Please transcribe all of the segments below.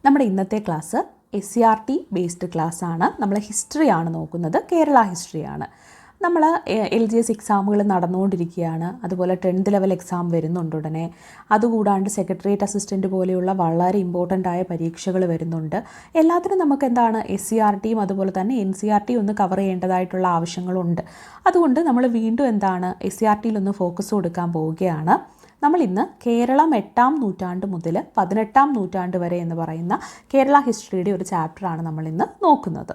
നമ്മുടെ ഇന്നത്തെ class SCERT based ക്ലാസ്സാണ്. നമ്മൾ ഹിസ്റ്ററിയാണ് നോക്കുന്നത്, കേരള ഹിസ്റ്ററിയാണ്. നമ്മൾ LGS എക്സാമുകൾ നടന്നുകൊണ്ടിരിക്കുകയാണ്. അതുപോലെ 10th ലെവൽ എക്സാം വരുന്നുണ്ട് ഉടനെ. അതുകൂടാണ്ട് സെക്രട്ടേറിയറ്റ് അസിസ്റ്റൻറ്റ് പോലെയുള്ള വളരെ ഇമ്പോർട്ടൻ്റ് ആയ പരീക്ഷകൾ വരുന്നുണ്ട്. എല്ലാത്തിനും നമുക്ക് എന്താണ് SCERTയും അതുപോലെ തന്നെ NCERTയും ഒന്ന് കവർ ചെയ്യേണ്ടതായിട്ടുള്ള ആവശ്യങ്ങളുണ്ട്. അതുകൊണ്ട് നമ്മൾ വീണ്ടും എന്താണ് SCERTയിലൊന്ന് ഫോക്കസ് കൊടുക്കാൻ പോവുകയാണ്. നമ്മൾ ഇന്ന് കേരളം 8ാം നൂറ്റാണ്ട് മുതൽ 18ാം നൂറ്റാണ്ട് വരെ എന്ന് പറയുന്ന കേരള ഹിസ്റ്ററിയുടെ ഒരു ചാപ്റ്ററാണ് നമ്മൾ ഇന്ന് നോക്കുന്നത്.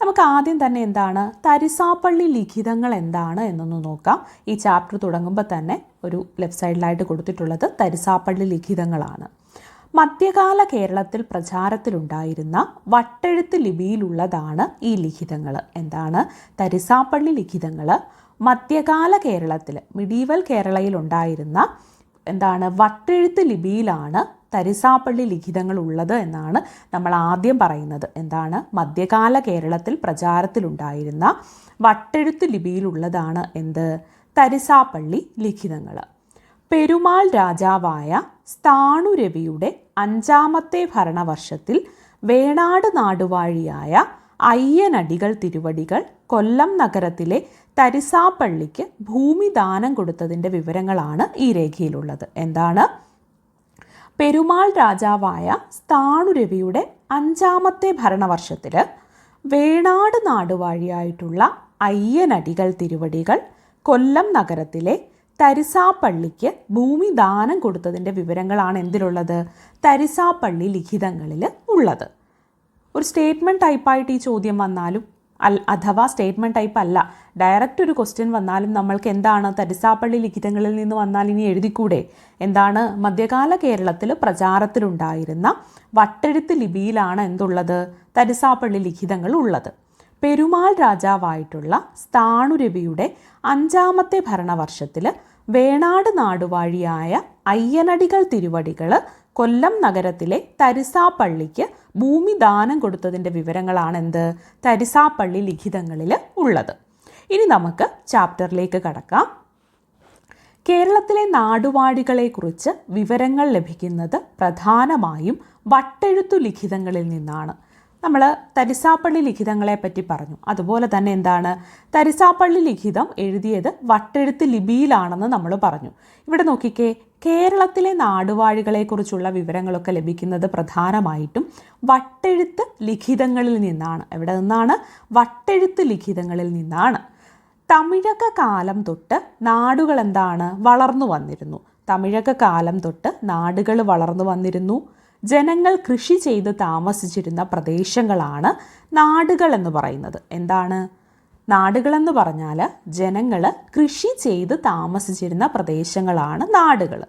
നമുക്ക് ആദ്യം തന്നെ എന്താണ് തരിസാപ്പള്ളി ലിഖിതങ്ങൾ എന്താണ് എന്നൊന്ന് നോക്കാം. ഈ ചാപ്റ്റർ തുടങ്ങുമ്പോൾ തന്നെ ഒരു ലെഫ്റ്റ് സൈഡിലായിട്ട് കൊടുത്തിട്ടുള്ളത് തരിസാപ്പള്ളി ലിഖിതങ്ങളാണ്. മധ്യകാല കേരളത്തിൽ പ്രചാരത്തിലുണ്ടായിരുന്ന വട്ടെഴുത്ത് ലിപിയിലുള്ളതാണ് ഈ ലിഖിതങ്ങൾ. എന്താണ് തരിസാപ്പള്ളി ലിഖിതങ്ങൾ? മധ്യകാല കേരളത്തിൽ മിഡീവൽ കേരളയിൽ ഉണ്ടായിരുന്ന എന്താണ് വട്ടെഴുത്ത് ലിപിയിലാണ് തരിസാപ്പള്ളി ലിഖിതങ്ങൾ ഉള്ളത് എന്നാണ് നമ്മൾ ആദ്യം പറയുന്നത്. എന്താണ് മധ്യകാല കേരളത്തിൽ പ്രചാരത്തിലുണ്ടായിരുന്ന വട്ടെഴുത്ത് ലിപിയിലുള്ളതാണ് എന്ത് തരിസാപ്പള്ളി ലിഖിതങ്ങൾ. പെരുമാൾ രാജാവായ സ്ഥാണുരവിയുടെ 5ാമത്തെ ഭരണവർഷത്തിൽ വേണാട് നാടുവാഴിയായ അയ്യനടികൾ തിരുവടികൾ കൊല്ലം നഗരത്തിലെ തരിസാപ്പള്ളിക്ക് ഭൂമി ദാനം കൊടുത്തതിൻ്റെ വിവരങ്ങളാണ് ഈ രേഖയിലുള്ളത്. എന്താണ് പെരുമാൾ രാജാവായ സ്ഥാണുരവിയുടെ 5ാമത്തെ ഭരണവർഷത്തിൽ വേണാട് നാടുവാഴിയായിട്ടുള്ള അയ്യനടികൾ തിരുവടികൾ കൊല്ലം നഗരത്തിലെ തരിസാപ്പള്ളിക്ക് ഭൂമി ദാനം കൊടുത്തതിൻ്റെ വിവരങ്ങളാണ് എന്തിലുള്ളത് തരിസാപ്പള്ളി ലിഖിതങ്ങളിൽ ഉള്ളത്. ഒരു സ്റ്റേറ്റ്മെൻറ്റ് ടൈപ്പായിട്ട് ഈ ചോദ്യം വന്നാലും അഥവാ സ്റ്റേറ്റ്മെൻറ്റ് ടൈപ്പ് അല്ല, ഡയറക്റ്റ് ഒരു ക്വസ്റ്റ്യൻ വന്നാലും നമ്മൾക്ക് എന്താണ് തരിസാപ്പള്ളി ലിഖിതങ്ങളിൽ നിന്ന് വന്നാൽ ഇനി എഴുതിക്കൂടെ? എന്താണ് മധ്യകാല കേരളത്തിൽ പ്രചാരത്തിലുണ്ടായിരുന്ന വട്ടെഴുത്ത് ലിപിയിലാണ് എന്തുള്ളത് തരിസാപ്പള്ളി ലിഖിതങ്ങൾ ഉള്ളത്. പെരുമാൾ രാജാവായിട്ടുള്ള സ്ഥാണുരവിയുടെ 5ാമത്തെ ഭരണവർഷത്തിൽ വേണാട് നാടുവാഴിയായ അയ്യനടികൾ തിരുവടികൾ കൊല്ലം നഗരത്തിലെ തരിസാപ്പള്ളിക്ക് ഭൂമി ദാനം കൊടുത്തതിൻ്റെ വിവരങ്ങളാണ് എന്ത് തരിസാപ്പള്ളി ലിഖിതങ്ങളിൽ ഉള്ളത്. ഇനി നമുക്ക് ചാപ്റ്ററിലേക്ക് കടക്കാം. കേരളത്തിലെ നാടുവാഴികളെക്കുറിച്ച് വിവരങ്ങൾ ലഭിക്കുന്നത് പ്രധാനമായും വട്ടെഴുത്തു ലിഖിതങ്ങളിൽ നിന്നാണ്. നമ്മൾ തരിസാപ്പള്ളി ലിഖിതങ്ങളെ പറ്റി പറഞ്ഞു. അതുപോലെ തന്നെ എന്താണ് തരിസാപ്പള്ളി ലിഖിതം എഴുതിയത് വട്ടെഴുത്ത് ലിപിയിലാണെന്ന് നമ്മൾ പറഞ്ഞു. ഇവിടെ നോക്കിക്കേ, കേരളത്തിലെ നാടുവാഴികളെക്കുറിച്ചുള്ള വിവരങ്ങളൊക്കെ ലഭിക്കുന്നത് പ്രധാനമായിട്ടും വട്ടെഴുത്ത് ലിഖിതങ്ങളിൽ നിന്നാണ്. എവിടെ നിന്നാണ്? വട്ടെഴുത്ത് ലിഖിതങ്ങളിൽ നിന്നാണ്. തമിഴക കാലം തൊട്ട് നാടുകൾ എന്താണ് വളർന്നു വന്നിരുന്നു. തമിഴക കാലം തൊട്ട് നാടുകൾ വളർന്നു വന്നിരുന്നു. ജനങ്ങൾ കൃഷി ചെയ്ത് താമസിച്ചിരുന്ന പ്രദേശങ്ങളാണ് നാടുകൾ എന്ന് പറയുന്നത്. എന്താണ് നാടുകളെന്ന് പറഞ്ഞാൽ ജനങ്ങൾ കൃഷി ചെയ്ത് താമസിച്ചിരുന്ന പ്രദേശങ്ങളാണ് നാടുകൾ.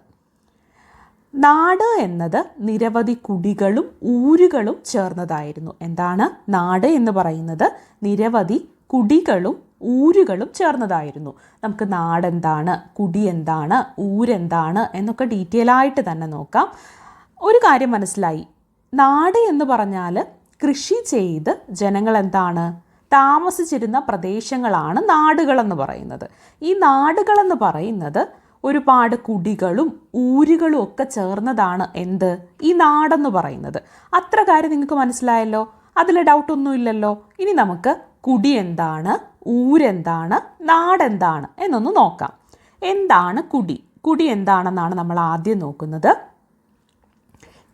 നാട് എന്നത് നിരവധി കുടികളും ഊരുകളും ചേർന്നതായിരുന്നു. എന്താണ് നാട് എന്ന് പറയുന്നത്? നിരവധി കുടികളും ഊരുകളും ചേർന്നതായിരുന്നു. നമുക്ക് നാടെന്താണ്, കുടി എന്താണ്, ഊരെന്താണ് എന്നൊക്കെ ഡീറ്റെയിൽ ആയിട്ട് തന്നെ നോക്കാം. ഒരു കാര്യം മനസ്സിലായി, നാട് എന്ന് പറഞ്ഞാൽ കൃഷി ചെയ്ത് ജനങ്ങൾ എന്താണ് താമസിച്ചിരുന്ന പ്രദേശങ്ങളാണ് നാടുകളെന്ന് പറയുന്നത്. ഈ നാടുകളെന്ന് പറയുന്നത് ഒരുപാട് കുടികളും ഊരുകളും ഒക്കെ ചേർന്നതാണ് എന്ത് ഈ നാടെന്ന് പറയുന്നത്. അത്ര കാര്യം നിങ്ങൾക്ക് മനസ്സിലായല്ലോ, അതിൽ ഡൗട്ടൊന്നുമില്ലല്ലോ. ഇനി നമുക്ക് കുടി എന്താണ്, ഊരെന്താണ്, നാടെന്താണ് എന്നൊന്ന് നോക്കാം. എന്താണ് കുടി? കുടി എന്താണെന്നാണ് നമ്മൾ ആദ്യം നോക്കുന്നത്.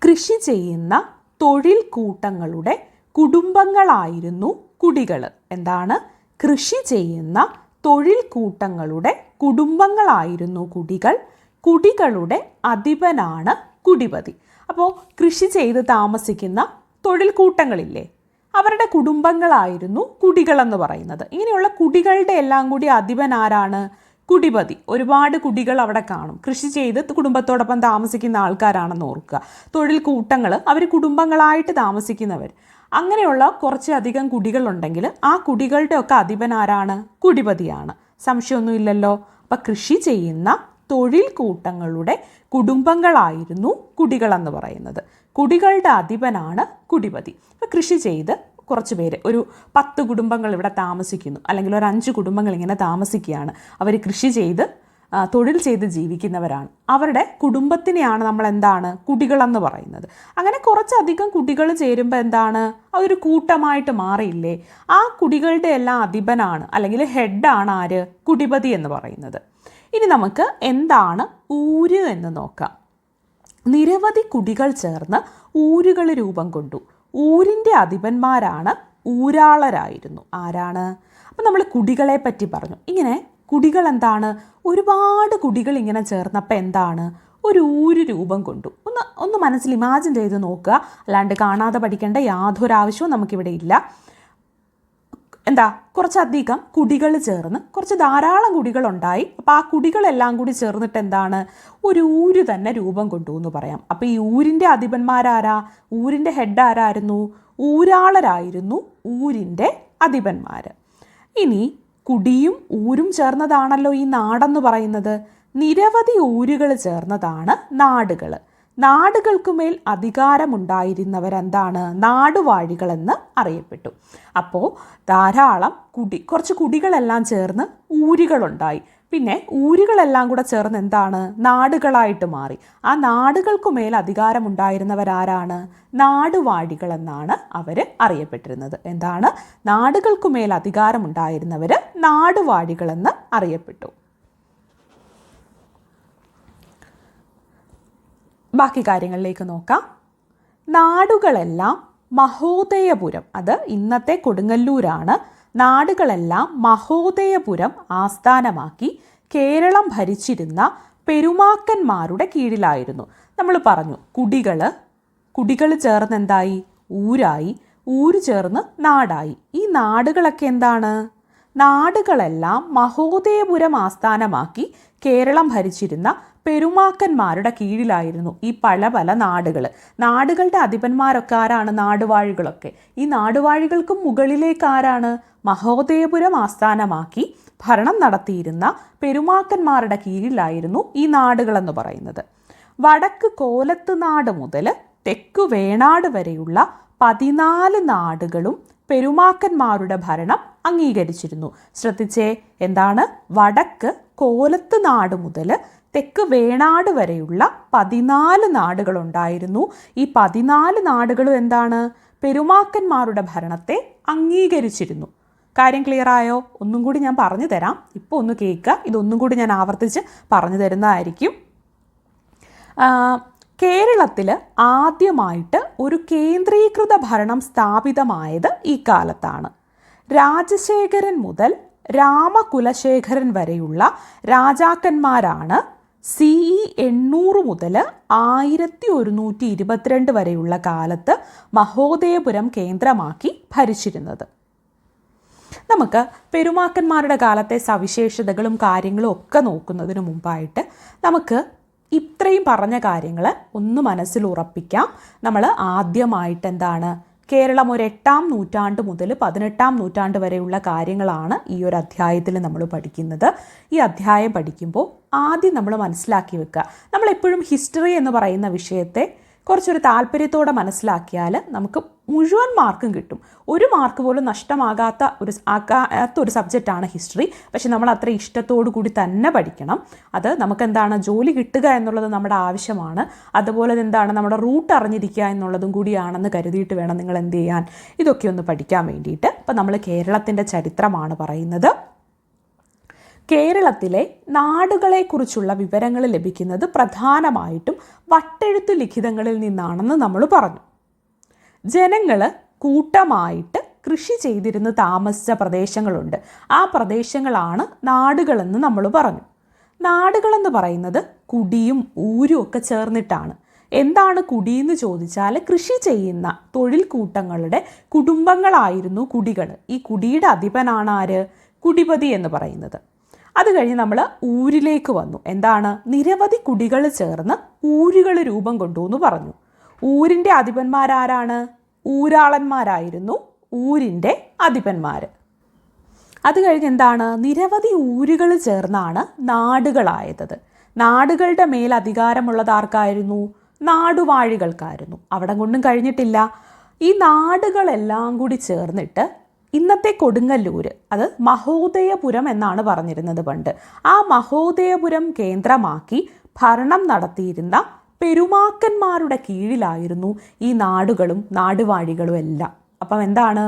കൃഷി ചെയ്യുന്ന തൊഴിൽ കൂട്ടങ്ങളുടെ കുടുംബങ്ങളായിരുന്നു കുടികൾ. എന്താണ് കൃഷി ചെയ്യുന്ന തൊഴിൽ കൂട്ടങ്ങളുടെ കുടുംബങ്ങളായിരുന്നു കുടികൾ. കുടികളുടെ അധിപനാണ് കുടിപതി. അപ്പോൾ കൃഷി ചെയ്ത് താമസിക്കുന്ന തൊഴിൽ കൂട്ടങ്ങളില്ലേ, അവരുടെ കുടുംബങ്ങളായിരുന്നു കുടികളെന്ന് പറയുന്നത്. ഇങ്ങനെയുള്ള കുടികളുടെ എല്ലാം കൂടി അധിപൻ ആരാണ്? കുടിപതി. ഒരുപാട് കുടികൾ അവിടെ കാണും. കൃഷി ചെയ്ത് കുടുംബത്തോടൊപ്പം താമസിക്കുന്ന ആൾക്കാരാണെന്ന് ഓർക്കുക. തൊഴിൽ കൂട്ടങ്ങൾ അവർ കുടുംബങ്ങളായിട്ട് താമസിക്കുന്നവർ. അങ്ങനെയുള്ള കുറച്ചധികം കുടികളുണ്ടെങ്കിൽ ആ കുടികളുടെ ഒക്കെ അധിപൻ ആരാണ്? കുടിപതിയാണ്. സംശയമൊന്നുമില്ലല്ലോ. അപ്പം കൃഷി ചെയ്യുന്ന തൊഴിൽ കൂട്ടങ്ങളുടെ കുടുംബങ്ങളായിരുന്നു കുടികളെന്ന് പറയുന്നത്. കുടികളുടെ അധിപനാണ് കുടിപതി. അപ്പം കൃഷി ചെയ്ത് കുറച്ച് പേര്, ഒരു 10 കുടുംബങ്ങൾ ഇവിടെ താമസിക്കുന്നു, അല്ലെങ്കിൽ ഒരു 5 കുടുംബങ്ങൾ ഇങ്ങനെ താമസിക്കുകയാണ്. അവർ കൃഷി ചെയ്ത് തൊഴിൽ ചെയ്ത് ജീവിക്കുന്നവരാണ്. അവരുടെ കുടുംബത്തിനെയാണ് നമ്മൾ എന്താണ് കുടികളെന്ന് പറയുന്നത്. അങ്ങനെ കുറച്ചധികം കുടികൾ ചേരുമ്പോൾ എന്താണ് അതൊരു കൂട്ടമായിട്ട് മാറിയില്ലേ? ആ കുടികളുടെ എല്ലാം അധിപനാണ് അല്ലെങ്കിൽ ഹെഡാണ് ആര്? കുടിപതി എന്ന് പറയുന്നത്. ഇനി നമുക്ക് എന്താണ് ഊര് എന്ന് നോക്കാം. നിരവധി കുടികൾ ചേർന്ന് ഊരുകൾ രൂപം കൊണ്ടു. ഊരിൻ്റെ അധിപന്മാരാണ് ഊരാളരായിരുന്നു. ആരാണ്? അപ്പം നമ്മൾ കുടികളെ പറ്റി പറഞ്ഞു. ഇങ്ങനെ കുടികൾ എന്താണ്? ഒരുപാട് കുടികൾ ഇങ്ങനെ ചേർന്നപ്പോൾ എന്താണ് ഒരു ഊര് രൂപം കൊണ്ടു. ഒന്ന് മനസ്സിൽ ഇമാജിൻ ചെയ്ത് നോക്കുക. അല്ലാണ്ട് കാണാതെ പഠിക്കേണ്ട യാതൊരാവശ്യവും നമുക്കിവിടെ ഇല്ല. കുറച്ചധികം കുടികൾ ചേർന്ന് കുറച്ച് ധാരാളം കുടികളുണ്ടായി. അപ്പോൾ ആ കുടികളെല്ലാം കൂടി ചേർന്നിട്ട് എന്താണ് ഒരു ഊര് തന്നെ രൂപം കൊണ്ടു എന്ന് പറയാം. അപ്പോൾ ഈ ഊരിൻ്റെ അധിപന്മാരാരാ? ഊരിൻ്റെ ഹെഡ് ആരായിരുന്നു? ഊരാളരായിരുന്നു ഊരിൻ്റെ അധിപന്മാർ. ഇനി കുടിയും ഊരും ചേർന്നതാണല്ലോ ഈ നാടെന്ന് പറയുന്നത്. നിരവധി ഊരുകൾ ചേർന്നതാണ് നാടുകൾ. നാടുകൾക്കുമേൽ അധികാരമുണ്ടായിരുന്നവരെന്താണ്? നാടുവാഴികളെന്ന് അറിയപ്പെട്ടു. അപ്പോൾ ധാരാളം കുറച്ച് കുടികളെല്ലാം ചേർന്ന് ഊരുകളുണ്ടായി. പിന്നെ ഊരുകളെല്ലാം കൂടെ ചേർന്ന് എന്താണ് നാടുകളായിട്ട് മാറി. ആ നാടുകൾക്കുമേൽ അധികാരമുണ്ടായിരുന്നവരാരാണ്? നാടുവാഴികളെന്നാണ് അവർ അറിയപ്പെട്ടിരുന്നത്. എന്താണ്? നാടുകൾക്കുമേൽ അധികാരമുണ്ടായിരുന്നവർ നാടുവാഴികളെന്ന് അറിയപ്പെട്ടു. ബാക്കി കാര്യങ്ങളിലേക്ക് നോക്കാം. നാടുകളെല്ലാം മഹോദയപുരം, അത് ഇന്നത്തെ കൊടുങ്ങല്ലൂരാണ്. നാടുകളെല്ലാം മഹോദയപുരം ആസ്ഥാനമാക്കി കേരളം ഭരിച്ചിരുന്ന പെരുമാക്കന്മാരുടെ കീഴിലായിരുന്നു. നമ്മൾ പറഞ്ഞു കുടികൾ ചേർന്ന് എന്തായി? ഊരായി. ഊര് ചേർന്ന് നാടായി. ഈ നാടുകളൊക്കെ എന്താണ്? നാടുകളെല്ലാം മഹോദയപുരം ആസ്ഥാനമാക്കി കേരളം ഭരിച്ചിരുന്ന പെരുമാക്കന്മാരുടെ കീഴിലായിരുന്നു ഈ പല നാടുകൾ. നാടുകളുടെ അധിപന്മാരൊക്കെ ആരാണ്? നാടുവാഴികളൊക്കെ. ഈ നാടുവാഴികൾക്കും മുകളിലേക്ക് ആരാണ്? മഹോദയപുരം ആസ്ഥാനമാക്കി ഭരണം നടത്തിയിരുന്ന പെരുമാക്കന്മാരുടെ കീഴിലായിരുന്നു ഈ നാടുകളെന്ന് പറയുന്നത്. വടക്ക് കോലത്ത് നാട് മുതൽ തെക്ക് വേണാട് വരെയുള്ള 14 നാടുകളും പെരുമാക്കന്മാരുടെ ഭരണം അംഗീകരിച്ചിരുന്നു. ശ്രദ്ധിച്ചേ, എന്താണ്? വടക്ക് കോലത്ത് നാട് മുതൽ തെക്ക് വേണാട് വരെയുള്ള 14 നാടുകളുണ്ടായിരുന്നു. ഈ 14 നാടുകളും എന്താണ്? പെരുമാക്കന്മാരുടെ ഭരണത്തെ അംഗീകരിച്ചിരുന്നു. കാര്യം ക്ലിയർ ആയോ? ഒന്നും കൂടി ഞാൻ പറഞ്ഞു തരാം. ഇപ്പോൾ ഒന്ന് കേൾക്കുക. ഇതൊന്നും കൂടി ഞാൻ ആവർത്തിച്ച് പറഞ്ഞു തരുന്നതായിരിക്കും. കേരളത്തിൽ ആദ്യമായിട്ട് ഒരു കേന്ദ്രീകൃത ഭരണം സ്ഥാപിതമായത് ഈ കാലത്താണ്. രാജശേഖരൻ മുതൽ രാമകുലശേഖരൻ വരെയുള്ള രാജാക്കന്മാരാണ് CE 800 മുതൽ 1122 വരെയുള്ള കാലത്ത് മഹോദയപുരം കേന്ദ്രമാക്കി ഭരിച്ചിരുന്നത്. നമുക്ക് പെരുമാക്കന്മാരുടെ കാലത്തെ സവിശേഷതകളും കാര്യങ്ങളും ഒക്കെ നോക്കുന്നതിന് മുമ്പായിട്ട് നമുക്ക് ഇത്രയും പറഞ്ഞ കാര്യങ്ങൾ ഒന്ന് മനസ്സിൽ ഉറപ്പിക്കാം. നമ്മൾ ആദ്യമായിട്ട് എന്താണ് കേരളം ഒരു 8-ാം നൂറ്റാണ്ട് മുതൽ 18-ാം നൂറ്റാണ്ട് വരെയുള്ള കാര്യങ്ങളാണ് ഈ ഒരു അധ്യായത്തിൽ നമ്മൾ പഠിക്കുന്നത്. ഈ അധ്യായം പഠിക്കുമ്പോൾ ആദ്യം നമ്മൾ മനസ്സിലാക്കി വെക്കുക, നമ്മളെപ്പോഴും ഹിസ്റ്ററി എന്ന് പറയുന്ന വിഷയത്തെ കുറച്ചൊരു താല്പര്യത്തോടെ മനസ്സിലാക്കിയാൽ നമുക്ക് മുഴുവൻ മാർക്കും കിട്ടും. ഒരു മാർക്ക് പോലും നഷ്ടമാകാത്ത ഒരു സബ്ജക്റ്റാണ് ഹിസ്റ്ററി. പക്ഷെ നമ്മൾ അത്ര ഇഷ്ടത്തോടു കൂടി തന്നെ പഠിക്കണം. അത് നമുക്കെന്താണ് ജോലി കിട്ടുക എന്നുള്ളത് നമ്മുടെ ആവശ്യമാണ്. അതുപോലെ എന്താണ് നമ്മുടെ റൂട്ട് അറിഞ്ഞിരിക്കുക എന്നുള്ളതും കൂടിയാണെന്ന് കരുതിയിട്ട് വേണം നിങ്ങൾ എന്ത് ചെയ്യാൻ, ഇതൊക്കെ ഒന്ന് പഠിക്കാൻ വേണ്ടിയിട്ട്. അപ്പോൾ നമ്മൾ കേരളത്തിൻ്റെ ചരിത്രമാണ് പറയുന്നത്. കേരളത്തിലെ നാടുകളെക്കുറിച്ചുള്ള വിവരങ്ങൾ ലഭിക്കുന്നത് പ്രധാനമായിട്ടും വട്ടെഴുത്ത് ലിഖിതങ്ങളിൽ നിന്നാണെന്ന് നമ്മൾ പറഞ്ഞു. ജനങ്ങൾ കൂട്ടമായിട്ട് കൃഷി ചെയ്തിരുന്ന് താമസിച്ച പ്രദേശങ്ങളുണ്ട്. ആ പ്രദേശങ്ങളാണ് നാടുകളെന്ന് നമ്മൾ പറഞ്ഞു. നാടുകളെന്ന് പറയുന്നത് കുടിയും ഊരും ഒക്കെ ചേർന്നിട്ടാണ്. എന്താണ് കുടിയെന്ന് ചോദിച്ചാൽ കൃഷി ചെയ്യുന്ന തൊഴിൽ കൂട്ടങ്ങളുടെ കുടുംബങ്ങളായിരുന്നു കുടികൾ. ഈ കുടിയുടെ അധിപനാണ് ആര്? കുടിപതി എന്ന് പറയുന്നത്. അത് കഴിഞ്ഞ് നമ്മൾ ഊരിലേക്ക് വന്നു. എന്താണ്? നിരവധി കുടികൾ ചേർന്ന് ഊരുകൾ രൂപം കൊണ്ടു എന്ന് പറഞ്ഞു. ഊരിൻ്റെ അധിപന്മാരാരാണ്? ഊരാളന്മാരായിരുന്നു ഊരിൻ്റെ അധിപന്മാർ. അത് കഴിഞ്ഞ് എന്താണ്? നിരവധി ഊരുകൾ ചേർന്നാണ് നാടുകളായത്. നാടുകളുടെ മേൽ അധികാരമുള്ളത് ആർക്കായിരുന്നു? നാടുവാഴികൾക്കായിരുന്നു. അവിടെ കൊണ്ടും കഴിഞ്ഞിട്ടില്ല. ഈ നാടുകളെല്ലാം കൂടി ചേർന്നിട്ട് ഇന്നത്തെ കൊടുങ്ങല്ലൂർ അത് മഹോദയപുരം എന്നാണ് പറഞ്ഞിരുന്നത് പണ്ട്. ആ മഹോദയപുരം കേന്ദ്രമാക്കി ഭരണം നടത്തിയിരുന്ന പെരുമാക്കന്മാരുടെ കീഴിലായിരുന്നു ഈ നാടുകളും നാടുവാഴികളും എല്ലാം. അപ്പം എന്താണ്,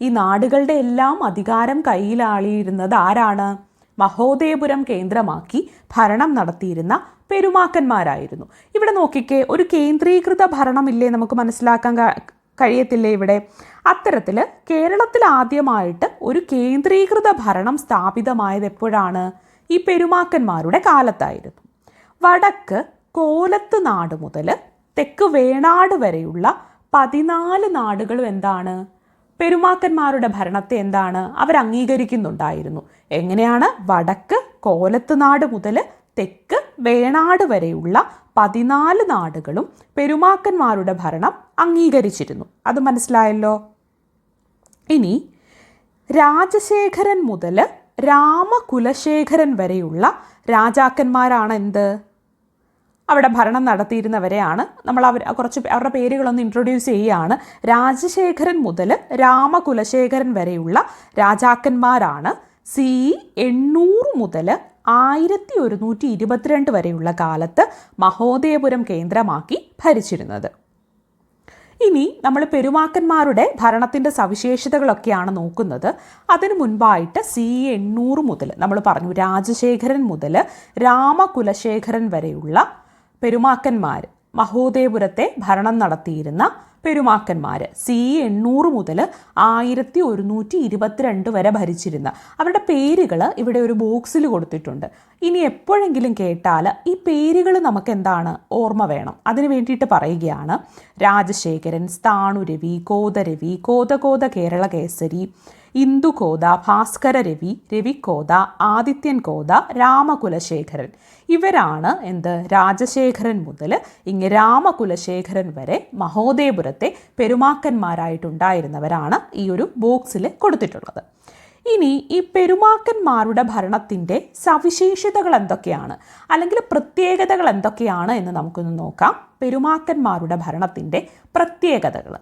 ഈ നാടുകളുടെ എല്ലാം അധികാരം കയ്യിലാളിയിരുന്നത് ആരാണ്? മഹോദയപുരം കേന്ദ്രമാക്കി ഭരണം നടത്തിയിരുന്ന പെരുമാക്കന്മാരായിരുന്നു. ഇവിടെ നോക്കിക്കേ, ഒരു കേന്ദ്രീകൃത ഭരണമില്ലേ നമുക്ക് മനസ്സിലാക്കാൻ കഴിയത്തില്ലേ ഇവിടെ? അത്തരത്തിൽ കേരളത്തിൽ ആദ്യമായിട്ട് ഒരു കേന്ദ്രീകൃത ഭരണം സ്ഥാപിതമായത് എപ്പോഴാണ്? ഈ പെരുമാക്കന്മാരുടെ കാലത്തായിരുന്നു. വടക്ക് കോലത്ത് നാട് മുതൽ തെക്ക് വേണാട് വരെയുള്ള 14 നാടുകളും എന്താണ്? പെരുമാക്കന്മാരുടെ ഭരണത്തെ എന്താണ്? അവർ അംഗീകരിക്കുന്നുണ്ടായിരുന്നു. എങ്ങനെയാണ്? വടക്ക് കോലത്ത് നാട് മുതൽ തെക്ക് വേണാട് വരെയുള്ള 14 നാടുകളും പെരുമാക്കന്മാരുടെ ഭരണം അംഗീകരിച്ചിരുന്നു. അത് മനസ്സിലായല്ലോ. ഇനി രാജശേഖരൻ മുതൽ രാമകുലശേഖരൻ വരെയുള്ള രാജാക്കന്മാരാണ് എന്ത്? അവിടെ ഭരണം നടത്തിയിരുന്നവരെയാണ് നമ്മൾ അവരുടെ പേരുകളൊന്ന് ഇൻട്രൊഡ്യൂസ് ചെയ്യുകയാണ്. രാജശേഖരൻ മുതൽ രാമകുലശേഖരൻ വരെയുള്ള രാജാക്കന്മാരാണ് CE 800 മുതൽ 1122 വരെയുള്ള കാലത്ത് മഹോദയപുരം കേന്ദ്രമാക്കി ഭരിച്ചിരുന്നത്. ഇനി നമ്മൾ പെരുമാക്കന്മാരുടെ ഭരണത്തിൻ്റെ സവിശേഷതകളൊക്കെയാണ് നോക്കുന്നത്. അതിനു മുൻപായിട്ട് CE 800 മുതൽ നമ്മൾ പറഞ്ഞു രാജശേഖരൻ മുതൽ രാമകുലശേഖരൻ വരെയുള്ള പെരുമാക്കന്മാർ, മഹോദയപുരത്തെ ഭരണം നടത്തിയിരുന്ന പെരുമാക്കന്മാർ CE 800 മുതൽ 1122 വരെ ഭരിച്ചിരുന്ന അവരുടെ പേരുകൾ ഇവിടെ ഒരു ബോക്സിൽ കൊടുത്തിട്ടുണ്ട്. ഇനി എപ്പോഴെങ്കിലും കേട്ടാൽ ഈ പേരുകൾ നമുക്ക് എന്താണ് ഓർമ്മ വേണം. അതിന് വേണ്ടിയിട്ട് പറയുകയാണ്. രാജശേഖരൻ, സ്ഥാണുരവി, കോതരവി, കോതകോത കേരള കേസരി, ഇന്ദുകോത, ഭാസ്കര രവി, രവികോത, ആദിത്യൻ കോത, രാമകുലശേഖരൻ. ഇവരാണ് എന്ത്? രാജശേഖരൻ മുതൽ ഇങ്ങ് രാമകുലശേഖരൻ വരെ മഹോദയപുരത്തെ പെരുമാക്കന്മാരായിട്ടുണ്ടായിരുന്നവരാണ് ഈ ഒരു ബോക്സിൽ കൊടുത്തിട്ടുള്ളത്. ഇനി ഈ പെരുമാക്കന്മാരുടെ ഭരണത്തിൻ്റെ സവിശേഷതകൾ എന്തൊക്കെയാണ്, അല്ലെങ്കിൽ പ്രത്യേകതകൾ എന്തൊക്കെയാണ് എന്ന് നമുക്കൊന്ന് നോക്കാം. പെരുമാക്കന്മാരുടെ ഭരണത്തിൻ്റെ പ്രത്യേകതകൾ.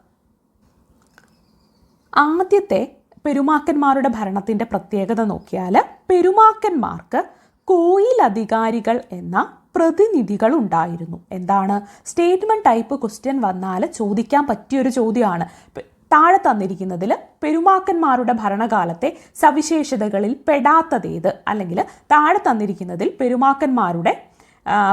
ആദ്യത്തെ പെരുമാക്കന്മാരുടെ ഭരണത്തിൻ്റെ പ്രത്യേകത നോക്കിയാൽ, പെരുമാക്കന്മാർക്ക് കോയിലധികാരികൾ എന്ന പ്രതിനിധികൾ ഉണ്ടായിരുന്നു. എന്താണ്? സ്റ്റേറ്റ്മെൻറ്റ് ടൈപ്പ് ക്വസ്റ്റ്യൻ വന്നാൽ ചോദിക്കാൻ പറ്റിയൊരു ചോദ്യമാണ്. താഴെ തന്നിരിക്കുന്നതിൽ പെരുമാക്കന്മാരുടെ ഭരണകാലത്തെ സവിശേഷതകളിൽ പെടാത്തതേത്, അല്ലെങ്കിൽ താഴെ തന്നിരിക്കുന്നതിൽ പെരുമാക്കന്മാരുടെ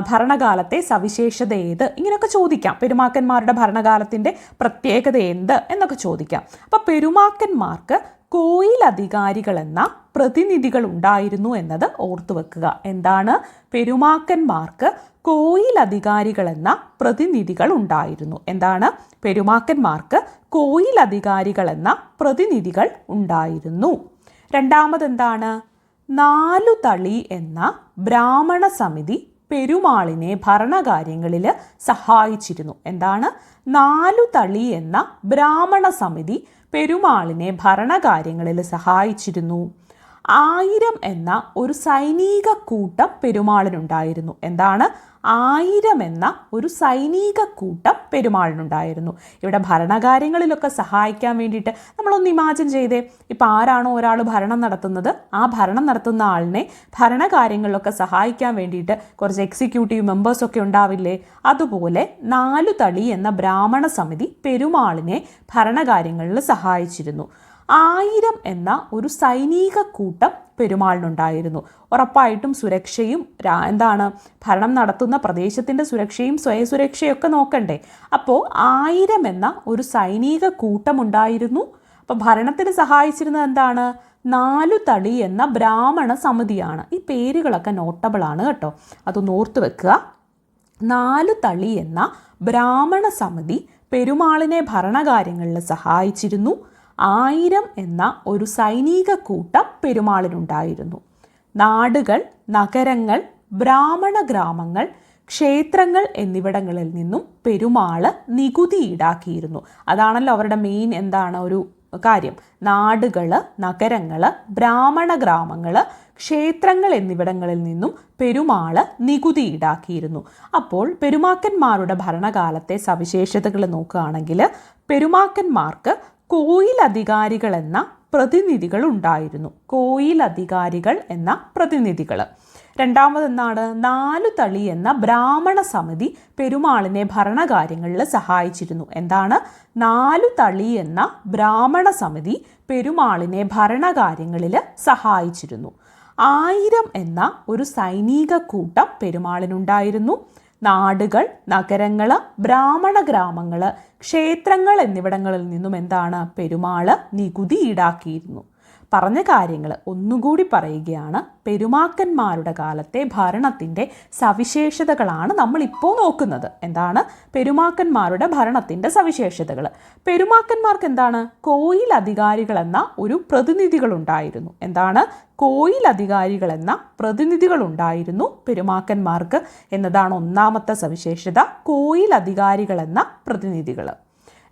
ഭരണകാലത്തെ സവിശേഷത ഏത്, ഇങ്ങനെയൊക്കെ ചോദിക്കാം. പെരുമാക്കന്മാരുടെ ഭരണകാലത്തിൻ്റെ പ്രത്യേകത എന്ത് എന്നൊക്കെ ചോദിക്കാം. അപ്പോൾ പെരുമാക്കന്മാർക്ക് കോയിലധികാരികൾ എന്ന പ്രതിനിധികൾ ഉണ്ടായിരുന്നു എന്നത് ഓർത്തു വെക്കുക. എന്താണ്? പെരുമാക്കന്മാർക്ക് കോയിലധികാരികൾ എന്ന പ്രതിനിധികൾ ഉണ്ടായിരുന്നു. എന്താണ്? പെരുമാക്കന്മാർക്ക് കോയിലധികാരികൾ എന്ന പ്രതിനിധികൾ ഉണ്ടായിരുന്നു. രണ്ടാമതെന്താണ്? 4 തളി എന്ന ബ്രാഹ്മണ സമിതി പെരുമാളിനെ ഭരണകാര്യങ്ങളിൽ സഹായിച്ചിരുന്നു. എന്താണ്? 4 തളി എന്ന ബ്രാഹ്മണ സമിതി പെരുമാളിനെ ഭരണകാര്യങ്ങളിൽ സഹായിച്ചിരുന്നു. 1000 എന്ന ഒരു സൈനിക കൂട്ടം പെരുമാളിനുണ്ടായിരുന്നു. എന്താണ്? 1000 എന്ന ഒരു സൈനിക കൂട്ടം പെരുമാളിനുണ്ടായിരുന്നു. ഇവിടെ ഭരണകാര്യങ്ങളിലൊക്കെ സഹായിക്കാൻ വേണ്ടിയിട്ട് നമ്മളൊന്ന് ഇമാജിൻ ചെയ്തേ. ഇപ്പം ആരാണോ ഒരാൾ ഭരണം നടത്തുന്നത്, ആ ഭരണം നടത്തുന്ന ആളിനെ ഭരണകാര്യങ്ങളിലൊക്കെ സഹായിക്കാൻ വേണ്ടിയിട്ട് കുറച്ച് എക്സിക്യൂട്ടീവ് മെമ്പേഴ്സൊക്കെ ഉണ്ടാവില്ലേ? അതുപോലെ 4 തളി എന്ന ബ്രാഹ്മണ സമിതി പെരുമാളിനെ ഭരണകാര്യങ്ങളിൽ സഹായിച്ചിരുന്നു. 1000 എന്ന ഒരു സൈനിക കൂട്ടം പെരുമാളിനുണ്ടായിരുന്നു. ഉറപ്പായിട്ടും സുരക്ഷയും എന്താണ് ഭരണം നടത്തുന്ന പ്രദേശത്തിൻ്റെ സുരക്ഷയും സ്വയം സുരക്ഷയൊക്കെ നോക്കണ്ടേ. അപ്പോൾ 1000 എന്ന ഒരു സൈനിക കൂട്ടമുണ്ടായിരുന്നു. അപ്പോൾ ഭരണത്തിന് സഹായിച്ചിരുന്നത് എന്താണ്? 4 തളി എന്ന ബ്രാഹ്മണ സമിതിയാണ്. ഈ പേരുകളൊക്കെ നോട്ടബിളാണ് കേട്ടോ, അതൊന്ന് ഓർത്ത് വെക്കുക. 4 തളി എന്ന ബ്രാഹ്മണ സമിതി പെരുമാളിനെ ഭരണകാര്യങ്ങളിൽ സഹായിച്ചിരുന്നു. 1000 എന്ന ഒരു സൈനിക കൂട്ടം പെരുമാളിനുണ്ടായിരുന്നു. നാടുകൾ, നഗരങ്ങൾ, ബ്രാഹ്മണ ഗ്രാമങ്ങൾ, ക്ഷേത്രങ്ങൾ എന്നിവിടങ്ങളിൽ നിന്നും പെരുമാൾ നികുതി ഈടാക്കിയിരുന്നു. അതാണല്ലോ അവരുടെ മെയിൻ എന്താണ് ഒരു കാര്യം. നാടുകൾ, നഗരങ്ങൾ, ബ്രാഹ്മണ ഗ്രാമങ്ങൾ, ക്ഷേത്രങ്ങൾ എന്നിവിടങ്ങളിൽ നിന്നും പെരുമാൾ നികുതി ഈടാക്കിയിരുന്നു. അപ്പോൾ പെരുമാക്കന്മാരുടെ ഭരണകാലത്തെ സവിശേഷതകൾ നോക്കുകയാണെങ്കിൽ, പെരുമാക്കന്മാർക്ക് കോയിലധികാരികൾ എന്ന പ്രതിനിധികൾ ഉണ്ടായിരുന്നു. കോയിലധികാരികൾ എന്ന പ്രതിനിധികൾ. രണ്ടാമത് എന്താണ്? 4 തളി എന്ന ബ്രാഹ്മണ സമിതി പെരുമാളിനെ ഭരണകാര്യങ്ങളിൽ സഹായിച്ചിരുന്നു. എന്താണ്? 4 തളി എന്ന ബ്രാഹ്മണ സമിതി പെരുമാളിനെ ഭരണകാര്യങ്ങളിൽ സഹായിച്ചിരുന്നു. 1000 എന്ന ഒരു സൈനിക കൂട്ടം പെരുമാളിനുണ്ടായിരുന്നു. നാടുകൾ, നഗരങ്ങൾ, ബ്രാഹ്മണ ഗ്രാമങ്ങൾ, ക്ഷേത്രങ്ങൾ എന്നിവിടങ്ങളിൽ നിന്നും എന്താണ്? പെരുമാള് നികുതി ഈടാക്കിയിരുന്നു. പറഞ്ഞ കാര്യങ്ങൾ ഒന്നുകൂടി പറയുകയാണ്. പെരുമാക്കന്മാരുടെ കാലത്തെ ഭരണത്തിൻ്റെ സവിശേഷതകളാണ് നമ്മളിപ്പോൾ നോക്കുന്നത്. എന്താണ് പെരുമാക്കന്മാരുടെ ഭരണത്തിൻ്റെ സവിശേഷതകൾ? പെരുമാക്കന്മാർക്ക് എന്താണ്? കോയിൽ എന്ന ഒരു പ്രതിനിധികളുണ്ടായിരുന്നു. എന്താണ്? കോയിൽ എന്ന പ്രതിനിധികളുണ്ടായിരുന്നു പെരുമാക്കന്മാർക്ക് എന്നതാണ് ഒന്നാമത്തെ സവിശേഷത. കോയിൽ എന്ന പ്രതിനിധികൾ.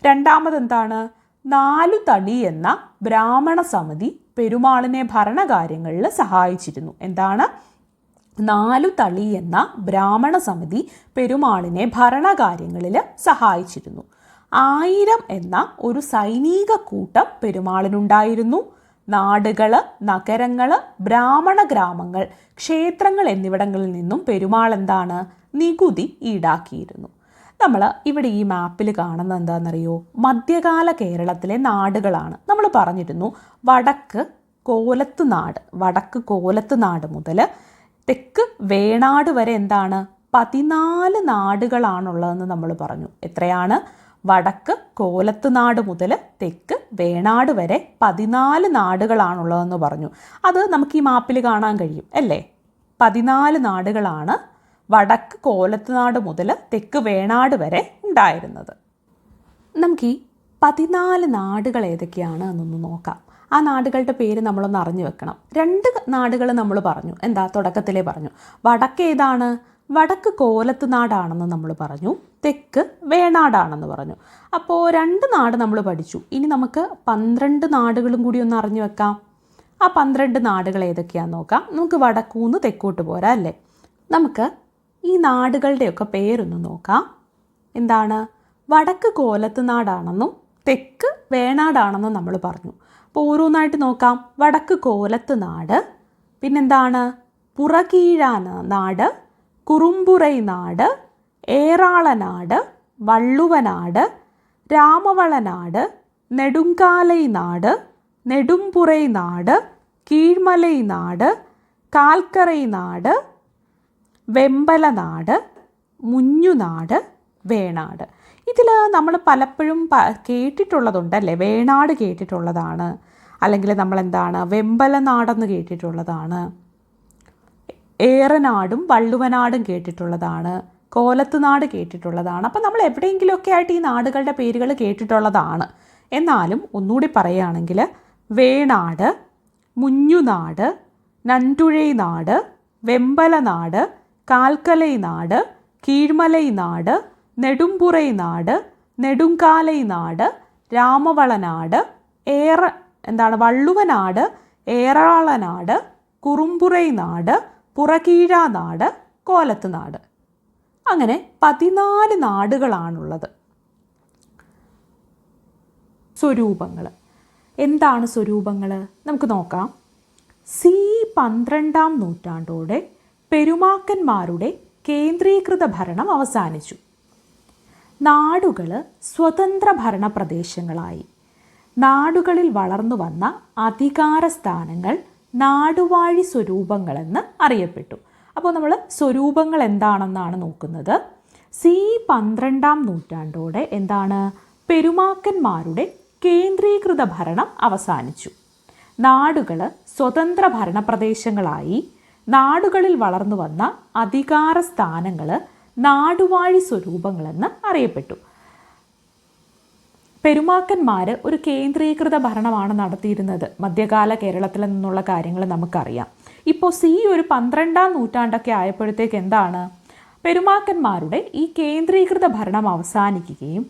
രണ്ടാമത് എന്താണ്? 4 തളി എന്ന ബ്രാഹ്മണ സമിതി പെരുമാളിനെ ഭരണകാര്യങ്ങളിൽ സഹായിച്ചിരുന്നു. എന്താണ്? 4 തളി എന്ന ബ്രാഹ്മണ സമിതി പെരുമാളിനെ ഭരണകാര്യങ്ങളിൽ സഹായിച്ചിരുന്നു. 1000 എന്ന ഒരു സൈനിക കൂട്ടം പെരുമാളിനുണ്ടായിരുന്നു. നാടുകൾ, നഗരങ്ങൾ, ബ്രാഹ്മണ ഗ്രാമങ്ങൾ, ക്ഷേത്രങ്ങൾ എന്നിവിടങ്ങളിൽ നിന്നും പെരുമാൾ എന്താണ്? നികുതി ഈടാക്കിയിരുന്നു. നമ്മൾ ഇവിടെ ഈ മാപ്പിൽ കാണുന്നത് എന്താണെന്നറിയോ? മധ്യകാല കേരളത്തിലെ നാടുകളാണ്. നമ്മൾ പറഞ്ഞിരുന്നു വടക്ക് കോലത്ത് നാട് മുതൽ തെക്ക് വേണാട് വരെ എന്താണ്? 14 നാടുകളാണുള്ളതെന്ന് നമ്മൾ പറഞ്ഞു. എത്രയാണ്? വടക്ക് കോലത്ത് നാട് മുതൽ തെക്ക് വേണാട് വരെ 14 നാടുകളാണുള്ളതെന്ന് പറഞ്ഞു. അത് നമുക്ക് ഈ മാപ്പിൽ കാണാൻ കഴിയും അല്ലേ? 14 നാടുകളാണ് വടക്ക് കോലത്തുനാട് മുതൽ തെക്ക് വേണാട് വരെ ഉണ്ടായിരുന്നത്. നമുക്ക് ഈ 14 നാടുകൾ ഏതൊക്കെയാണ് എന്നൊന്ന് നോക്കാം. ആ നാടുകളുടെ പേര് നമ്മളൊന്ന് അറിഞ്ഞു വെക്കണം. 2 നാടുകൾ നമ്മൾ പറഞ്ഞു. എന്താ? തുടക്കത്തിലേ പറഞ്ഞു. വടക്ക് ഏതാണ്? വടക്ക് കോലത്തുനാടാണെന്ന് നമ്മൾ പറഞ്ഞു. തെക്ക് വേണാടാണെന്ന് പറഞ്ഞു. അപ്പോൾ 2 നാട് നമ്മൾ പഠിച്ചു. ഇനി നമുക്ക് 12 നാടുകളും കൂടി ഒന്ന് അറിഞ്ഞു വെക്കാം. ആ 12 നാടുകൾ ഏതൊക്കെയാണെന്ന് നോക്കാം. നമുക്ക് വടക്കൂന്ന് തെക്കോട്ട് പോരാ അല്ലേ? നമുക്ക് ഈ നാടുകളുടെയൊക്കെ പേരൊന്ന് നോക്കാം. എന്താണ്? വടക്ക് കോലത്തുനാടാണെന്നും തെക്ക് വേണാടാണെന്നും നമ്മൾ പറഞ്ഞു. അപ്പോൾ ഓരോന്നായിട്ട് നോക്കാം. വടക്ക് കോലത്തുനാട്, പിന്നെന്താണ്? പുറകീഴാനാട്, കുറുമ്പുറൈ നാട്, ഏറാളനാട്, വള്ളുവനാട്, രാമവളനാട്, നെടുങ്കാലൈ നാട്, നെടുമ്പുറൈ നാട്, കീഴ്മലൈ നാട്, കാൽക്കറൈ നാട്, വെമ്പലനാട്, മുഞ്ഞുനാട്, വേണാട്. ഇതിൽ നമ്മൾ പലപ്പോഴും കേട്ടിട്ടുള്ളതുണ്ടല്ലേ? വേണാട് കേട്ടിട്ടുള്ളതാണ്. അല്ലെങ്കിൽ നമ്മളെന്താണ്? വെമ്പലനാടെന്ന് കേട്ടിട്ടുള്ളതാണ്. ഏറനാടും വള്ളുവനാടും കേട്ടിട്ടുള്ളതാണ്. കോലത്തുനാട് കേട്ടിട്ടുള്ളതാണ്. അപ്പം നമ്മൾ എവിടെയെങ്കിലുമൊക്കെ ആയിട്ട് ഈ നാടുകളുടെ പേരുകൾ കേട്ടിട്ടുള്ളതാണ്. എന്നാലും ഒന്നുകൂടി പറയുകയാണെങ്കിൽ വേണാട്, മുഞ്ഞുനാട്, നൻറ്റുഴൈ നാട്, വെമ്പലനാട്, കാൽക്കലൈ നാട്, കീഴ്മലൈ നാട്, നെടുമ്പുറൈ നാട്, നെടുങ്കാലൈ നാട്, രാമവളനാട്, വള്ളുവനാട്, ഏറാളനാട്, കുറുമ്പുറൈ നാട്, പുറകീഴാനാട്, കോലത്തുനാട്. അങ്ങനെ 14 നാടുകളാണുള്ളത്. സ്വരൂപങ്ങൾ എന്താണ്? സ്വരൂപങ്ങൾ നമുക്ക് നോക്കാം. 12ാം നൂറ്റാണ്ടോടെ പെരുമാക്കന്മാരുടെ കേന്ദ്രീകൃത ഭരണം അവസാനിച്ചു. നാടുകൾ സ്വതന്ത്ര ഭരണ പ്രദേശങ്ങളായി. നാടുകളിൽ വളർന്നു വന്ന അധികാര സ്ഥാനങ്ങൾ നാടുവാഴി സ്വരൂപങ്ങളെന്ന് അറിയപ്പെട്ടു. അപ്പോൾ നമ്മൾ സ്വരൂപങ്ങൾ എന്താണെന്നാണ് നോക്കുന്നത്. 12ാം നൂറ്റാണ്ടോടെ എന്താണ്? പെരുമാക്കന്മാരുടെ കേന്ദ്രീകൃത ഭരണം അവസാനിച്ചു. നാടുകൾ സ്വതന്ത്ര ഭരണ പ്രദേശങ്ങളായി. നാടുകളിൽ വളർന്നു വന്ന അധികാര സ്ഥാനങ്ങൾ നാടുവാഴി സ്വരൂപങ്ങളെന്ന് അറിയപ്പെട്ടു. പെരുമാക്കന്മാർ ഒരു കേന്ദ്രീകൃത ഭരണമാണ് നടത്തിയിരുന്നത്. മധ്യകാല കേരളത്തിൽ നിന്നുള്ള കാര്യങ്ങൾ നമുക്കറിയാം. ഇപ്പോൾ ഒരു 12ാം നൂറ്റാണ്ടൊക്കെ ആയപ്പോഴത്തേക്ക് എന്താണ്? പെരുമാക്കന്മാരുടെ ഈ കേന്ദ്രീകൃത ഭരണം അവസാനിക്കുകയും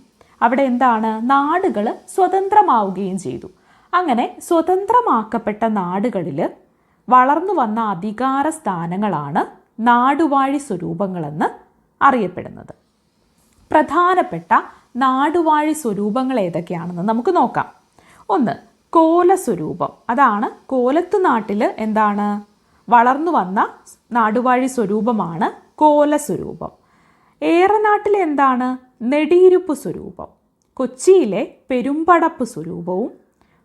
അവിടെ എന്താണ്? നാടുകൾ സ്വതന്ത്രമാവുകയും ചെയ്തു. അങ്ങനെ സ്വതന്ത്രമാക്കപ്പെട്ട നാടുകളിൽ വളർന്നു വന്ന അധികാര സ്ഥാനങ്ങളാണ് നാടുവാഴി സ്വരൂപങ്ങളെന്ന് അറിയപ്പെടുന്നത്. പ്രധാനപ്പെട്ട നാടുവാഴി സ്വരൂപങ്ങൾ ഏതൊക്കെയാണെന്ന് നമുക്ക് നോക്കാം. 1. കോലസ്വരൂപം. അതാണ് കോലത്ത് നാട്ടിൽ എന്താണ് വളർന്നു വന്ന നാടുവാഴി സ്വരൂപമാണ് കോലസ്വരൂപം. ഏറനാട്ടിലെ എന്താണ് നെടിയിരുപ്പ് സ്വരൂപം. കൊച്ചിയിലെ പെരുമ്പടപ്പ് സ്വരൂപവും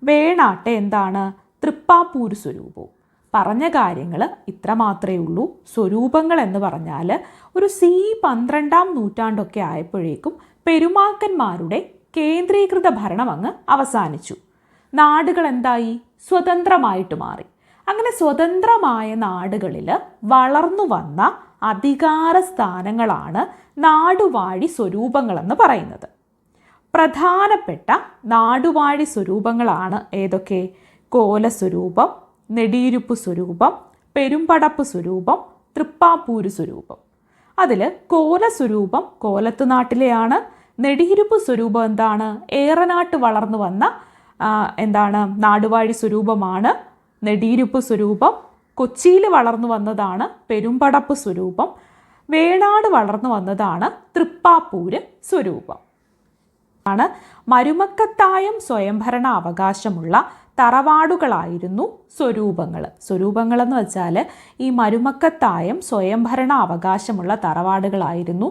വേണാട്ടെ എന്താണ് തൃപ്പാപ്പൂര് സ്വരൂപവും. പറഞ്ഞ കാര്യങ്ങൾ ഇത്ര മാത്രമേ ഉള്ളൂ. സ്വരൂപങ്ങൾ എന്ന് പറഞ്ഞാൽ ഒരു C12 നൂറ്റാണ്ടൊക്കെ ആയപ്പോഴേക്കും പെരുമാക്കന്മാരുടെ കേന്ദ്രീകൃത ഭരണം അങ്ങ് അവസാനിച്ചു. നാടുകൾ എന്തായി സ്വതന്ത്രമായിട്ട് മാറി. അങ്ങനെ സ്വതന്ത്രമായ നാടുകളിൽ വളർന്നു വന്ന അധികാര സ്ഥാനങ്ങളാണ് നാടുവാഴി സ്വരൂപങ്ങളെന്ന് പറയുന്നത്. പ്രധാനപ്പെട്ട നാടുവാഴി സ്വരൂപങ്ങളാണ് ഏതൊക്കെ? കോലസ്വരൂപം, നെടിയിരുപ്പ് സ്വരൂപം, പെരുമ്പടപ്പ് സ്വരൂപം, തൃപ്പാപ്പൂര് സ്വരൂപം. അതിൽ കോലസ്വരൂപം കോലത്ത് നാട്ടിലെയാണ്. നെടിയിരുപ്പ് സ്വരൂപം എന്താണ് ഏറനാട്ട് വളർന്നു വന്ന എന്താണ് നാടുവാഴി സ്വരൂപമാണ്. നെടിയിരുപ്പ് സ്വരൂപം കൊച്ചിയിൽ വളർന്നു വന്നതാണ് പെരുമ്പടപ്പ് സ്വരൂപം. വേണാട് വളർന്നു വന്നതാണ് തൃപ്പാപ്പൂര് സ്വരൂപം. ആണ് മരുമക്കത്തായം സ്വയംഭരണ അവകാശമുള്ള തറവാടുകളായിരുന്നു സ്വരൂപങ്ങൾ. സ്വരൂപങ്ങളെന്ന് വെച്ചാൽ ഈ മരുമക്കത്തായം സ്വയംഭരണ അവകാശമുള്ള തറവാടുകളായിരുന്നു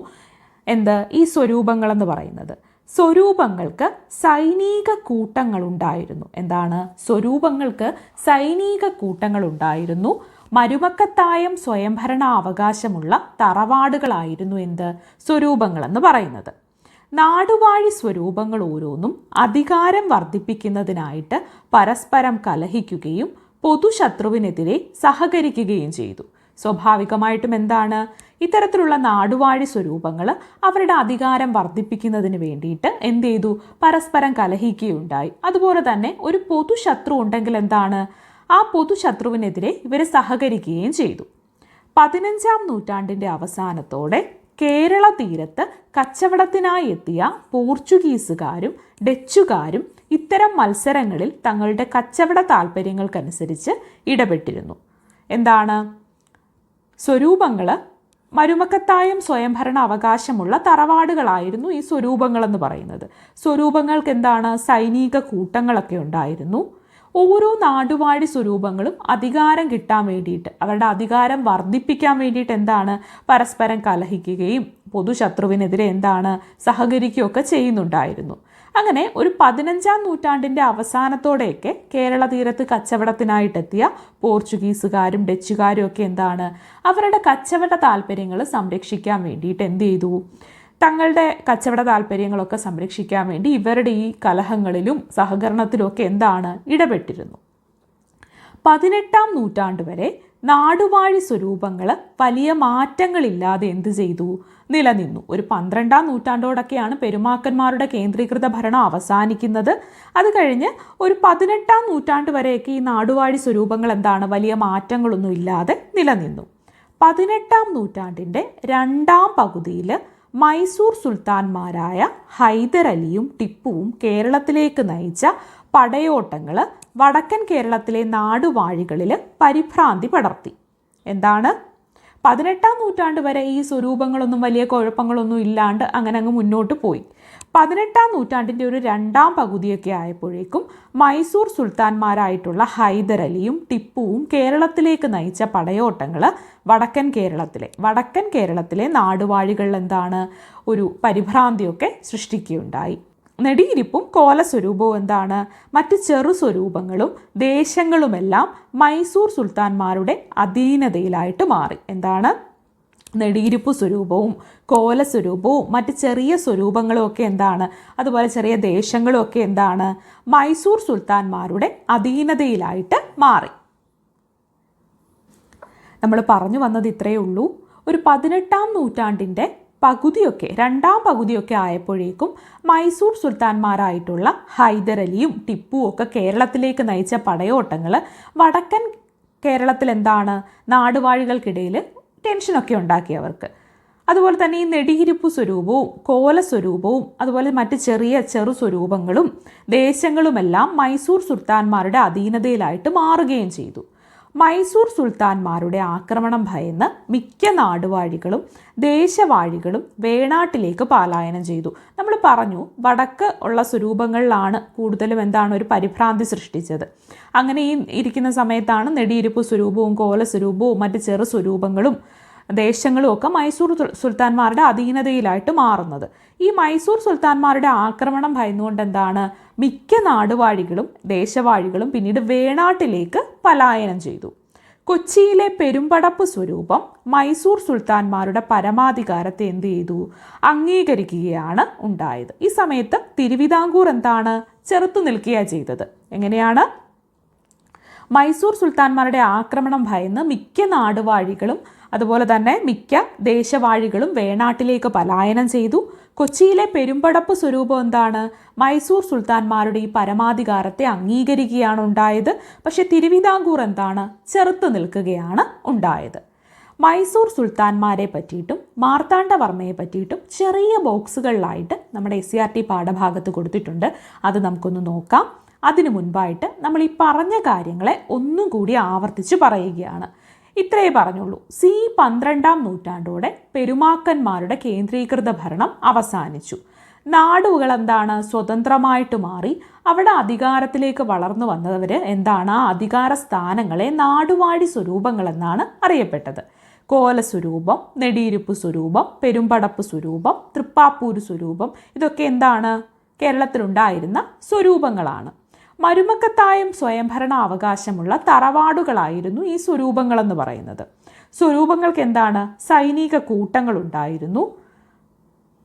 ഈ സ്വരൂപങ്ങളെന്ന് പറയുന്നത്. സ്വരൂപങ്ങൾക്ക് സൈനിക കൂട്ടങ്ങളുണ്ടായിരുന്നു. എന്താണ്? സ്വരൂപങ്ങൾക്ക് സൈനിക കൂട്ടങ്ങളുണ്ടായിരുന്നു. മരുമക്കത്തായം സ്വയംഭരണ അവകാശമുള്ള തറവാടുകളായിരുന്നു സ്വരൂപങ്ങളെന്ന് പറയുന്നത്. നാടുവാഴി സ്വരൂപങ്ങൾ ഓരോന്നും അധികാരം വർദ്ധിപ്പിക്കുന്നതിനായിട്ട് പരസ്പരം കലഹിക്കുകയും പൊതുശത്രുവിനെതിരെ സഹകരിക്കുകയും ചെയ്തു. സ്വാഭാവികമായിട്ടും എന്താണ് ഇത്തരത്തിലുള്ള നാടുവാഴി സ്വരൂപങ്ങൾ അവരുടെ അധികാരം വർദ്ധിപ്പിക്കുന്നതിന് വേണ്ടിയിട്ട് പരസ്പരം കലഹിക്കുകയുണ്ടായി. അതുപോലെ തന്നെ ഒരു പൊതുശത്രു ഉണ്ടെങ്കിൽ എന്താണ് ആ പൊതുശത്രുവിനെതിരെ ഇവർ സഹകരിക്കുകയും ചെയ്തു. 15-ാം നൂറ്റാണ്ടിൻ്റെ അവസാനത്തോടെ കേരള തീരത്ത് കച്ചവടത്തിനായി എത്തിയ പോർച്ചുഗീസുകാരും ഡച്ചുകാരും ഇത്തരം മത്സരങ്ങളിൽ തങ്ങളുടെ കച്ചവട താല്പര്യങ്ങൾക്കനുസരിച്ച് ഇടപെട്ടിരുന്നു. സ്വരൂപങ്ങൾ മരുമക്കത്തായം സ്വയംഭരണ അവകാശമുള്ള തറവാടുകളായിരുന്നു ഈ സ്വരൂപങ്ങളെന്ന് പറയുന്നത്. സ്വരൂപങ്ങൾക്ക് സൈനിക കൂട്ടങ്ങളൊക്കെ ഉണ്ടായിരുന്നു. ഓരോ നാടുവാഴി സ്വരൂപങ്ങളും അധികാരം കിട്ടാൻ വേണ്ടിയിട്ട് അവരുടെ അധികാരം വർദ്ധിപ്പിക്കാൻ വേണ്ടിയിട്ട് പരസ്പരം കലഹിക്കുകയും പൊതുശത്രുവിനെതിരെ സഹകരിക്കുകയൊക്കെ ചെയ്യുന്നുണ്ടായിരുന്നു. അങ്ങനെ ഒരു 15-ാം നൂറ്റാണ്ടിൻ്റെ അവസാനത്തോടെയൊക്കെ കേരള തീരത്ത് കച്ചവടത്തിനായിട്ടെത്തിയ പോർച്ചുഗീസുകാരും ഡച്ചുകാരും ഒക്കെ അവരുടെ കച്ചവട താല്പര്യങ്ങൾ സംരക്ഷിക്കാൻ വേണ്ടിയിട്ട് തങ്ങളുടെ കച്ചവട താല്പര്യങ്ങളൊക്കെ സംരക്ഷിക്കാൻ വേണ്ടി ഇവരുടെ ഈ കലഹങ്ങളിലും സഹകരണത്തിലും ഒക്കെ ഇടപെട്ടിരുന്നു. 18-ാം നൂറ്റാണ്ട് വരെ നാടുവാഴി സ്വരൂപങ്ങൾ വലിയ മാറ്റങ്ങളില്ലാതെ നിലനിന്നു. ഒരു 12-ാം നൂറ്റാണ്ടോടൊക്കെയാണ് പെരുമാക്കന്മാരുടെ കേന്ദ്രീകൃത ഭരണം അവസാനിക്കുന്നത്. അത് കഴിഞ്ഞ് ഒരു 18-ാം നൂറ്റാണ്ട് വരെയൊക്കെ ഈ നാടുവാഴി സ്വരൂപങ്ങൾ വലിയ മാറ്റങ്ങളൊന്നും ഇല്ലാതെ നിലനിന്നു. 18-ാം നൂറ്റാണ്ടിൻ്റെ 2-ാം പകുതിയിൽ മൈസൂർ സുൽത്താൻമാരായ ഹൈദരലിയും ടിപ്പുവും കേരളത്തിലേക്ക് നയിച്ച പടയോട്ടങ്ങൾ വടക്കൻ കേരളത്തിലെ നാടുവാഴികളിൽ പരിഭ്രാന്തി പടർത്തി. 18-ാം നൂറ്റാണ്ട് വരെ ഈ സ്വരൂപങ്ങളൊന്നും വലിയ കുഴപ്പങ്ങളൊന്നും ഇല്ലാണ്ട് അങ്ങനെ അങ്ങ് മുന്നോട്ട് പോയി. 18-ാം നൂറ്റാണ്ടിൻ്റെ ഒരു 2-ാം പകുതിയൊക്കെ ആയപ്പോഴേക്കും മൈസൂർ സുൽത്താൻമാരായിട്ടുള്ള ഹൈദരലിയും ടിപ്പുവും കേരളത്തിലേക്ക് നയിച്ച പടയോട്ടങ്ങൾ വടക്കൻ കേരളത്തിലെ നാടുവാഴികളിൽ ഒരു പരിഭ്രാന്തിയൊക്കെ സൃഷ്ടിക്കുകയുണ്ടായി. നെടിയിരിപ്പും കോലസ്വരൂപവും മറ്റ് ചെറു സ്വരൂപങ്ങളും ദേശങ്ങളുമെല്ലാം മൈസൂർ സുൽത്താൻമാരുടെ അധീനതയിലായിട്ട് മാറി. നെടിയിരിപ്പ് സ്വരൂപവും കോലസ്വരൂപവും മറ്റ് ചെറിയ സ്വരൂപങ്ങളും ഒക്കെ അതുപോലെ ചെറിയ ദേശങ്ങളും ഒക്കെ മൈസൂർ സുൽത്താൻമാരുടെ അധീനതയിലായിട്ട് മാറി. നമ്മൾ പറഞ്ഞു വന്നത് ഇത്രയേ ഉള്ളൂ. ഒരു 18-ാം നൂറ്റാണ്ടിൻ്റെ പകുതിയൊക്കെ 2-ാം പകുതിയൊക്കെ ആയപ്പോഴേക്കും മൈസൂർ സുൽത്താൻമാരായിട്ടുള്ള ഹൈദരലിയും ടിപ്പുവും ഒക്കെ കേരളത്തിലേക്ക് നയിച്ച പടയോട്ടങ്ങൾ വടക്കൻ കേരളത്തിൽ നാടുവാഴികൾക്കിടയിൽ ടെൻഷനൊക്കെ ഉണ്ടാക്കി അവർക്ക്. അതുപോലെ തന്നെ ഈ നെടിയിരിപ്പ് സ്വരൂപവും കോലസ്വരൂപവും അതുപോലെ മറ്റ് ചെറു സ്വരൂപങ്ങളും ദേശങ്ങളുമെല്ലാം മൈസൂർ സുൽത്താൻമാരുടെ അധീനതയിലായിട്ട് മാറുകയും ചെയ്തു. മൈസൂർ സുൽത്താൻമാരുടെ ആക്രമണം ഭയന്ന് മിക്ക നാടുവാഴികളും ദേശവാഴികളും വേണാട്ടിലേക്ക് പലായനം ചെയ്തു. നമ്മൾ പറഞ്ഞു വടക്ക് ഉള്ള സ്വരൂപങ്ങളിലാണ് കൂടുതലും ഒരു പരിഭ്രാന്തി സൃഷ്ടിച്ചത്. അങ്ങനെ ഈ ഇരിക്കുന്ന സമയത്താണ് നെടിയിരുപ്പ് സ്വരൂപവും കോല സ്വരൂപവും മറ്റ് ചെറു സ്വരൂപങ്ങളും ദേശങ്ങളും ഒക്കെ മൈസൂർ സുൽത്താൻമാരുടെ അധീനതയിലായിട്ട് മാറുന്നത്. ഈ മൈസൂർ സുൽത്താൻമാരുടെ ആക്രമണം ഭയന്നുകൊണ്ട് മിക്ക നാടുവാഴികളും ദേശവാഴികളും പിന്നീട് വേണാട്ടിലേക്ക് പലായനം ചെയ്തു. കൊച്ചിയിലെ പെരുമ്പടപ്പ് സ്വരൂപം മൈസൂർ സുൽത്താൻമാരുടെ പരമാധികാരത്തെ അംഗീകരിക്കുകയാണ് ഉണ്ടായത്. ഈ സമയത്ത് തിരുവിതാംകൂർ ചെറുത്തു നിൽക്കുകയാണ് ചെയ്തത്. എങ്ങനെയാണ്? മൈസൂർ സുൽത്താൻമാരുടെ ആക്രമണം ഭയന്ന് മിക്ക നാടുവാഴികളും അതുപോലെ തന്നെ മിക്ക ദേശവാഴികളും വേണാട്ടിലേക്ക് പലായനം ചെയ്തു. കൊച്ചിയിലെ പെരുമ്പടപ്പ് സ്വരൂപം മൈസൂർ സുൽത്താൻമാരുടെ ഈ പരമാധികാരത്തെ അംഗീകരിക്കുകയാണ് ഉണ്ടായത്. പക്ഷെ തിരുവിതാംകൂർ ചെറുത്തു നിൽക്കുകയാണ് ഉണ്ടായത്. മൈസൂർ സുൽത്താൻമാരെ പറ്റിയിട്ടും മാർത്താണ്ഡവർമ്മയെ പറ്റിയിട്ടും ചെറിയ ബോക്സുകളിലായിട്ട് നമ്മുടെ SCERT പാഠഭാഗത്ത് കൊടുത്തിട്ടുണ്ട്. അത് നമുക്കൊന്ന് നോക്കാം. അതിനു മുൻപായിട്ട് നമ്മൾ ഈ പറഞ്ഞ കാര്യങ്ങളെ ഒന്നും കൂടി ആവർത്തിച്ച് പറയുകയാണ്. ഇത്രയേ പറഞ്ഞുള്ളൂ. 12ാം നൂറ്റാണ്ടോടെ പെരുമാക്കന്മാരുടെ കേന്ദ്രീകൃത ഭരണം അവസാനിച്ചു. നാടുകൾ സ്വതന്ത്രമായിട്ട് മാറി. അവിടെ അധികാരത്തിലേക്ക് വളർന്നു വന്നവർ ആ അധികാര സ്ഥാനങ്ങളെ നാടുവാഴി സ്വരൂപങ്ങൾ എന്നാണ് അറിയപ്പെട്ടത്. കോല സ്വരൂപം, നെടിയിരുപ്പ് സ്വരൂപം, പെരുമ്പടപ്പ് സ്വരൂപം, തൃപ്പാപ്പൂര് സ്വരൂപം ഇതൊക്കെ കേരളത്തിലുണ്ടായിരുന്ന സ്വരൂപങ്ങളാണ്. മരുമക്കത്തായം സ്വയംഭരണ അവകാശമുള്ള തറവാടുകളായിരുന്നു ഈ സ്വരൂപങ്ങളെന്ന് പറയുന്നത്. സ്വരൂപങ്ങൾക്ക് സൈനിക കൂട്ടങ്ങളുണ്ടായിരുന്നു.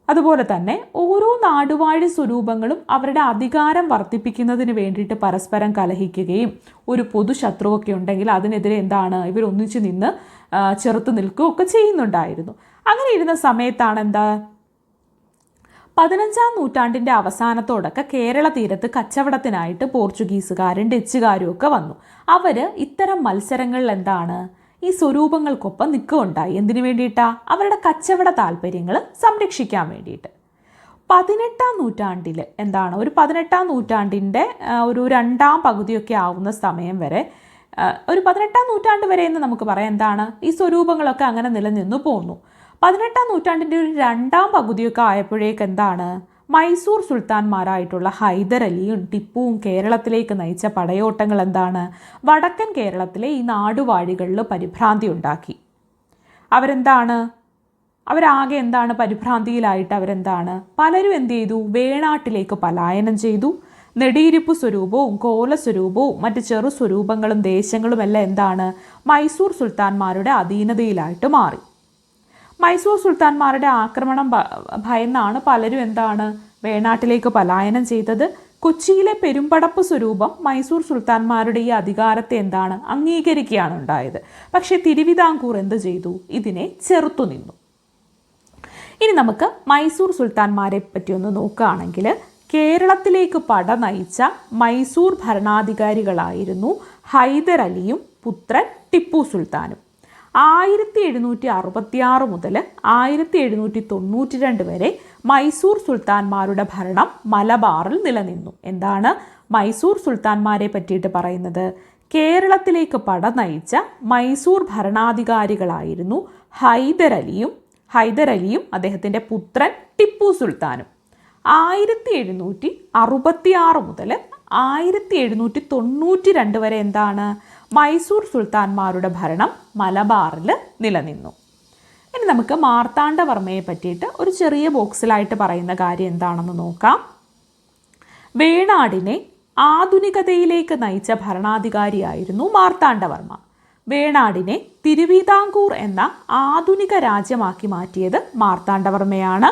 അതുപോലെ തന്നെ ഓരോ നാടുവാഴി സ്വരൂപങ്ങളും അവരുടെ അധികാരം വർദ്ധിപ്പിക്കുന്നതിന് വേണ്ടിയിട്ട് പരസ്പരം കലഹിക്കുകയും ഒരു പൊതുശത്രുവൊക്കെ ഉണ്ടെങ്കിൽ അതിനെതിരെ ഇവർ ഒന്നിച്ചു നിന്ന് ചെറുത്ത് നിൽക്കുകയൊക്കെ ചെയ്യുന്നുണ്ടായിരുന്നു. അങ്ങനെ ഇരുന്ന സമയത്താണ് 15ാം നൂറ്റാണ്ടിൻ്റെ അവസാനത്തോടൊക്കെ കേരള തീരത്ത് കച്ചവടത്തിനായിട്ട് പോർച്ചുഗീസുകാരും ഡച്ചുകാരും ഒക്കെ വന്നു. അവർ ഇത്തരം മത്സരങ്ങളിൽ ഈ സ്വരൂപങ്ങൾക്കൊപ്പം നിൽക്കുകയുണ്ടായി. എന്തിനു വേണ്ടിയിട്ടാണ്? അവരുടെ കച്ചവട താല്പര്യങ്ങൾ സംരക്ഷിക്കാൻ വേണ്ടിയിട്ട്. 18ാം നൂറ്റാണ്ടിൽ ഒരു 18ാം നൂറ്റാണ്ടിൻ്റെ ഒരു 2ാം പകുതിയൊക്കെ ആവുന്ന സമയം വരെ, ഒരു 18ാം നൂറ്റാണ്ട് വരെ എന്ന് നമുക്ക് പറയാം ഈ സ്വരൂപങ്ങളൊക്കെ അങ്ങനെ നിലനിന്നു പോന്നു. 18ാം നൂറ്റാണ്ടിൻ്റെ ഒരു 2ാം പകുതിയൊക്കെ ആയപ്പോഴേക്ക് മൈസൂർ സുൽത്താൻമാരായിട്ടുള്ള ഹൈദർ അലിയും ടിപ്പുവും കേരളത്തിലേക്ക് നയിച്ച പടയോട്ടങ്ങൾ വടക്കൻ കേരളത്തിലെ ഈ നാടുവാഴികളിൽ പരിഭ്രാന്തി ഉണ്ടാക്കി. അവരാകെ പരിഭ്രാന്തിയിലായിട്ട് പലരും വേണാട്ടിലേക്ക് പലായനം ചെയ്തു. നെടിയിരുപ്പ് സ്വരൂപവും കോല സ്വരൂപവും മറ്റ് ചെറു സ്വരൂപങ്ങളും ദേശങ്ങളും എല്ലാം മൈസൂർ സുൽത്താൻമാരുടെ അധീനതയിലായിട്ട് മാറി. മൈസൂർ സുൽത്താൻമാരുടെ ആക്രമണം ഭയന്നാണ് പലരും വേണാട്ടിലേക്ക് പലായനം ചെയ്തത്. കൊച്ചിയിലെ പെരുമ്പടപ്പ് സ്വരൂപം മൈസൂർ സുൽത്താൻമാരുടെ ഈ അധികാരത്തെ അംഗീകരിക്കുകയാണ് ഉണ്ടായത്. പക്ഷേ തിരുവിതാംകൂർ ചെയ്തു? ഇതിനെ ചെറുത്തു നിന്നു. ഇനി നമുക്ക് മൈസൂർ സുൽത്താൻമാരെ പറ്റി ഒന്ന് നോക്കുകയാണെങ്കിൽ, കേരളത്തിലേക്ക് പട നയിച്ച മൈസൂർ ഭരണാധികാരികളായിരുന്നു ഹൈദർ അലിയും പുത്രൻ ടിപ്പു സുൽത്താനും. 1766 മുതൽ 1792 വരെ മൈസൂർ സുൽത്താൻമാരുടെ ഭരണം മലബാറിൽ നിലനിന്നു. മൈസൂർ സുൽത്താൻമാരെ പറ്റിയിട്ട് പറയുന്നത്? കേരളത്തിലേക്ക് പട നയിച്ച മൈസൂർ ഭരണാധികാരികളായിരുന്നു ഹൈദർ അലിയും അദ്ദേഹത്തിൻ്റെ പുത്രൻ ടിപ്പു സുൽത്താനും. 1766 മുതൽ 1792 വരെ മൈസൂർ സുൽത്താൻമാരുടെ ഭരണം മലബാറിൽ നിലനിന്നു. ഇനി നമുക്ക് മാർത്താണ്ഡവർമ്മയെ പറ്റിയിട്ട് ഒരു ചെറിയ ബോക്സിലായിട്ട് പറയുന്ന കാര്യം എന്താണെന്ന് നോക്കാം. വേണാടിനെ ആധുനികതയിലേക്ക് നയിച്ച ഭരണാധികാരിയായിരുന്നു മാർത്താണ്ഡവർമ്മ. വേണാടിനെ തിരുവിതാംകൂർ എന്ന ആധുനിക രാജ്യമാക്കി മാറ്റിയത് മാർത്താണ്ഡവർമ്മയാണ്.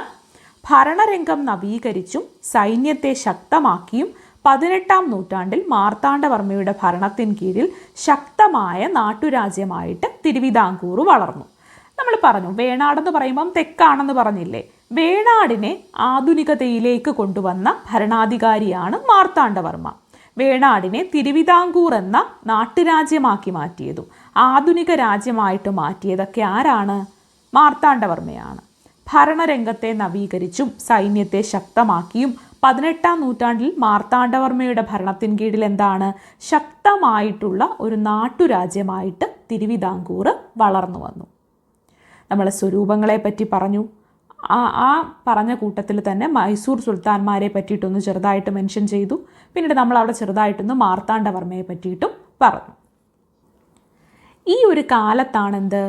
ഭരണരംഗം നവീകരിച്ചും സൈന്യത്തെ ശക്തമാക്കിയും 18ാം നൂറ്റാണ്ടിൽ മാർത്താണ്ഡവർമ്മയുടെ ഭരണത്തിന് കീഴിൽ ശക്തമായ നാട്ടുരാജ്യമായിട്ട് തിരുവിതാംകൂർ വളർന്നു. നമ്മൾ പറഞ്ഞു വേണാടെന്ന് പറയുമ്പം തെക്കാണെന്ന് പറഞ്ഞില്ലേ? വേണാടിനെ ആധുനികതയിലേക്ക് കൊണ്ടുവന്ന ഭരണാധികാരിയാണ് മാർത്താണ്ഡവർമ്മ. വേണാടിനെ തിരുവിതാംകൂർ എന്ന നാട്ടുരാജ്യമാക്കി മാറ്റിയതും ആധുനിക രാജ്യമായിട്ട് മാറ്റിയതൊക്കെ ആരാണ്? മാർത്താണ്ഡവർമ്മയാണ്. ഭരണരംഗത്തെ നവീകരിച്ചും സൈന്യത്തെ ശക്തമാക്കിയും 18-ാം നൂറ്റാണ്ടിൽ മാർത്താണ്ഡവർമ്മയുടെ ഭരണത്തിൻ കീഴിൽ എന്താണ് ശക്തമായിട്ടുള്ള ഒരു നാട്ടുരാജ്യമായിട്ട് തിരുവിതാംകൂർ വളർന്നു വന്നു. നമ്മൾ സ്വരൂപങ്ങളെ പറ്റി പറഞ്ഞു. ആ പറഞ്ഞ കൂട്ടത്തിൽ തന്നെ മൈസൂർ സുൽത്താൻമാരെ പറ്റിയിട്ടൊന്ന് ചെറുതായിട്ട് മെൻഷൻ ചെയ്തു. പിന്നീട് നമ്മൾ അവിടെ ചെറുതായിട്ടൊന്ന് മാർത്താണ്ഡവർമ്മയെ പറ്റിയിട്ടും പറഞ്ഞു. ഈ ഒരു കാലത്താണെന്ത്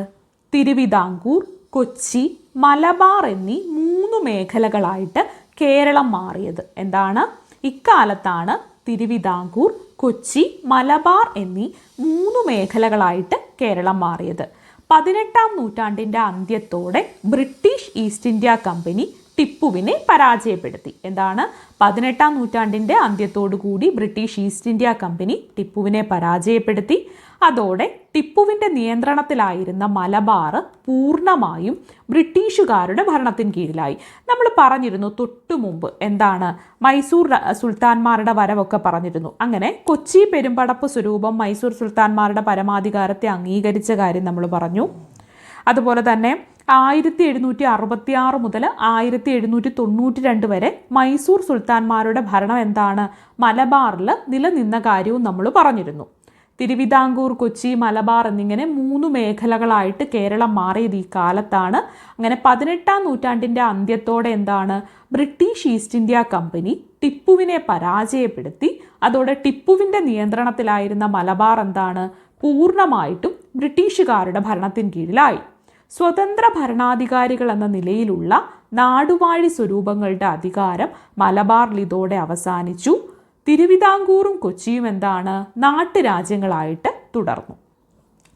തിരുവിതാംകൂർ, കൊച്ചി, മലബാർ എന്നീ 3 മേഖലകളായിട്ട് കേരളം മാറിയത്. എന്താണ്? ഇക്കാലത്താണ് തിരുവിതാംകൂർ, കൊച്ചി, മലബാർ എന്നീ 3 മേഖലകളായിട്ട് കേരളം മാറിയത്. 18-ാം നൂറ്റാണ്ടിൻ്റെ അന്ത്യത്തോടെ ബ്രിട്ടീഷ് ഈസ്റ്റ് ഇന്ത്യ കമ്പനി ടിപ്പുവിനെ പരാജയപ്പെടുത്തി. എന്താണ്? 18-ാം നൂറ്റാണ്ടിൻ്റെ അന്ത്യത്തോടു കൂടി ബ്രിട്ടീഷ് ഈസ്റ്റ് ഇന്ത്യ കമ്പനി ടിപ്പുവിനെ പരാജയപ്പെടുത്തി. അതോടെ ടിപ്പുവിൻ്റെ നിയന്ത്രണത്തിലായിരുന്ന മലബാർ പൂർണ്ണമായും ബ്രിട്ടീഷുകാരുടെ ഭരണത്തിന് കീഴിലായി. നമ്മൾ പറഞ്ഞിരുന്നു തൊട്ടു മുമ്പ് എന്താണ് മൈസൂർ സുൽത്താൻമാരുടെ വരവൊക്കെ പറഞ്ഞിരുന്നു. അങ്ങനെ കൊച്ചി പെരുമ്പടപ്പ് സ്വരൂപം മൈസൂർ സുൽത്താൻമാരുടെ പരമാധികാരത്തെ അംഗീകരിച്ച കാര്യം നമ്മൾ പറഞ്ഞു. അതുപോലെ തന്നെ 1766 മുതൽ 1792 വരെ മൈസൂർ സുൽത്താൻമാരുടെ ഭരണം എന്താണ് മലബാറിൽ നിലനിന്ന കാര്യവും നമ്മൾ പറഞ്ഞിരുന്നു. തിരുവിതാംകൂർ, കൊച്ചി, മലബാർ എന്നിങ്ങനെ 3 മേഖലകളായിട്ട് കേരളം മാറിയത് ഈ കാലത്താണ്. അങ്ങനെ 18-ാം നൂറ്റാണ്ടിൻ്റെ അന്ത്യത്തോടെ എന്താണ് ബ്രിട്ടീഷ് ഈസ്റ്റ് ഇന്ത്യ കമ്പനി ടിപ്പുവിനെ പരാജയപ്പെടുത്തി. അതോടെ ടിപ്പുവിൻ്റെ നിയന്ത്രണത്തിലായിരുന്ന മലബാർ എന്താണ് പൂർണ്ണമായിട്ടും ബ്രിട്ടീഷുകാരുടെ ഭരണത്തിന് കീഴിലായി. സ്വതന്ത്ര ഭരണാധികാരികൾ എന്ന നിലയിലുള്ള നാടുവാഴി സ്വരൂപങ്ങളുടെ അധികാരം മലബാറിൽ ഇതോടെ അവസാനിച്ചു. തിരുവിതാംകൂറും കൊച്ചിയും എന്താണ് നാട്ടുരാജ്യങ്ങളായിട്ട് തുടർന്നു.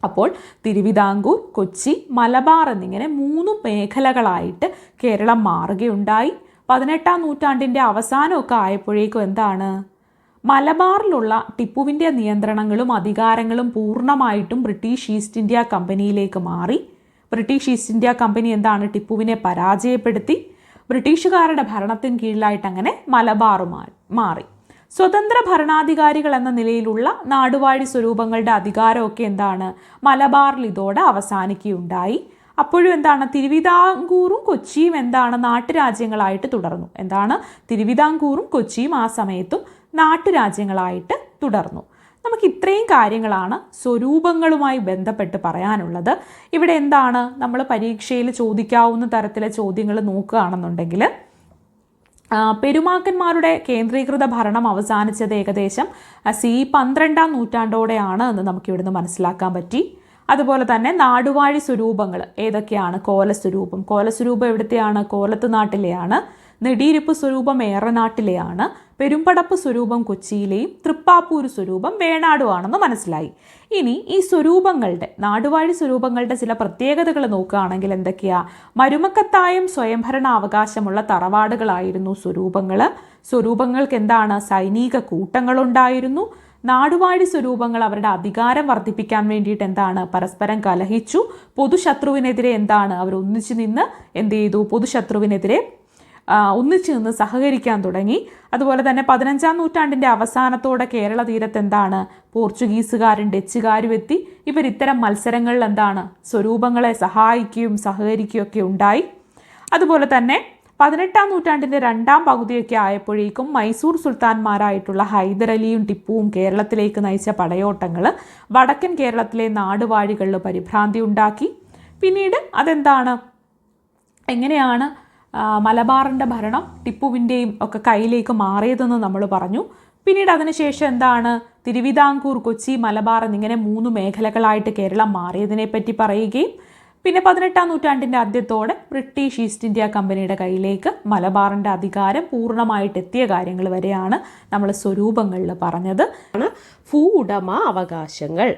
അപ്പോൾ തിരുവിതാംകൂർ, കൊച്ചി, മലബാർ എന്നിങ്ങനെ 3 മേഖലകളായിട്ട് കേരളം മാറുകയുണ്ടായി. 18-ാം നൂറ്റാണ്ടിൻ്റെ അവസാനമൊക്കെ ആയപ്പോഴേക്കും എന്താണ് മലബാറിലുള്ള ടിപ്പുവിൻ്റെ നിയന്ത്രണങ്ങളും അധികാരങ്ങളും പൂർണ്ണമായിട്ടും ബ്രിട്ടീഷ് ഈസ്റ്റ് ഇന്ത്യ കമ്പനിയിലേക്ക് മാറി. ബ്രിട്ടീഷ് ഈസ്റ്റ് ഇന്ത്യ കമ്പനി എന്താണ് ടിപ്പുവിനെ പരാജയപ്പെടുത്തി. ബ്രിട്ടീഷുകാരുടെ ഭരണത്തിന് കീഴിലായിട്ട് അങ്ങനെ മലബാർ മാറി. സ്വതന്ത്ര ഭരണാധികാരികൾ എന്ന നിലയിലുള്ള നാടുവാഴി സ്വരൂപങ്ങളുടെ അധികാരമൊക്കെ എന്താണ് മലബാറിൽ ഇതോടെ അവസാനിക്കുകയുണ്ടായി. അപ്പോഴും എന്താണ് തിരുവിതാംകൂറും കൊച്ചിയും എന്താണ് നാട്ടുരാജ്യങ്ങളായിട്ട് തുടർന്നു. എന്താണ് തിരുവിതാംകൂറും കൊച്ചിയും ആ സമയത്തും നാട്ടുരാജ്യങ്ങളായിട്ട് തുടർന്നു. നമുക്ക് ഇത്രയും കാര്യങ്ങളാണ് സ്വരൂപങ്ങളുമായി ബന്ധപ്പെട്ട് പറയാനുള്ളത്. ഇവിടെ എന്താണ് നമ്മൾ പരീക്ഷയിൽ ചോദിക്കാവുന്ന തരത്തിലെ ചോദ്യങ്ങൾ നോക്കുകയാണെന്നുണ്ടെങ്കിൽ പെരുമാക്കന്മാരുടെ കേന്ദ്രീകൃത ഭരണം അവസാനിച്ചത് ഏകദേശം CE 12-ാം നൂറ്റാണ്ടോടെയാണ് എന്ന് നമുക്കിവിടുന്ന് മനസ്സിലാക്കാൻ പറ്റി. അതുപോലെ തന്നെ നാടുവാഴി സ്വരൂപങ്ങൾ ഏതൊക്കെയാണ്? കോലസ്വരൂപം എവിടുത്തെയാണ്? കോലത്ത് നാട്ടിലെയാണ്. നെടിയിരുപ്പ് സ്വരൂപം ഏറനാട്ടിലെയാണ്. പെരുമ്പടപ്പ് സ്വരൂപം കൊച്ചിയിലെയും തൃപ്പാപ്പൂർ സ്വരൂപം വേണാടുവാണെന്ന് മനസ്സിലായി. ഇനി ഈ സ്വരൂപങ്ങളുടെ നാടുവാഴി സ്വരൂപങ്ങളുടെ ചില പ്രത്യേകതകൾ നോക്കുകയാണെങ്കിൽ എന്തൊക്കെയാ? മരുമക്കത്തായം സ്വയംഭരണ അവകാശമുള്ള തറവാടുകളായിരുന്നു സ്വരൂപങ്ങൾ. സ്വരൂപങ്ങൾക്ക് എന്താണ് സൈനിക കൂട്ടങ്ങളുണ്ടായിരുന്നു. നാടുവാഴി സ്വരൂപങ്ങൾ അവരുടെ അധികാരം വർദ്ധിപ്പിക്കാൻ വേണ്ടിയിട്ട് എന്താണ് പരസ്പരം കലഹിച്ചു. പൊതുശത്രുവിനെതിരെ എന്താണ് അവർ ഒന്നിച്ചു നിന്ന് എന്ത് ചെയ്തു? പൊതുശത്രുവിനെതിരെ ഒന്നിച്ചു നിന്ന് സഹകരിക്കാൻ തുടങ്ങി. അതുപോലെ തന്നെ 15-ാം നൂറ്റാണ്ടിൻ്റെ അവസാനത്തോടെ കേരള തീരത്ത് എന്താണ് പോർച്ചുഗീസുകാരും ഡച്ചുകാരും എത്തി. ഇവർ ഇത്തരം മത്സരങ്ങളിൽ എന്താണ് സ്വരൂപങ്ങളെ സഹായിക്കുകയും സഹകരിക്കുകയും ഒക്കെ ഉണ്ടായി. അതുപോലെ തന്നെ 18-ാം നൂറ്റാണ്ടിൻ്റെ 2ാം പകുതിയൊക്കെ ആയപ്പോഴേക്കും മൈസൂർ സുൽത്താൻമാരായിട്ടുള്ള ഹൈദരലിയും ടിപ്പുവും കേരളത്തിലേക്ക് നയിച്ച പടയോട്ടങ്ങൾ വടക്കൻ കേരളത്തിലെ നാടുവാഴികളിൽ പരിഭ്രാന്തി ഉണ്ടാക്കി. പിന്നീട് അതെന്താണ് എങ്ങനെയാണ് മലബാറിൻ്റെ ഭരണം ടിപ്പുവിൻ്റെയും ഒക്കെ കയ്യിലേക്ക് മാറിയതെന്ന് നമ്മൾ പറഞ്ഞു. പിന്നീട് അതിനുശേഷം എന്താണ് തിരുവിതാംകൂർ, കൊച്ചി, മലബാർ എന്നിങ്ങനെ 3 മേഖലകളായിട്ട് കേരളം മാറിയതിനെപ്പറ്റി പറയുകയും പിന്നെ 18-ാം നൂറ്റാണ്ടിൻ്റെ ആദ്യത്തോടെ ബ്രിട്ടീഷ് ഈസ്റ്റ് ഇന്ത്യ കമ്പനിയുടെ കയ്യിലേക്ക് മലബാറിൻ്റെ അധികാരം പൂർണ്ണമായിട്ട് എത്തിയ കാര്യങ്ങൾ വരെയാണ് നമ്മൾ സ്വരൂപങ്ങളിൽ പറഞ്ഞത്. ഭൂവുടമ അവകാശങ്ങൾ.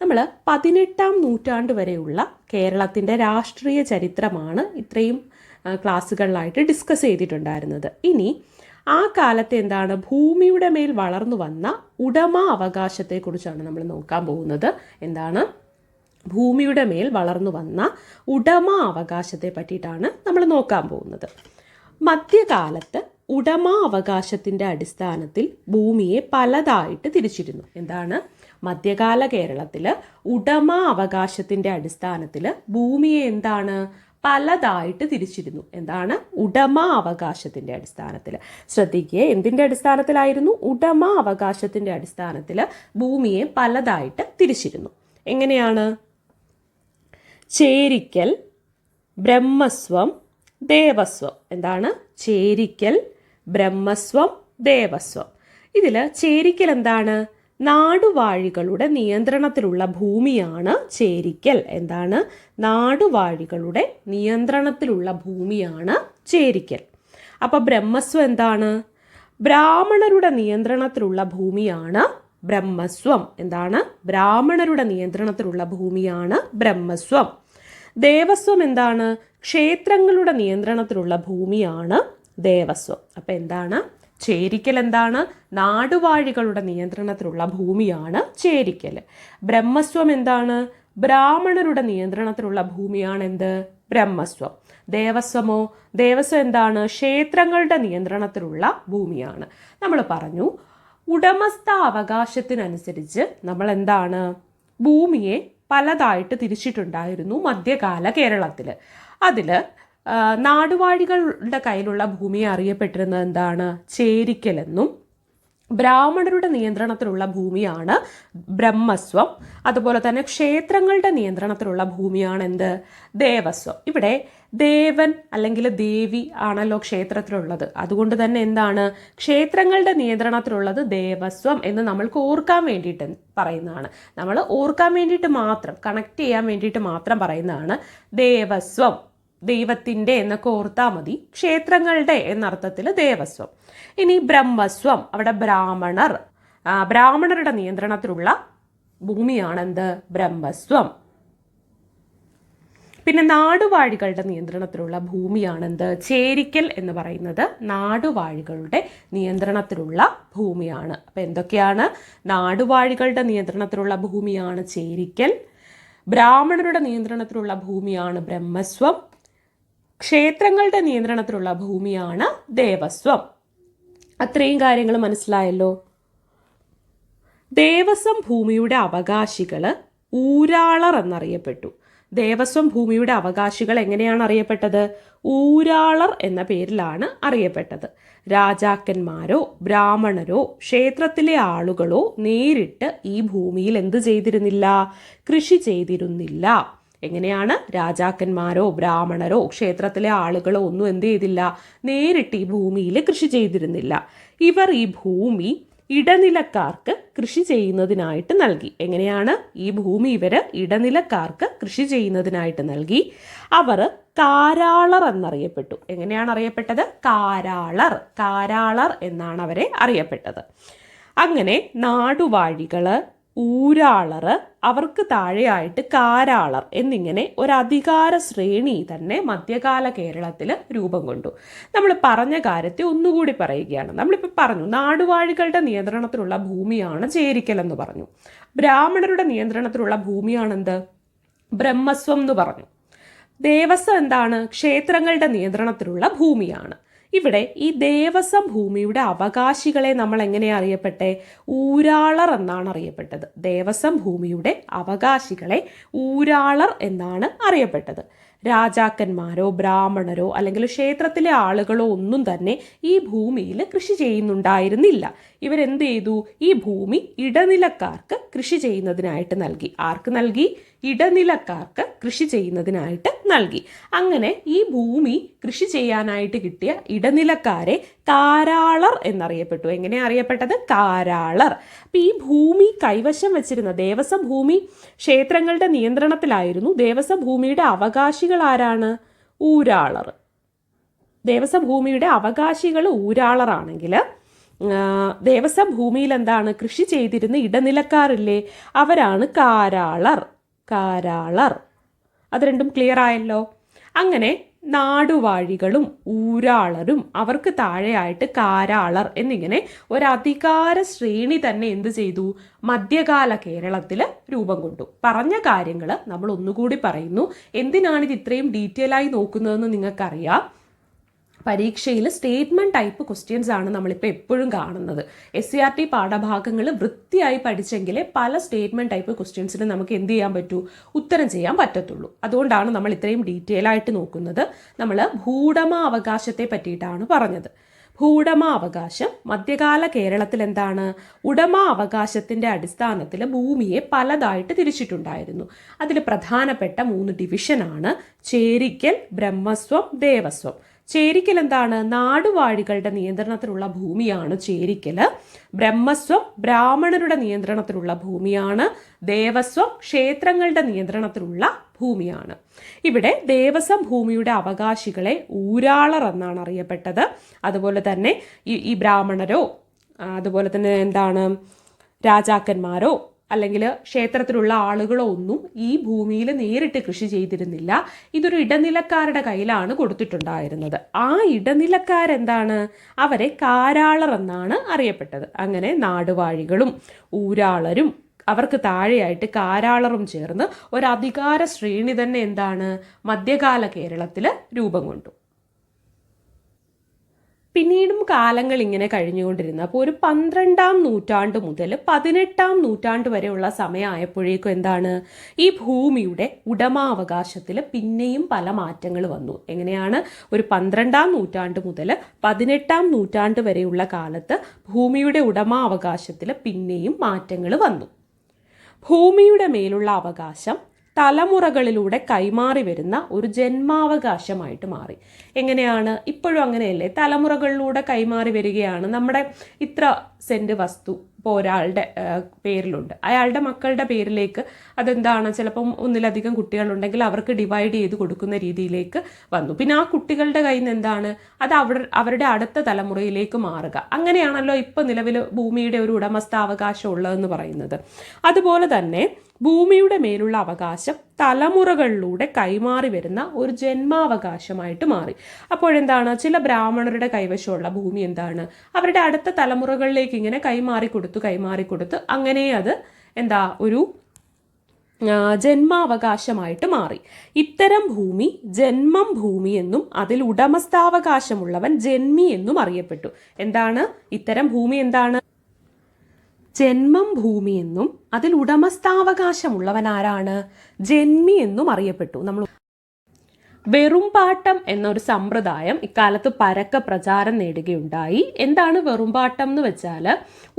നമ്മൾ 18-ാം നൂറ്റാണ്ട് വരെയുള്ള കേരളത്തിൻ്റെ രാഷ്ട്രീയ ചരിത്രമാണ് ഇത്രയും ക്ലാസ്സുകളിലായിട്ട് ഡിസ്കസ് ചെയ്തിട്ടുണ്ടായിരുന്നത്. ഇനി ആ കാലത്ത് എന്താണ് ഭൂമിയുടെ മേൽ വളർന്നു വന്ന ഉടമ അവകാശത്തെക്കുറിച്ചാണ് നമ്മൾ നോക്കാൻ പോകുന്നത്. എന്താണ് ഭൂമിയുടെ മേൽ വളർന്നു വന്ന ഉടമ അവകാശത്തെ പറ്റിയിട്ടാണ് നമ്മൾ നോക്കാൻ പോകുന്നത്. മധ്യകാലത്ത് ഉടമ അവകാശത്തിൻ്റെ അടിസ്ഥാനത്തിൽ ഭൂമിയെ പലതായിട്ട് തിരിച്ചിരുന്നു. എന്താണ് മധ്യകാല കേരളത്തിൽ ഉടമ അവകാശത്തിൻ്റെ അടിസ്ഥാനത്തിൽ ഭൂമിയെ എന്താണ് പലതായിട്ട് തിരിച്ചിരുന്നു. എന്താണ്? ഉടമ അവകാശത്തിൻ്റെ അടിസ്ഥാനത്തിൽ. ശ്രദ്ധിക്കുക, എന്തിൻ്റെ അടിസ്ഥാനത്തിലായിരുന്നു? ഉടമ അവകാശത്തിൻ്റെ അടിസ്ഥാനത്തിൽ ഭൂമിയെ പലതായിട്ട് തിരിച്ചിരുന്നു. എങ്ങനെയാണ്? ചേരിക്കൽ, ബ്രഹ്മസ്വം, ദേവസ്വം. എന്താണ്? ചേരിക്കൽ, ബ്രഹ്മസ്വം, ദേവസ്വം. ഇതിൽ ചേരിക്കൽ എന്താണ്? നാടുവാഴികളുടെ നിയന്ത്രണത്തിലുള്ള ഭൂമിയാണ് ചേരിക്കൽ. എന്താണ്? നാടുവാഴികളുടെ നിയന്ത്രണത്തിലുള്ള ഭൂമിയാണ് ചേരിക്കൽ. അപ്പോൾ ബ്രഹ്മസ്വം എന്താണ്? ബ്രാഹ്മണരുടെ നിയന്ത്രണത്തിലുള്ള ഭൂമിയാണ് ബ്രഹ്മസ്വം. എന്താണ്? ബ്രാഹ്മണരുടെ നിയന്ത്രണത്തിലുള്ള ഭൂമിയാണ് ബ്രഹ്മസ്വം. ദേവസ്വം എന്താണ്? ക്ഷേത്രങ്ങളുടെ നിയന്ത്രണത്തിലുള്ള ഭൂമിയാണ് ദേവസ്വം. അപ്പം എന്താണ്? ചേരിക്കൽ എന്താണ്? നാടുവാഴികളുടെ നിയന്ത്രണത്തിലുള്ള ഭൂമിയാണ് ചേരിക്കൽ. ബ്രഹ്മസ്വം എന്താണ്? ബ്രാഹ്മണരുടെ നിയന്ത്രണത്തിലുള്ള ഭൂമിയാണ് എന്ത്? ബ്രഹ്മസ്വം. ദേവസ്വമോ? ദേവസ്വം എന്താണ്? ക്ഷേത്രങ്ങളുടെ നിയന്ത്രണത്തിലുള്ള ഭൂമിയാണ്. നമ്മൾ പറഞ്ഞു, ഉടമസ്ഥ അവകാശത്തിനനുസരിച്ച് നമ്മൾ എന്താണ്? ഭൂമിയെ പലതായിട്ട് തിരിച്ചിട്ടുണ്ടായിരുന്നു മധ്യകാല കേരളത്തിൽ. അതിൽ നാടുവാഴികളുടെ കയ്യിലുള്ള ഭൂമിയെ അറിയപ്പെട്ടിരുന്നത് എന്താണ്? ചേരിക്കലെന്നും ബ്രാഹ്മണരുടെ നിയന്ത്രണത്തിലുള്ള ഭൂമിയാണ് ബ്രഹ്മസ്വം. അതുപോലെ തന്നെ ക്ഷേത്രങ്ങളുടെ നിയന്ത്രണത്തിലുള്ള ഭൂമിയാണ് എന്ത്? ദേവസ്വം. ഇവിടെ ദേവൻ അല്ലെങ്കിൽ ദേവി ആണല്ലോ ക്ഷേത്രത്തിലുള്ളത്. അതുകൊണ്ട് തന്നെ എന്താണ്? ക്ഷേത്രങ്ങളുടെ നിയന്ത്രണത്തിലുള്ളത് ദേവസ്വം എന്ന് നമ്മൾക്ക് ഓർക്കാൻ വേണ്ടിയിട്ട് പറയുന്നതാണ്. നമ്മൾ ഓർക്കാൻ വേണ്ടിയിട്ട് മാത്രം, കണക്ട് ചെയ്യാൻ വേണ്ടിയിട്ട് മാത്രം പറയുന്നതാണ് ദേവസ്വം. ദൈവത്തിൻ്റെ എന്നൊക്കെ ഓർത്താൽ മതി. ക്ഷേത്രങ്ങളുടെ എന്നർത്ഥത്തിൽ ദേവസ്വം. ഇനി ബ്രഹ്മസ്വം, അവിടെ ബ്രാഹ്മണരുടെ നിയന്ത്രണത്തിലുള്ള ഭൂമിയാണെന്ത്? ബ്രഹ്മസ്വം. പിന്നെ നാടുവാഴികളുടെ നിയന്ത്രണത്തിലുള്ള ഭൂമിയാണെന്ത്? ചേരിക്കൽ എന്ന് പറയുന്നത് നാടുവാഴികളുടെ നിയന്ത്രണത്തിലുള്ള ഭൂമിയാണ്. അപ്പം എന്തൊക്കെയാണ്? നാടുവാഴികളുടെ നിയന്ത്രണത്തിലുള്ള ഭൂമിയാണ് ചേരിക്കൽ, ബ്രാഹ്മണരുടെ നിയന്ത്രണത്തിലുള്ള ഭൂമിയാണ് ബ്രഹ്മസ്വം, ക്ഷേത്രങ്ങളുടെ നിയന്ത്രണത്തിലുള്ള ഭൂമിയാണ് ദേവസ്വം. അത്രയും കാര്യങ്ങൾ മനസ്സിലായല്ലോ. ദേവസ്വം ഭൂമിയുടെ അവകാശികൾ ഊരാളർ എന്നറിയപ്പെട്ടു. ദേവസ്വം ഭൂമിയുടെ അവകാശികൾ എങ്ങനെയാണ് അറിയപ്പെട്ടത്? ഊരാളർ എന്ന പേരിലാണ് അറിയപ്പെട്ടത്. രാജാക്കന്മാരോ ബ്രാഹ്മണരോ ക്ഷേത്രത്തിലെ ആളുകളോ നേരിട്ട് ഈ ഭൂമിയിൽ എന്ത് ചെയ്തിരുന്നില്ല? കൃഷി ചെയ്തിരുന്നില്ല. എങ്ങനെയാണ്? രാജാക്കന്മാരോ ബ്രാഹ്മണരോ ക്ഷേത്രത്തിലെ ആളുകളോ ഒന്നും എന്ത് ചെയ്തില്ല? നേരിട്ട് ഈ ഭൂമിയിൽ കൃഷി ചെയ്തിരുന്നില്ല. ഇവർ ഈ ഭൂമി ഇടനിലക്കാർക്ക് കൃഷി ചെയ്യുന്നതിനായിട്ട് നൽകി. എങ്ങനെയാണ്? ഈ ഭൂമി ഇവർ ഇടനിലക്കാർക്ക് കൃഷി ചെയ്യുന്നതിനായിട്ട് നൽകി. അവർ കാരാളർ എന്നറിയപ്പെട്ടു. എങ്ങനെയാണ് അറിയപ്പെട്ടത്? കാരാളർ എന്നാണ് അവരെ അറിയപ്പെട്ടത്. അങ്ങനെ നാടുവാഴികൾ, ഊരാളർ, അവർക്ക് താഴെയായിട്ട് കാരാളർ എന്നിങ്ങനെ ഒരു അധികാര ശ്രേണി തന്നെ മധ്യകാല കേരളത്തിൽ രൂപം കൊണ്ടു. നമ്മൾ പറഞ്ഞ കാര്യത്തെ ഒന്നുകൂടി പറയുകയാണ്. നമ്മളിപ്പോൾ പറഞ്ഞു, നാടുവാഴികളുടെ നിയന്ത്രണത്തിലുള്ള ഭൂമിയാണ് ചേരിക്കൽ എന്ന് പറഞ്ഞു. ബ്രാഹ്മണരുടെ നിയന്ത്രണത്തിലുള്ള ഭൂമിയാണെന്ത്? ബ്രഹ്മസ്വം എന്ന് പറഞ്ഞു. ദേവസ്വം എന്താണ്? ക്ഷേത്രങ്ങളുടെ നിയന്ത്രണത്തിലുള്ള ഭൂമിയാണ്. ഇവിടെ ഈ ദേവസ്വം ഭൂമിയുടെ അവകാശികളെ നമ്മൾ എങ്ങനെ അറിയപ്പെട്ടെ? ഊരാളർ എന്നാണ് അറിയപ്പെട്ടത്. ദേവസ്വം ഭൂമിയുടെ അവകാശികളെ ഊരാളർ എന്നാണ് അറിയപ്പെട്ടത്. രാജാക്കന്മാരോ ബ്രാഹ്മണരോ അല്ലെങ്കിൽ ക്ഷേത്രത്തിലെ ആളുകളോ ഒന്നും തന്നെ ഈ ഭൂമിയിൽ കൃഷി ചെയ്യുന്നുണ്ടായിരുന്നില്ല. ഇവരെന്ത് ചെയ്തു? ഈ ഭൂമി ഇടനിലക്കാർക്ക് കൃഷി ചെയ്യുന്നതിനായിട്ട് നൽകി. ആർക്ക് നൽകി? ഇടനിലക്കാർക്ക് കൃഷി ചെയ്യുന്നതിനായിട്ട് നൽകി. അങ്ങനെ ഈ ഭൂമി കൃഷി ചെയ്യാനായിട്ട് കിട്ടിയ ഇടനിലക്കാരെ കാരാളർ എന്നറിയപ്പെട്ടു. എങ്ങനെ അറിയപ്പെട്ടത്? കാരാളർ. അപ്പം ഈ ഭൂമി കൈവശം വെച്ചിരുന്ന ദേവസ്വം ഭൂമി ക്ഷേത്രങ്ങളുടെ നിയന്ത്രണത്തിലായിരുന്നു. ദേവസ്വം ഭൂമിയുടെ അവകാശികൾ ആരാണ്? ഊരാളർ. ദേവസ്വം ഭൂമിയുടെ അവകാശികൾ ഊരാളറാണെങ്കിൽ ദേവസ്വം ഭൂമിയിൽ എന്താണ്? കൃഷി ചെയ്തിരുന്ന ഇടനിലക്കാരില്ലേ, അവരാണ് കാരാളർ. അത് രണ്ടും ക്ലിയർ ആയല്ലോ. അങ്ങനെ നാടുവാഴികളും ഊരാളരും അവർക്ക് താഴെയായിട്ട് കാരാളർ എന്നിങ്ങനെ ഒരു അധികാര ശ്രേണി തന്നെ എന്ത് ചെയ്തു? മധ്യകാല കേരളത്തിൽ രൂപം കൊണ്ടു. പറഞ്ഞ കാര്യങ്ങൾ നമ്മൾ ഒന്നുകൂടി പറയുന്നു. എന്തിനാണിത് ഇത്രയും ഡീറ്റെയിൽ ആയി നോക്കുന്നതെന്ന് നിങ്ങൾക്കറിയാം. പരീക്ഷയിൽ സ്റ്റേറ്റ്മെൻറ്റ് ടൈപ്പ് ക്വസ്റ്റ്യൻസ് ആണ് നമ്മളിപ്പോൾ എപ്പോഴും കാണുന്നത്. SCERT പാഠഭാഗങ്ങൾ വൃത്തിയായി പഠിച്ചെങ്കിലേ പല സ്റ്റേറ്റ്മെൻറ്റ് ടൈപ്പ് ക്വസ്റ്റ്യൻസിന് നമുക്ക് എന്ത് ചെയ്യാൻ പറ്റൂ, ഉത്തരം ചെയ്യാൻ പറ്റത്തുള്ളൂ. അതുകൊണ്ടാണ് നമ്മൾ ഇത്രയും ഡീറ്റെയിൽ ആയിട്ട് നോക്കുന്നത്. നമ്മൾ ഭൂവുടമാവകാശത്തെ പറ്റിയിട്ടാണ് പറഞ്ഞത്. ഭൂവുടമാവകാശം മധ്യകാല കേരളത്തിൽ എന്താണ്, ഉടമാവകാശത്തിൻ്റെ അടിസ്ഥാനത്തിൽ ഭൂമിയെ പലതായിട്ട് തിരിച്ചിട്ടുണ്ടായിരുന്നു. അതിൽ പ്രധാനപ്പെട്ട 3 ഡിവിഷനാണ് ചേരിക്കൽ, ബ്രഹ്മസ്വം, ദേവസ്വം. ചേരിക്കൽ എന്താണ്, നാടുവാഴികളുടെ നിയന്ത്രണത്തിലുള്ള ഭൂമിയാണ് ചേരിക്കൽ. ബ്രഹ്മസ്വം ബ്രാഹ്മണരുടെ നിയന്ത്രണത്തിലുള്ള ഭൂമിയാണ്. ദേവസ്വം ക്ഷേത്രങ്ങളുടെ നിയന്ത്രണത്തിലുള്ള ഭൂമിയാണ്. ഇവിടെ ദേവസ്വം ഭൂമിയുടെ അവകാശികളെ ഊരാളർ എന്നാണ് അറിയപ്പെട്ടത്. അതുപോലെ തന്നെ ഈ ബ്രാഹ്മണരോ അതുപോലെ തന്നെ എന്താണ് രാജാക്കന്മാരോ അല്ലെങ്കിൽ ക്ഷേത്രത്തിലുള്ള ആളുകളോ ഒന്നും ഈ ഭൂമിയിൽ നേരിട്ട് കൃഷി ചെയ്തിരുന്നില്ല. ഇതൊരു ഇടനിലക്കാരുടെ കയ്യിലാണ് കൊടുത്തിട്ടുണ്ടായിരുന്നത്. ആ ഇടനിലക്കാരെന്താണ്, അവരെ കാരാളർ എന്നാണ് അറിയപ്പെട്ടത്. അങ്ങനെ നാടുവാഴികളും ഊരാളരും അവർക്ക് താഴെയായിട്ട് കാരാളറും ചേർന്ന് ഒരു അധികാര ശ്രേണി തന്നെ എന്താണ് മധ്യകാല കേരളത്തിൽ രൂപം കൊണ്ടു. പിന്നീടും കാലങ്ങൾ ഇങ്ങനെ കഴിഞ്ഞുകൊണ്ടിരുന്നു. അപ്പോൾ ഒരു 12-ാം നൂറ്റാണ്ട് മുതൽ 18-ാം നൂറ്റാണ്ട് വരെയുള്ള സമയമായപ്പോഴേക്കും എന്താണ്, ഈ ഭൂമിയുടെ ഉടമാവകാശത്തിൽ പിന്നെയും പല മാറ്റങ്ങൾ വന്നു. എങ്ങനെയാണ്, ഒരു 12-ാം നൂറ്റാണ്ട് മുതൽ 18-ാം നൂറ്റാണ്ട് വരെയുള്ള കാലത്ത് ഭൂമിയുടെ ഉടമാവകാശത്തിൽ പിന്നെയും മാറ്റങ്ങൾ വന്നു. ഭൂമിയുടെ മേലുള്ള അവകാശം തലമുറകളിലൂടെ കൈമാറി വരുന്ന ഒരു ജന്മാവകാശമായിട്ട് മാറി. എങ്ങനെയാണ്, ഇപ്പോഴും അങ്ങനെയല്ലേ, തലമുറകളിലൂടെ കൈമാറി വരികയാണ്. നമ്മുടെ ഇത്ര സെൻറ്റ് വസ്തു ഇപ്പോൾ ഒരാളുടെ പേരിലുണ്ട്, അയാളുടെ മക്കളുടെ പേരിലേക്ക് അതെന്താണ്, ചിലപ്പം ഒന്നിലധികം കുട്ടികളുണ്ടെങ്കിൽ അവർക്ക് ഡിവൈഡ് ചെയ്ത് കൊടുക്കുന്ന രീതിയിലേക്ക് വന്നു. പിന്നെ ആ കുട്ടികളുടെ കയ്യിൽ നിന്ന് എന്താണ്, അത് അവരുടെ അടുത്ത തലമുറയിലേക്ക് മാറുക. അങ്ങനെയാണല്ലോ ഇപ്പോൾ നിലവിൽ ഭൂമിയുടെ ഒരു ഉടമസ്ഥാവകാശം ഉള്ളതെന്ന് പറയുന്നത്. അതുപോലെ തന്നെ ഭൂമിയുടെ മേലുള്ള അവകാശം തലമുറകളിലൂടെ കൈമാറി വരുന്ന ഒരു ജന്മാവകാശമായിട്ട് മാറി. അപ്പോഴെന്താണ്, ചില ബ്രാഹ്മണരുടെ കൈവശമുള്ള ഭൂമി എന്താണ്, അവരുടെ അടുത്ത തലമുറകളിലേക്ക് ഇങ്ങനെ കൈമാറി കൊടുത്ത് അങ്ങനെ അത് ഒരു ജന്മാവകാശമായിട്ട് മാറി. ഇത്തരം ഭൂമി ജന്മം ഭൂമി എന്നും അതിൽ ഉടമസ്ഥാവകാശമുള്ളവൻ ജന്മി എന്നും അറിയപ്പെട്ടു. എന്താണ് ഇത്തരം ഭൂമി, എന്താണ് ജന്മം ഭൂമി എന്നും അതിൽ ഉടമസ്ഥാവകാശമുള്ളവൻ ആരാണ്, ജന്മി എന്നും അറിയപ്പെട്ടു. നമ്മൾ വെറുംപാട്ടം എന്നൊരു സമ്പ്രദായം ഇക്കാലത്ത് പരക്കെ പ്രചാരം നേടുകയുണ്ടായി. എന്താണ് വെറുംപാട്ടം എന്ന് വെച്ചാൽ,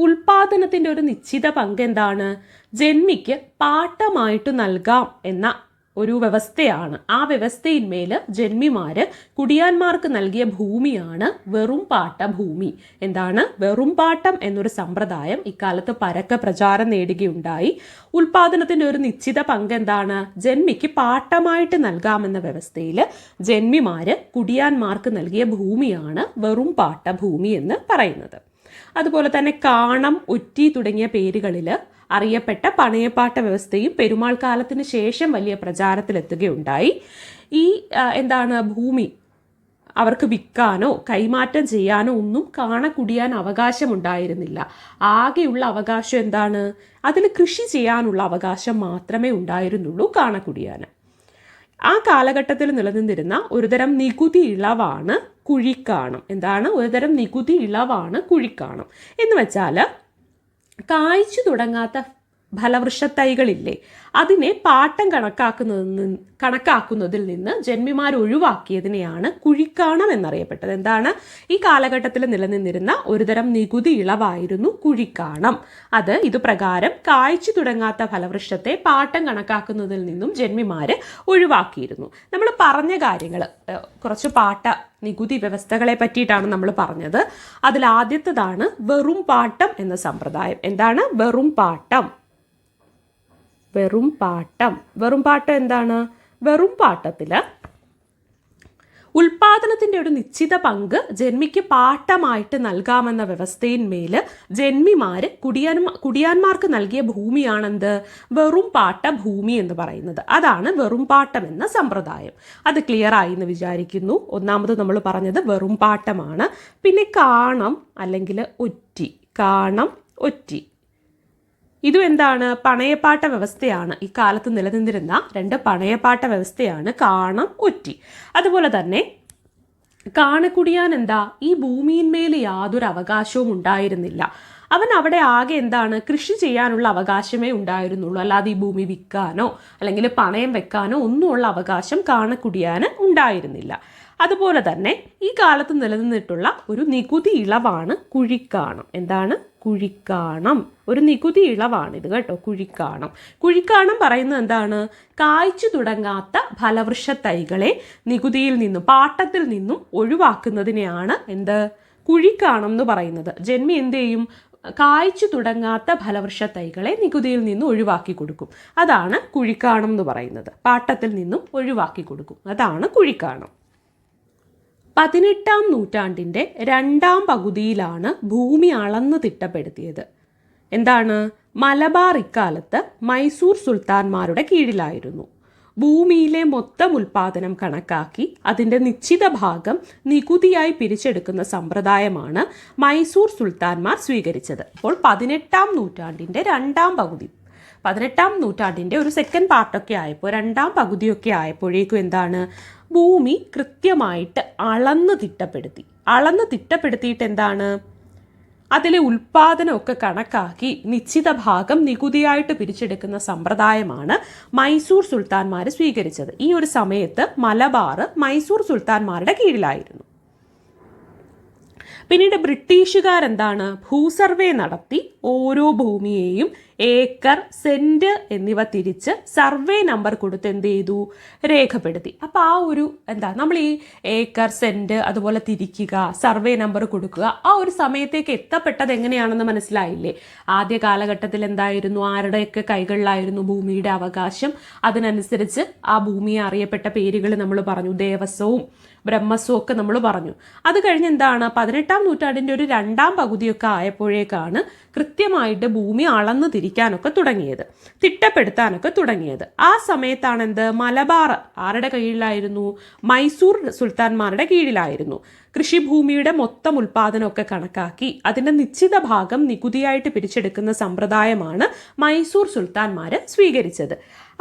ഉൽപാദനത്തിൻ്റെ ഒരു നിശ്ചിത പങ്ക് എന്താണ്, ജന്മിക്ക് പാട്ടമായിട്ട് നൽകാം എന്ന ഒരു വ്യവസ്ഥയാണ്. ആ വ്യവസ്ഥയിന്മേൽ ജന്മിമാര് കുടിയാന്മാർക്ക് നൽകിയ ഭൂമിയാണ് വെറുംപാട്ട ഭൂമി. എന്താണ് വെറുംപാട്ടം എന്നൊരു സമ്പ്രദായം ഇക്കാലത്ത് പരക്കെ പ്രചാരം നേടുകയുണ്ടായി. ഉൽപാദനത്തിൻ്റെ ഒരു നിശ്ചിത പങ്ക് എന്താണ്, ജന്മിക്ക് പാട്ടമായിട്ട് നൽകാമെന്ന വ്യവസ്ഥയിൽ ജന്മിമാര് കുടിയാന്മാർക്ക് നൽകിയ ഭൂമിയാണ് വെറുംപാട്ട ഭൂമി എന്ന് പറയുന്നത്. അതുപോലെ തന്നെ കാണം, ഒറ്റി തുടങ്ങിയ പേരുകളിൽ അറിയപ്പെട്ട പണയപ്പാട്ട വ്യവസ്ഥയും പെരുമാൾ കാലത്തിന് ശേഷം വലിയ പ്രചാരത്തിലെത്തുകയുണ്ടായി. ഈ ഭൂമി അവർക്ക് വിൽക്കാനോ കൈമാറ്റം ചെയ്യാനോ ഒന്നും കാണക്കുടിയാൻ അവകാശമുണ്ടായിരുന്നില്ല. ആകെയുള്ള അവകാശം എന്താണ്, അതിൽ കൃഷി ചെയ്യാനുള്ള അവകാശം മാത്രമേ ഉണ്ടായിരുന്നുള്ളൂ കാണക്കുടിയാന്. ആ കാലഘട്ടത്തിൽ നിലനിന്നിരുന്ന ഒരുതരം നികുതി ഇളവാണ് കുഴിക്കാണം. ഒരുതരം നികുതി ഇളവാണ് കുഴിക്കാണം എന്ന് വെച്ചാൽ, കായ്ച്ചു തുടങ്ങാത്ത ഫലവൃക്ഷത്തൈകളില്ലേ, അതിനെ പാട്ടം കണക്കാക്കുന്നതിൽ നിന്ന് ജന്മിമാർ ഒഴിവാക്കിയതിനെയാണ് കുഴിക്കാണം എന്നറിയപ്പെട്ടത്. ഈ കാലഘട്ടത്തിൽ നിലനിന്നിരുന്ന ഒരുതരം നികുതി ഇളവായിരുന്നു കുഴിക്കാണം. ഇത് പ്രകാരം കായ്ച്ചു തുടങ്ങാത്ത ഫലവൃക്ഷത്തെ പാട്ടം കണക്കാക്കുന്നതിൽ നിന്നും ജന്മിമാർ ഒഴിവാക്കിയിരുന്നു. നമ്മൾ പറഞ്ഞ കാര്യങ്ങൾ കുറച്ച് പാട്ട നികുതി വ്യവസ്ഥകളെ പറ്റിയിട്ടാണ് നമ്മൾ പറഞ്ഞത്. അതിൽ ആദ്യത്തേതാണ് വെറുംപാട്ടം എന്ന സമ്പ്രദായം. വെറുംപാട്ടം എന്താണ്, വെറുംപാട്ടത്തിൽ ഉൽപാദനത്തിൻ്റെ ഒരു നിശ്ചിത പങ്ക് ജന്മിക്ക് പാട്ടമായിട്ട് നൽകാമെന്ന വ്യവസ്ഥയിന്മേൽ ജന്മിമാർ കുടിയാന്മാർക്ക് നൽകിയ ഭൂമിയാണെന്ത്, വെറുംപാട്ട ഭൂമി എന്ന് പറയുന്നത്. അതാണ് വെറുംപാട്ടം എന്ന സമ്പ്രദായം. അത് ക്ലിയർ ആയി എന്ന് വിചാരിക്കുന്നു. ഒന്നാമത് നമ്മൾ പറഞ്ഞത് വെറുംപാട്ടമാണ്. പിന്നെ കാണം അല്ലെങ്കിൽ ഒറ്റി, ഇതും പണയപ്പാട്ട വ്യവസ്ഥയാണ്. ഈ കാലത്ത് നിലനിന്നിരുന്ന 2 പണയപ്പാട്ട വ്യവസ്ഥയാണ് കാണം, ഒറ്റി. അതുപോലെ തന്നെ കാണക്കുടിയാൻ എന്താ, ഈ ഭൂമിയിന്മേൽ യാതൊരു അവകാശവും ഉണ്ടായിരുന്നില്ല. അവൻ അവിടെ ആകെ എന്താണ്, കൃഷി ചെയ്യാനുള്ള അവകാശമേ ഉണ്ടായിരുന്നുള്ളൂ. അല്ലാതെ ഈ ഭൂമി വിൽക്കാനോ അല്ലെങ്കിൽ പണയം വെക്കാനോ ഒന്നുമുള്ള അവകാശം കാണക്കുടിയാന് ഉണ്ടായിരുന്നില്ല. അതുപോലെ തന്നെ ഈ കാലത്ത് നിലനിന്നിട്ടുള്ള ഒരു നികുതി ഇളവാണ് കുഴിക്കാണം. എന്താണ്? കുഴിക്കാണം. ഒരു നികുതി ഇളവാണിത് കേട്ടോ, കുഴിക്കാണം. കുഴിക്കാണം പറയുന്നത് എന്താണ്? കായ്ച്ചു തുടങ്ങാത്ത ഫലവൃക്ഷ തൈകളെ നികുതിയിൽ നിന്നും പാട്ടത്തിൽ നിന്നും ഒഴിവാക്കുന്നതിനെയാണ് എന്ത്, കുഴിക്കാണം എന്ന് പറയുന്നത്. ജന്മി എന്ത് ചെയ്യും? കായ്ച്ചു തുടങ്ങാത്ത ഫലവൃക്ഷ തൈകളെ നികുതിയിൽ നിന്നും ഒഴിവാക്കി കൊടുക്കും. അതാണ് കുഴിക്കാണം എന്ന് പറയുന്നത്. പാട്ടത്തിൽ നിന്നും ഒഴിവാക്കി കൊടുക്കും. അതാണ് കുഴിക്കാണം. 18-ാം നൂറ്റാണ്ടിൻ്റെ 2-ാം പകുതിയിലാണ് ഭൂമി അളന്ന് തിട്ടപ്പെടുത്തിയത്. എന്താണ്? മലബാർ ഇക്കാലത്ത് മൈസൂർ സുൽത്താൻമാരുടെ കീഴിലായിരുന്നു. ഭൂമിയിലെ മൊത്തം ഉൽപാദനം കണക്കാക്കി അതിൻ്റെ നിശ്ചിത ഭാഗം നികുതിയായി പിരിച്ചെടുക്കുന്ന സമ്പ്രദായമാണ് മൈസൂർ സുൽത്താൻമാർ സ്വീകരിച്ചത്. അപ്പോൾ 18-ാം നൂറ്റാണ്ടിൻ്റെ 2-ാം പകുതി, 18-ാം നൂറ്റാണ്ടിൻ്റെ ഒരു സെക്കൻഡ് പാർട്ടൊക്കെ ആയപ്പോൾ, 2-ാം പകുതിയൊക്കെ ആയപ്പോഴേക്കും എന്താണ്, ഭൂമി കൃത്യമായിട്ട് അളന്ന് തിട്ടപ്പെടുത്തിയിട്ട് എന്താണ്, അതിലെ ഉൽപാദനമൊക്കെ കണക്കാക്കി നിശ്ചിത ഭാഗം നികുതിയായിട്ട് പിരിച്ചെടുക്കുന്ന സമ്പ്രദായമാണ് മൈസൂർ സുൽത്താൻമാർ സ്വീകരിച്ചത്. ഈ ഒരു സമയത്ത് മലബാർ മൈസൂർ സുൽത്താൻമാരുടെ കീഴിലായിരുന്നു. പിന്നീട് ബ്രിട്ടീഷുകാരെന്താണ്, ഭൂസർവേ നടത്തി ഓരോ ഭൂമിയെയും ഏക്കർ, സെന്റ് എന്നിവ തിരിച്ച് സർവേ നമ്പർ കൊടുത്ത് എന്ത് ചെയ്തു, രേഖപ്പെടുത്തി. അപ്പോൾ ആ ഒരു നമ്മൾ ഈ ഏക്കർ, സെന്റ് അതുപോലെ തിരിക്കുക, സർവേ നമ്പർ കൊടുക്കുക, ആ ഒരു സമയത്തേക്ക് എത്തപ്പെട്ടത് എങ്ങനെയാണെന്ന് മനസ്സിലായില്ലേ? ആദ്യ കാലഘട്ടത്തിൽ എന്തായിരുന്നു, ആരുടെയൊക്കെ കൈകളിലായിരുന്നു ഭൂമിയുടെ അവകാശം? അതിനനുസരിച്ച് ആ ഭൂമിയെ അറിയപ്പെട്ട പേരുകൾ നമ്മൾ പറഞ്ഞു, ദേവസ്വവും ബ്രഹ്മസ്വവും ഒക്കെ നമ്മൾ പറഞ്ഞു. അത് കഴിഞ്ഞ് എന്താണ്, 18-ാം നൂറ്റാണ്ടിൻ്റെ ഒരു 2-ാം പകുതിയൊക്കെ ആയപ്പോഴേക്കാണ് കൃത്യമായിട്ട് ഭൂമി അളന്ന് തിരിക്കാനൊക്കെ തുടങ്ങിയത്, തിട്ടപ്പെടുത്താനൊക്കെ തുടങ്ങിയത്. ആ സമയത്താണ് എന്ത്, മലബാർ ആരുടെ കീഴിലായിരുന്നു? മൈസൂർ സുൽത്താൻമാരുടെ കീഴിലായിരുന്നു. കൃഷിഭൂമിയുടെ മൊത്തം ഉൽപാദനമൊക്കെ കണക്കാക്കി അതിൻ്റെ നിശ്ചിത ഭാഗം നികുതിയായിട്ട് പിരിച്ചെടുക്കുന്ന സമ്പ്രദായമാണ് മൈസൂർ സുൽത്താൻമാർ സ്വീകരിച്ചത്.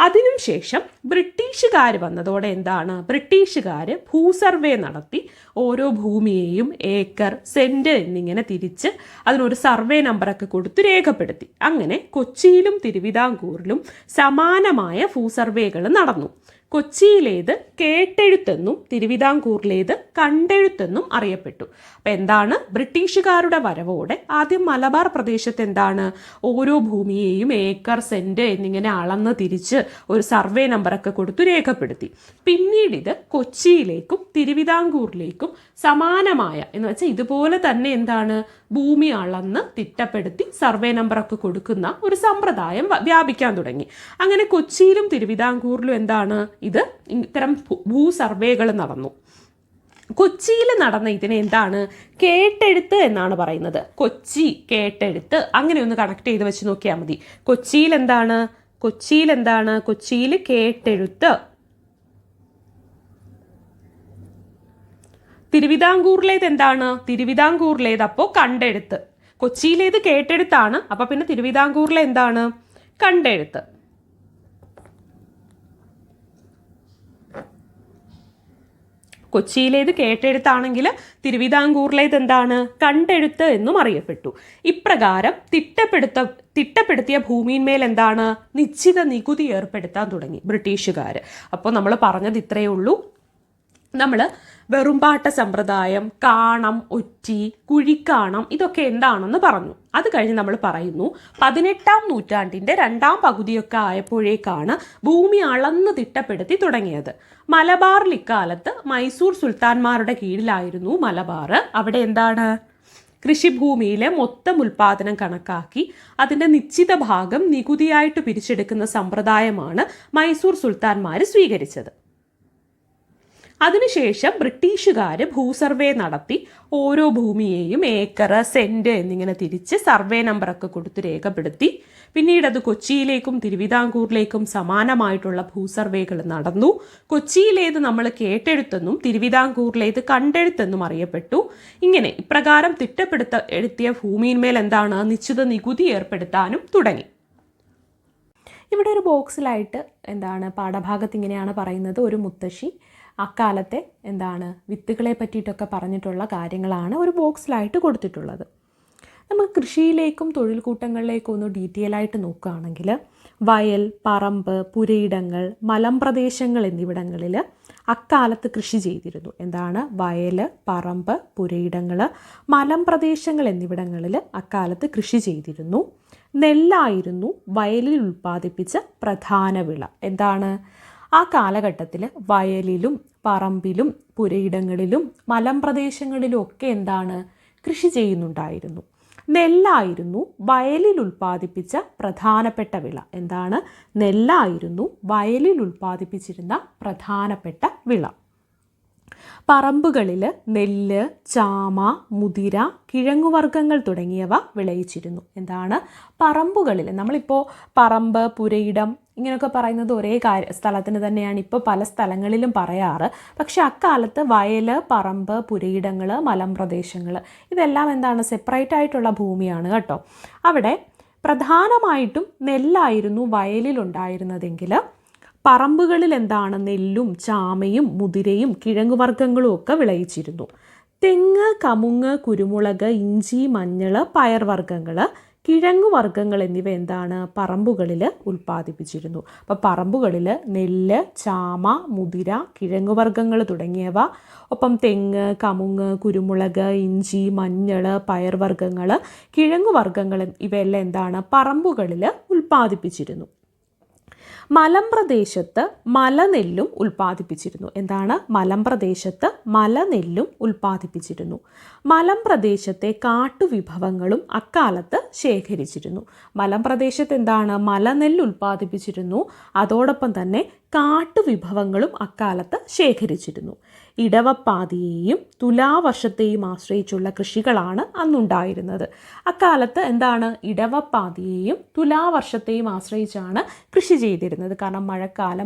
അതിനും ശേഷം ബ്രിട്ടീഷുകാർ വന്നതോടെ എന്താണ്, ബ്രിട്ടീഷുകാർ ഭൂസർവേ നടത്തി ഓരോ ഭൂമിയെയും ഏക്കർ, സെന്റ് എന്നിങ്ങനെ തിരിച്ച് അതിനൊരു സർവേ നമ്പറൊക്കെ കൊടുത്ത് രേഖപ്പെടുത്തി. അങ്ങനെ കൊച്ചിയിലും തിരുവിതാംകൂറിലും സമാനമായ ഭൂസർവേകൾ നടന്നു. കൊച്ചിയിലേത് കേട്ടെഴുത്തെന്നും തിരുവിതാംകൂറിലേത് കണ്ടെഴുത്തെന്നും അറിയപ്പെട്ടു. അപ്പം എന്താണ്, ബ്രിട്ടീഷുകാരുടെ വരവോടെ ആദ്യം മലബാർ പ്രദേശത്ത് എന്താണ്, ഓരോ ഭൂമിയെയും ഏക്കർ, സെന്റ് എന്നിങ്ങനെ അളന്ന് തിരിച്ച് ഒരു സർവേ നമ്പറൊക്കെ കൊടുത്തു രേഖപ്പെടുത്തി. പിന്നീട് ഇത് കൊച്ചിയിലേക്കും തിരുവിതാംകൂറിലേക്കും സമാനമായ എന്ന് വെച്ചാൽ ഇതുപോലെ തന്നെ എന്താണ്, ഭൂമി അളന്ന് തിട്ടപ്പെടുത്തി സർവേ നമ്പറൊക്കെ കൊടുക്കുന്ന ഒരു സമ്പ്രദായം വ്യാപിക്കാൻ തുടങ്ങി. അങ്ങനെ കൊച്ചിയിലും തിരുവിതാംകൂറിലും എന്താണ്, ഇത് ഇത്തരം ഭൂസർവേകൾ നടന്നു. കൊച്ചിയിൽ നടന്ന ഇതിനെ എന്താണ്, കേട്ടെഴുത്ത് എന്നാണ് പറയുന്നത്. കൊച്ചി കേട്ടെഴുത്ത്, അങ്ങനെ ഒന്ന് കണക്ട് ചെയ്ത് വെച്ച് നോക്കിയാൽ മതി. കൊച്ചിയിൽ എന്താണ്, കൊച്ചിയിൽ കേട്ടെഴുത്ത്. തിരുവിതാംകൂറിലേത് എന്താണ്, തിരുവിതാംകൂറിലേത് അപ്പോൾ കണ്ടെഴുത്ത്. കൊച്ചിയിലേത് കേട്ടെഴുത്താണ്, അപ്പോൾ പിന്നെ തിരുവിതാംകൂറിലെ എന്താണ്, കണ്ടെഴുത്ത്. കൊച്ചിയിലേത് കേട്ടെഴുത്താണെങ്കിൽ തിരുവിതാംകൂറിലേത് എന്താണ്, കണ്ടെഴുത്ത് എന്നും അറിയപ്പെട്ടു. ഇപ്രകാരം തിട്ടപ്പെടുത്തിയ ഭൂമിയിന്മേൽ എന്താണ്, നിശ്ചിത നികുതി ഏർപ്പെടുത്താൻ തുടങ്ങി ബ്രിട്ടീഷുകാർ. അപ്പോൾ നമ്മൾ പറഞ്ഞത് ഇത്രയേ ഉള്ളൂ. നമ്മൾ വെറുമ്പാട്ട സമ്പ്രദായം, കാണം, ഒറ്റി, കുഴിക്കാണം ഇതൊക്കെ എന്താണെന്ന് പറഞ്ഞു. അത് കഴിഞ്ഞ് നമ്മൾ പറയുന്നു 18-ാം നൂറ്റാണ്ടിൻ്റെ 2-ാം പകുതിയൊക്കെ ആയപ്പോഴേക്കാണ് ഭൂമി അളന്ന് തിട്ടപ്പെടുത്തി തുടങ്ങിയത്. മലബാറിൽ ഇക്കാലത്ത് മൈസൂർ സുൽത്താൻമാരുടെ കീഴിലായിരുന്നു മലബാർ. അവിടെ എന്താണ്, കൃഷിഭൂമിയിലെ മൊത്തം ഉൽപാദനം കണക്കാക്കി അതിൻ്റെ നിശ്ചിത ഭാഗം നികുതിയായിട്ട് പിരിച്ചെടുക്കുന്ന സമ്പ്രദായമാണ് മൈസൂർ സുൽത്താൻമാർ സ്വീകരിച്ചത്. അതിനുശേഷം ബ്രിട്ടീഷുകാർ ഭൂസർവേ നടത്തി ഓരോ ഭൂമിയെയും ഏക്കർ, സെന്റ് എന്നിങ്ങനെ തിരിച്ച് സർവേ നമ്പറൊക്കെ കൊടുത്ത് രേഖപ്പെടുത്തി. പിന്നീട് അത് കൊച്ചിയിലേക്കും തിരുവിതാംകൂറിലേക്കും സമാനമായിട്ടുള്ള ഭൂസർവേകൾ നടന്നു. കൊച്ചിയിലേത് നമ്മൾ കേട്ടെഴുത്തെന്നും തിരുവിതാംകൂറിലേത് കണ്ടെഴുത്തെന്നും അറിയപ്പെട്ടു. ഇങ്ങനെ ഇപ്രകാരം തിട്ടപ്പെടുത്തിയ ഭൂമിയിന്മേൽ എന്താണ്, നിശ്ചിത നികുതി ഏർപ്പെടുത്താനും തുടങ്ങി. ഇവിടെ ഒരു ബോക്സിലായിട്ട് എന്താണ് പാഠഭാഗത്ത് ഇങ്ങനെയാണ് പറയുന്നത്, ഒരു മുത്തശ്ശി അക്കാലത്തെ വിത്തുകളെ പറ്റിയിട്ടൊക്കെ പറഞ്ഞിട്ടുള്ള കാര്യങ്ങളാണ് ഒരു ബോക്സിലായിട്ട് കൊടുത്തിട്ടുള്ളത്. നമുക്ക് കൃഷിയിലേക്കും തൊഴിൽ കൂട്ടങ്ങളിലേക്കും ഒന്ന് ഡീറ്റെയിൽ ആയിട്ട് നോക്കുകയാണെങ്കിൽ വയൽ, പറമ്പ്, പുരയിടങ്ങൾ, മലമ്പ്രദേശങ്ങൾ എന്നിവിടങ്ങളിൽ അക്കാലത്ത് കൃഷി ചെയ്തിരുന്നു. വയൽ, പറമ്പ്, പുരയിടങ്ങൾ, മലമ്പ്രദേശങ്ങൾ എന്നിവിടങ്ങളിൽ അക്കാലത്ത് കൃഷി ചെയ്തിരുന്നു. നെല്ലായിരുന്നു വയലിൽ ഉൽപ്പാദിപ്പിച്ച പ്രധാന വിള. ആ കാലഘട്ടത്തിൽ വയലിലും പറമ്പിലും പുരയിടങ്ങളിലും മലമ്പ്രദേശങ്ങളിലും ഒക്കെ കൃഷി ചെയ്യുന്നുണ്ടായിരുന്നു. നെല്ലായിരുന്നു വയലിൽ ഉൽപ്പാദിപ്പിച്ച പ്രധാനപ്പെട്ട വിള. നെല്ലായിരുന്നു വയലിൽ ഉൽപ്പാദിപ്പിച്ചിരുന്ന പ്രധാനപ്പെട്ട വിള. പറമ്പുകളിൽ നെല്ല്, ചാമ, മുതിര, കിഴങ്ങുവർഗ്ഗങ്ങൾ തുടങ്ങിയവ വിളയിച്ചിരുന്നു. പറമ്പുകളിൽ നമ്മളിപ്പോൾ പറമ്പ്, പുരയിടം ഇങ്ങനെയൊക്കെ പറയുന്നത് ഒരേ സ്ഥലത്തിന് തന്നെയാണ് ഇപ്പോൾ പല സ്ഥലങ്ങളിലും പറയാറ്. പക്ഷെ അക്കാലത്ത് വയൽ, പറമ്പ്, പുരയിടങ്ങൾ, മലമ്പ്രദേശങ്ങൾ ഇതെല്ലാം സെപ്പറേറ്റ് ആയിട്ടുള്ള ഭൂമിയാണ് കേട്ടോ. അവിടെ പ്രധാനമായിട്ടും നെല്ലായിരുന്നു വയലിലുണ്ടായിരുന്നതെങ്കിൽ പറമ്പുകളിൽ നെല്ലും ചാമയും മുതിരയും കിഴങ്ങുവർഗ്ഗങ്ങളും ഒക്കെ വിളയിച്ചിരുന്നു. തെങ്ങ്, കമുങ്ങ്, കുരുമുളക്, ഇഞ്ചി, മഞ്ഞൾ, പയർവർഗ്ഗങ്ങൾ, കിഴങ്ങുവർഗ്ഗങ്ങൾ എന്നിവ പറമ്പുകളിൽ ഉൽപ്പാദിപ്പിച്ചിരുന്നു. അപ്പോൾ പറമ്പുകളിൽ നെല്ല്, ചാമ, മുതിര, കിഴങ്ങുവർഗ്ഗങ്ങൾ തുടങ്ങിയവ, ഒപ്പം തെങ്ങ്, കമുങ്ങ്, കുരുമുളക്, ഇഞ്ചി, മഞ്ഞൾ, പയർവർഗ്ഗങ്ങൾ, കിഴങ്ങുവർഗ്ഗങ്ങൾ ഇവയെല്ലാം പറമ്പുകളിൽ ഉൽപ്പാദിപ്പിച്ചിരുന്നു. മലമ്പ്രദേശത്ത് മലനെല്ലും ഉൽപ്പാദിപ്പിച്ചിരുന്നു. മലമ്പ്രദേശത്ത് മലനെല്ലും ഉൽപ്പാദിപ്പിച്ചിരുന്നു. മലമ്പ്രദേശത്തെ കാട്ടുവിഭവങ്ങളും അക്കാലത്ത് ശേഖരിച്ചിരുന്നു. മലമ്പ്രദേശത്ത് മലനെല്ല് ഉൽപ്പാദിപ്പിച്ചിരുന്നു. അതോടൊപ്പം തന്നെ കാട്ടുവിഭവങ്ങളും അക്കാലത്ത് ശേഖരിച്ചിരുന്നു. ഇടവപ്പാതിയെയും തുലാവർഷത്തെയും ആശ്രയിച്ചുള്ള കൃഷികളാണ് അന്നുണ്ടായിരുന്നത്. അക്കാലത്ത് ഇടവപ്പാതിയെയും തുലാവർഷത്തെയും ആശ്രയിച്ചാണ് കൃഷി ചെയ്തിരുന്നത്. കാരണം